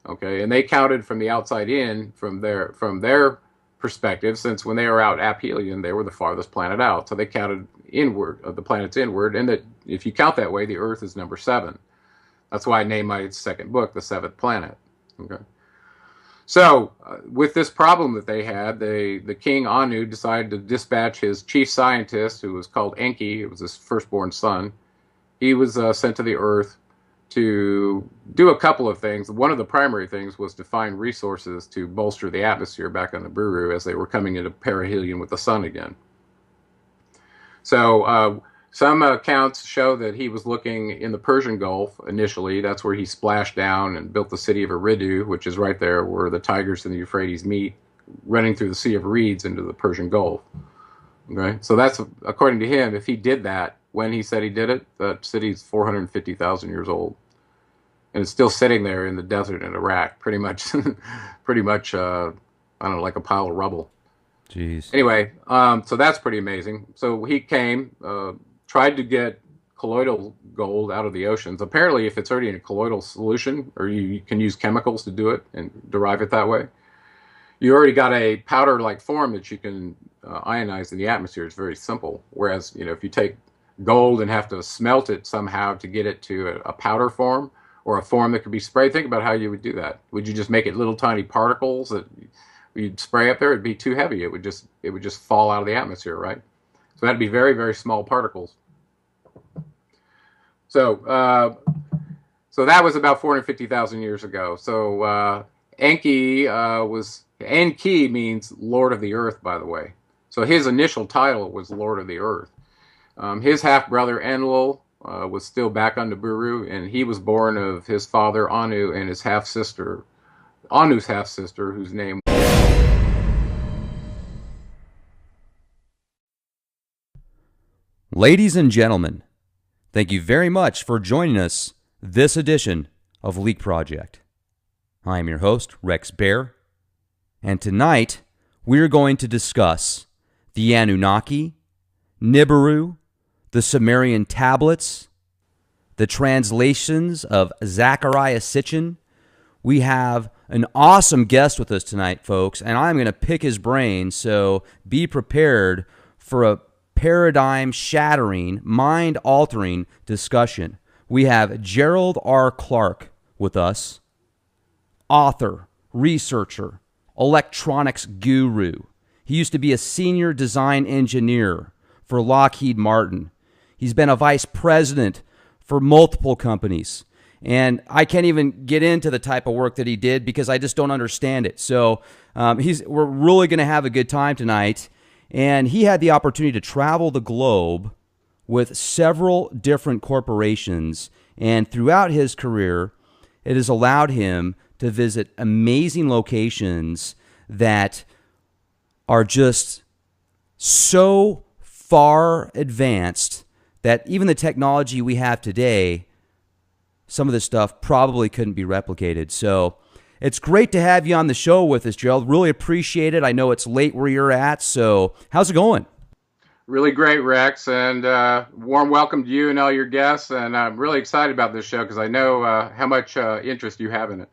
Okay, and they counted from the outside in, from their perspective, since when they were out aphelion, they were the farthest planet out. So they counted inward, of the planets inward, and that if you count that way, the Earth is number 7. That's why I named my second book The Seventh Planet. Okay. So with this problem that they had, the king Anu decided to dispatch his chief scientist, who was called Enki. It was his firstborn son. He was sent to the Earth to do a couple of things. One of the primary things was to find resources to bolster the atmosphere back on Nibiru as they were coming into perihelion with the sun again. So some accounts show that he was looking in the Persian Gulf initially. That's where he splashed down and built the city of Eridu, which is right there where the Tigris and the Euphrates meet, running through the Sea of Reeds into the Persian Gulf. Okay, so that's, according to him, if he did that when he said he did it, that city's 450,000 years old, and it's still sitting there in the desert in Iraq, pretty much, I don't know, like a pile of rubble. Jeez. Anyway, so that's pretty amazing. So he came, tried to get colloidal gold out of the oceans. Apparently, if it's already in a colloidal solution, or you can use chemicals to do it and derive it that way, you already got a powder-like form that you can ionize in the atmosphere. It's very simple. Whereas, you know, if you take gold and have to smelt it somehow to get it to a powder form, or a form that could be sprayed, think about how you would do that. Would you just make it little tiny particles that you'd spray up there? It'd be too heavy. It would just fall out of the atmosphere, right? So that'd be very, very small particles. So so that was about 450,000 years ago. So Enki Enki means Lord of the Earth, by the way. So his initial title was Lord of the Earth. His half-brother Enlil was still back on Nibiru, and he was born of his father Anu and his half-sister, Anu's half-sister, whose name. Ladies and gentlemen, thank you very much for joining us this edition of Leak Project. I am your host, Rex Bear, and tonight we are going to discuss the Anunnaki, Nibiru, the Summerian Tablets, the translations of Zecharia Sitchin. We have an awesome guest with us tonight, folks, and I'm going to pick his brain, so be prepared for a paradigm-shattering, mind-altering discussion. We have Gerald R. Clark with us, author, researcher, electronics guru. He used to be a senior design engineer for Lockheed Martin. He's been a vice president for multiple companies. And I can't even get into the type of work that he did because I just don't understand it. So we're really going to have a good time tonight. And he had the opportunity to travel the globe with several different corporations. And throughout his career, it has allowed him to visit amazing locations that are just so far advanced that even the technology we have today, some of this stuff probably couldn't be replicated. So it's great to have you on the show with us, Gerald. Really appreciate it. I know it's late where you're at, so how's it going? Really great, Rex, and warm welcome to you and all your guests. And I'm really excited about this show because I know how much interest you have in it.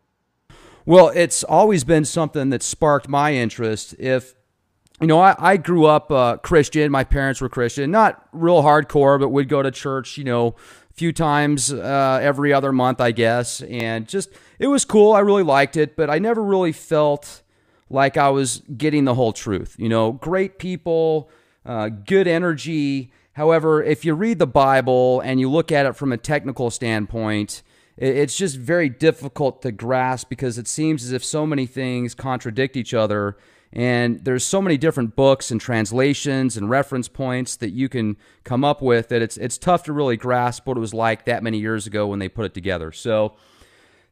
Well, it's always been something that sparked my interest. I grew up Christian. My parents were Christian, not real hardcore, but we'd go to church, a few times every other month, I guess. And just, it was cool. I really liked it, but I never really felt like I was getting the whole truth. Great people, good energy. However, if you read the Bible and you look at it from a technical standpoint, it's just very difficult to grasp because it seems as if so many things contradict each other. And there's so many different books and translations and reference points that you can come up with that it's tough to really grasp what it was like that many years ago when they put it together. So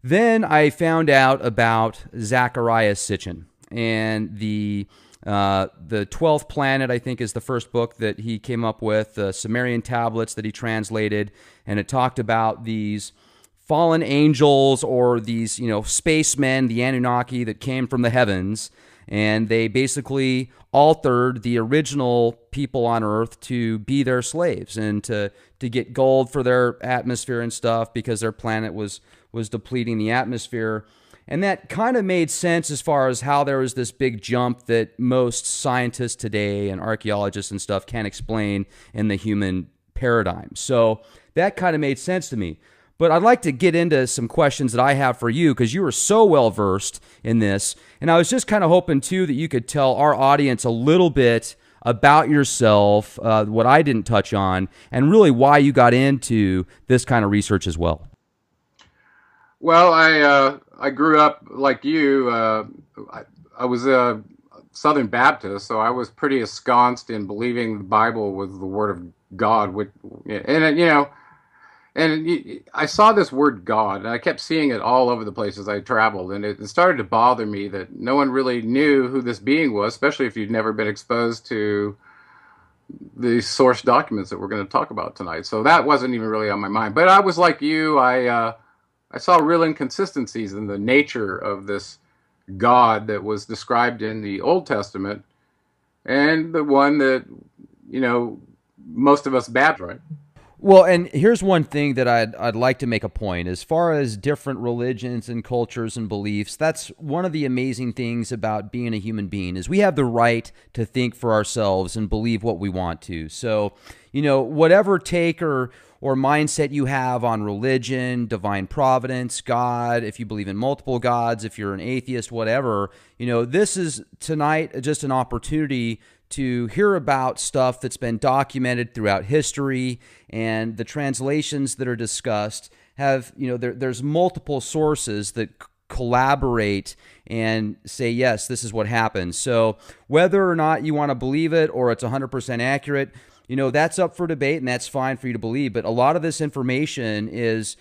then I found out about Zecharia Sitchin and the 12th Planet, I think, is the first book that he came up with, the Summerian Tablets that he translated, and it talked about these fallen angels or these, spacemen, the Anunnaki that came from the heavens, and they basically altered the original people on Earth to be their slaves and to get gold for their atmosphere and stuff because their planet was depleting the atmosphere. And that kind of made sense as far as how there was this big jump that most scientists today and archaeologists and stuff can't explain in the human paradigm. So that kind of made sense to me. But I'd like to get into some questions that I have for you because you are so well versed in this. And I was just kind of hoping, too, that you could tell our audience a little bit about yourself, what I didn't touch on, and really why you got into this kind of research as well. Well, I grew up like you. I was a Southern Baptist, so I was pretty ensconced in believing the Bible was the Word of God. And I saw this word God, and I kept seeing it all over the place as I traveled, and it started to bother me that no one really knew who this being was, especially if you'd never been exposed to the source documents that we're going to talk about tonight. So that wasn't even really on my mind. But I was like you. I saw real inconsistencies in the nature of this God that was described in the Old Testament and the one that, most of us bad, right? Well, and here's one thing that I'd like to make a point. As far as different religions and cultures and beliefs, that's one of the amazing things about being a human being is we have the right to think for ourselves and believe what we want to. So, whatever take or mindset you have on religion, divine providence, God, if you believe in multiple gods, if you're an atheist, whatever, this is tonight just an opportunity to hear about stuff that's been documented throughout history, and the translations that are discussed have, there's multiple sources that collaborate and say, yes, this is what happened. So whether or not you want to believe it or it's 100% accurate, that's up for debate, and that's fine for you to believe. But a lot of this information is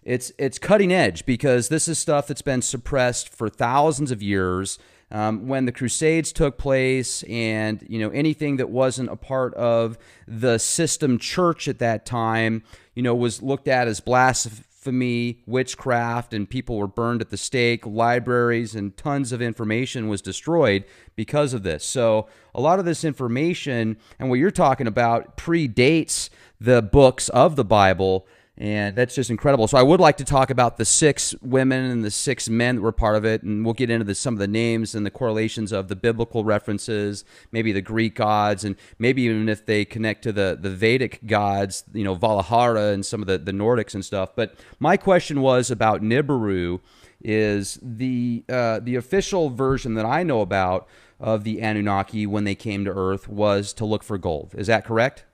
it's cutting edge because this is stuff that's been suppressed for thousands of years. When the Crusades took place, and anything that wasn't a part of the system church at that time, was looked at as blasphemy, witchcraft, and people were burned at the stake. Libraries and tons of information was destroyed because of this. So a lot of this information and what you're talking about predates the books of the Bible. And that's just incredible. So I would like to talk about the 6 women and the 6 men that were part of it, and we'll get into some of the names and the correlations of the biblical references, maybe the Greek gods, and maybe even if they connect to the Vedic gods, Valhalla and some of the Nordics and stuff. But my question was about Nibiru. Is the official version that I know about of the Anunnaki when they came to Earth was to look for gold. Is that correct?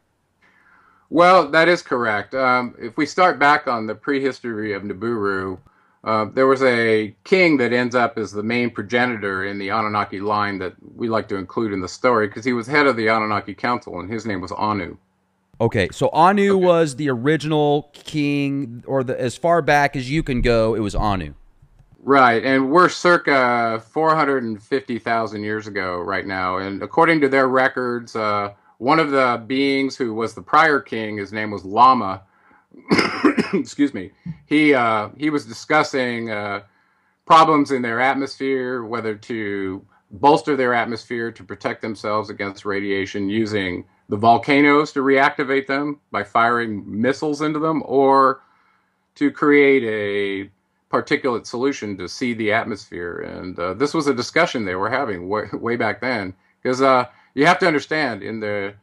Well, that is correct. If we start back on the prehistory of Nibiru, there was a king that ends up as the main progenitor in the Anunnaki line that we like to include in the story because he was head of the Anunnaki Council, and his name was Anu. Okay, so Anu was the original king, or as far back as you can go, it was Anu. Right, and we're circa 450,000 years ago right now, and according to their records, one of the beings who was the prior king, his name was Lama. Excuse me. He was discussing problems in their atmosphere, whether to bolster their atmosphere to protect themselves against radiation using the volcanoes to reactivate them by firing missiles into them, or to create a particulate solution to seed the atmosphere. And this was a discussion they were having way back then, because you have to understand, in the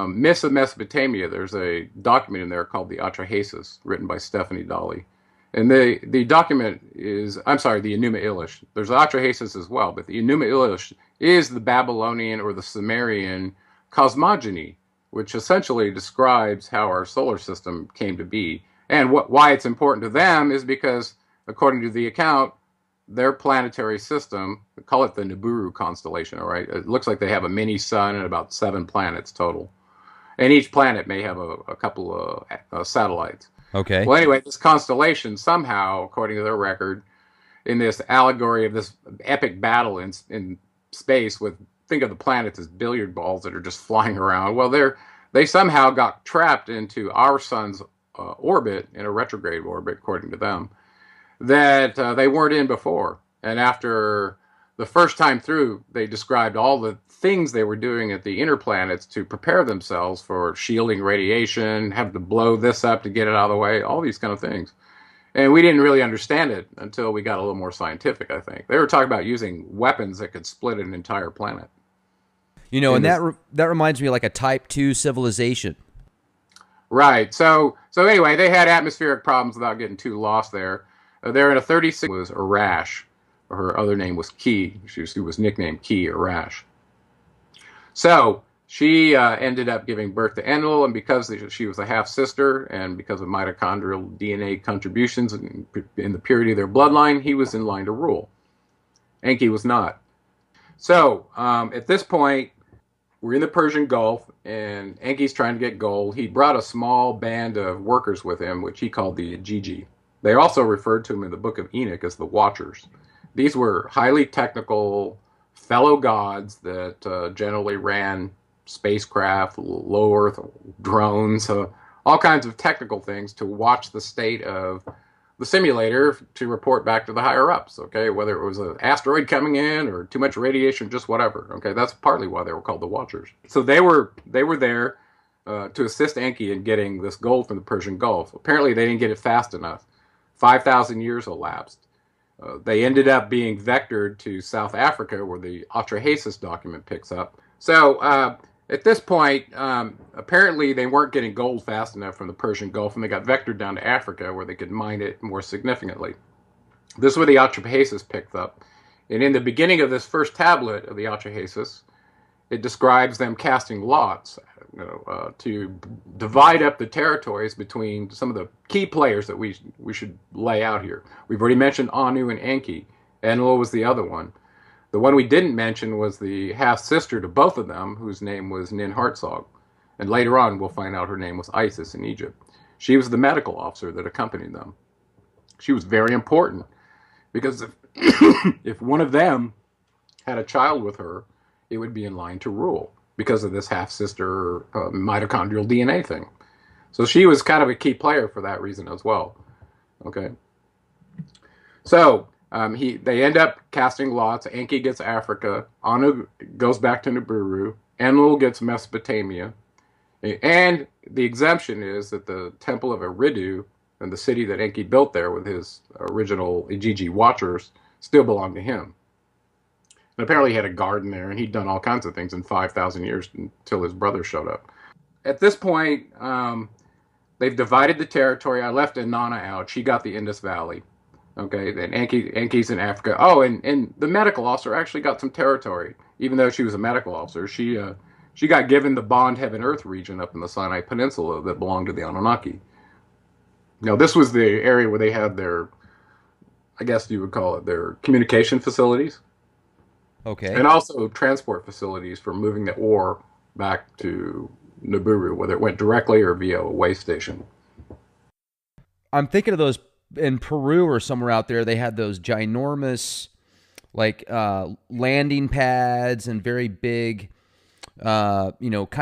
myths of Mesopotamia, there's a document in there called the Atrahasis, written by Stephanie Dalley. And the document is, I'm sorry, the Enuma Elish. There's Atrahasis as well, but the Enuma Elish is the Babylonian or the Sumerian cosmogony, which essentially describes how our solar system came to be. And why it's important to them is because, according to the account, their planetary system, we call it the Nibiru constellation, all right? It looks like they have a mini sun and about 7 planets total. And each planet may have a couple of satellites. Okay. Well, anyway, this constellation somehow, according to their record, in this allegory of this epic battle in space with, think of the planets as billiard balls that are just flying around. Well, they somehow got trapped into our sun's orbit, in a retrograde orbit, according to them, that they weren't in before. And after the first time through, they described all the things they were doing at the inner planets to prepare themselves for shielding radiation, have to blow this up to get it out of the way, all these kind of things. And we didn't really understand it until we got a little more scientific, I think. They were talking about using weapons that could split an entire planet. And that reminds me of like a Type 2 civilization. Right. So anyway, they had atmospheric problems without getting too lost there. They're in a 36, was Arash. Her other name was Ki. She was nicknamed Ki, Arash. So she ended up giving birth to Enlil, and because she was a half-sister, and because of mitochondrial DNA contributions in the purity of their bloodline, he was in line to rule. Enki was not. So at this point, we're in the Persian Gulf, and Enki's trying to get gold. He brought a small band of workers with him, which he called the Ajiji. They also referred to him in the Book of Enoch as the Watchers. These were highly technical fellow gods that generally ran spacecraft, low Earth drones, all kinds of technical things to watch the state of the simulator to report back to the higher ups, okay, whether it was an asteroid coming in or too much radiation, just whatever, okay. That's partly why they were called the Watchers. So they were there to assist Enki in getting this gold from the Persian Gulf. Apparently they didn't get it fast enough. 5,000 years elapsed. They ended up being vectored to South Africa, where the Atrahasis document picks up. So at this point, apparently they weren't getting gold fast enough from the Persian Gulf, and they got vectored down to Africa, where they could mine it more significantly. This is where the Atrahasis picked up. And in the beginning of this first tablet of the Atrahasis, it describes them casting lots to divide up the territories between some of the key players that we should lay out here. We've already mentioned Anu and Enki. Enlil was the other one. The one we didn't mention was the half-sister to both of them, whose name was Nin Hartzog. And later on, we'll find out her name was Isis in Egypt. She was the medical officer that accompanied them. She was very important, because if one of them had a child with her, it would be in line to rule, because of this half-sister mitochondrial DNA thing. So she was kind of a key player for that reason as well. Okay. So they end up casting lots. Enki gets Africa. Anu goes back to Nibiru. Enlil gets Mesopotamia. And the exemption is that the temple of Eridu and the city that Enki built there with his original Ijiji watchers still belong to him. And apparently he had a garden there, and he'd done all kinds of things in 5,000 years until his brother showed up. At this point, they've divided the territory. I left Inanna out. She got the Indus Valley. Okay, and Enki's in Africa. Oh, and the medical officer actually got some territory, even though she was a medical officer. She got given the Bond Heaven Earth region up in the Sinai Peninsula that belonged to the Anunnaki. Now, this was the area where they had their, I guess you would call it, their communication facilities. Okay. And also transport facilities for moving the ore back to Nibiru, whether it went directly or via a way station. I'm thinking of those in Peru or somewhere out there. They had those ginormous, like, landing pads and very big, kind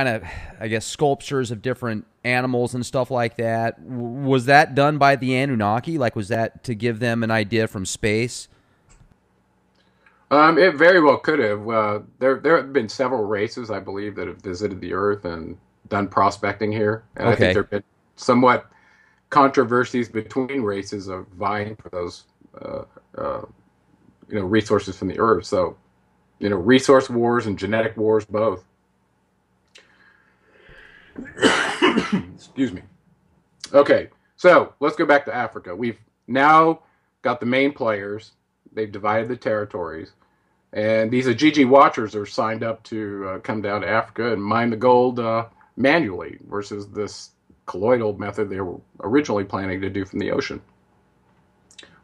of, I guess, sculptures of different animals and stuff like that. Was that done by the Anunnaki? Like, was that to give them an idea from space? It very well could have. There have been several races, I believe, that have visited the Earth and done prospecting here, and I think Okay. there have been somewhat controversies between races of vying for those, uh, uh, resources from the Earth. So, resource wars and genetic wars both. Excuse me. Okay, so let's go back to Africa. We've now got the main players. They've divided the territories. And these Ajiji watchers are signed up to come down to Africa and mine the gold manually versus this colloidal method they were originally planning to do from the ocean.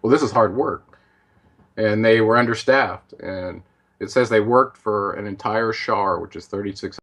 Well, this is hard work. And they were understaffed. And it says they worked for an entire shar, which is 36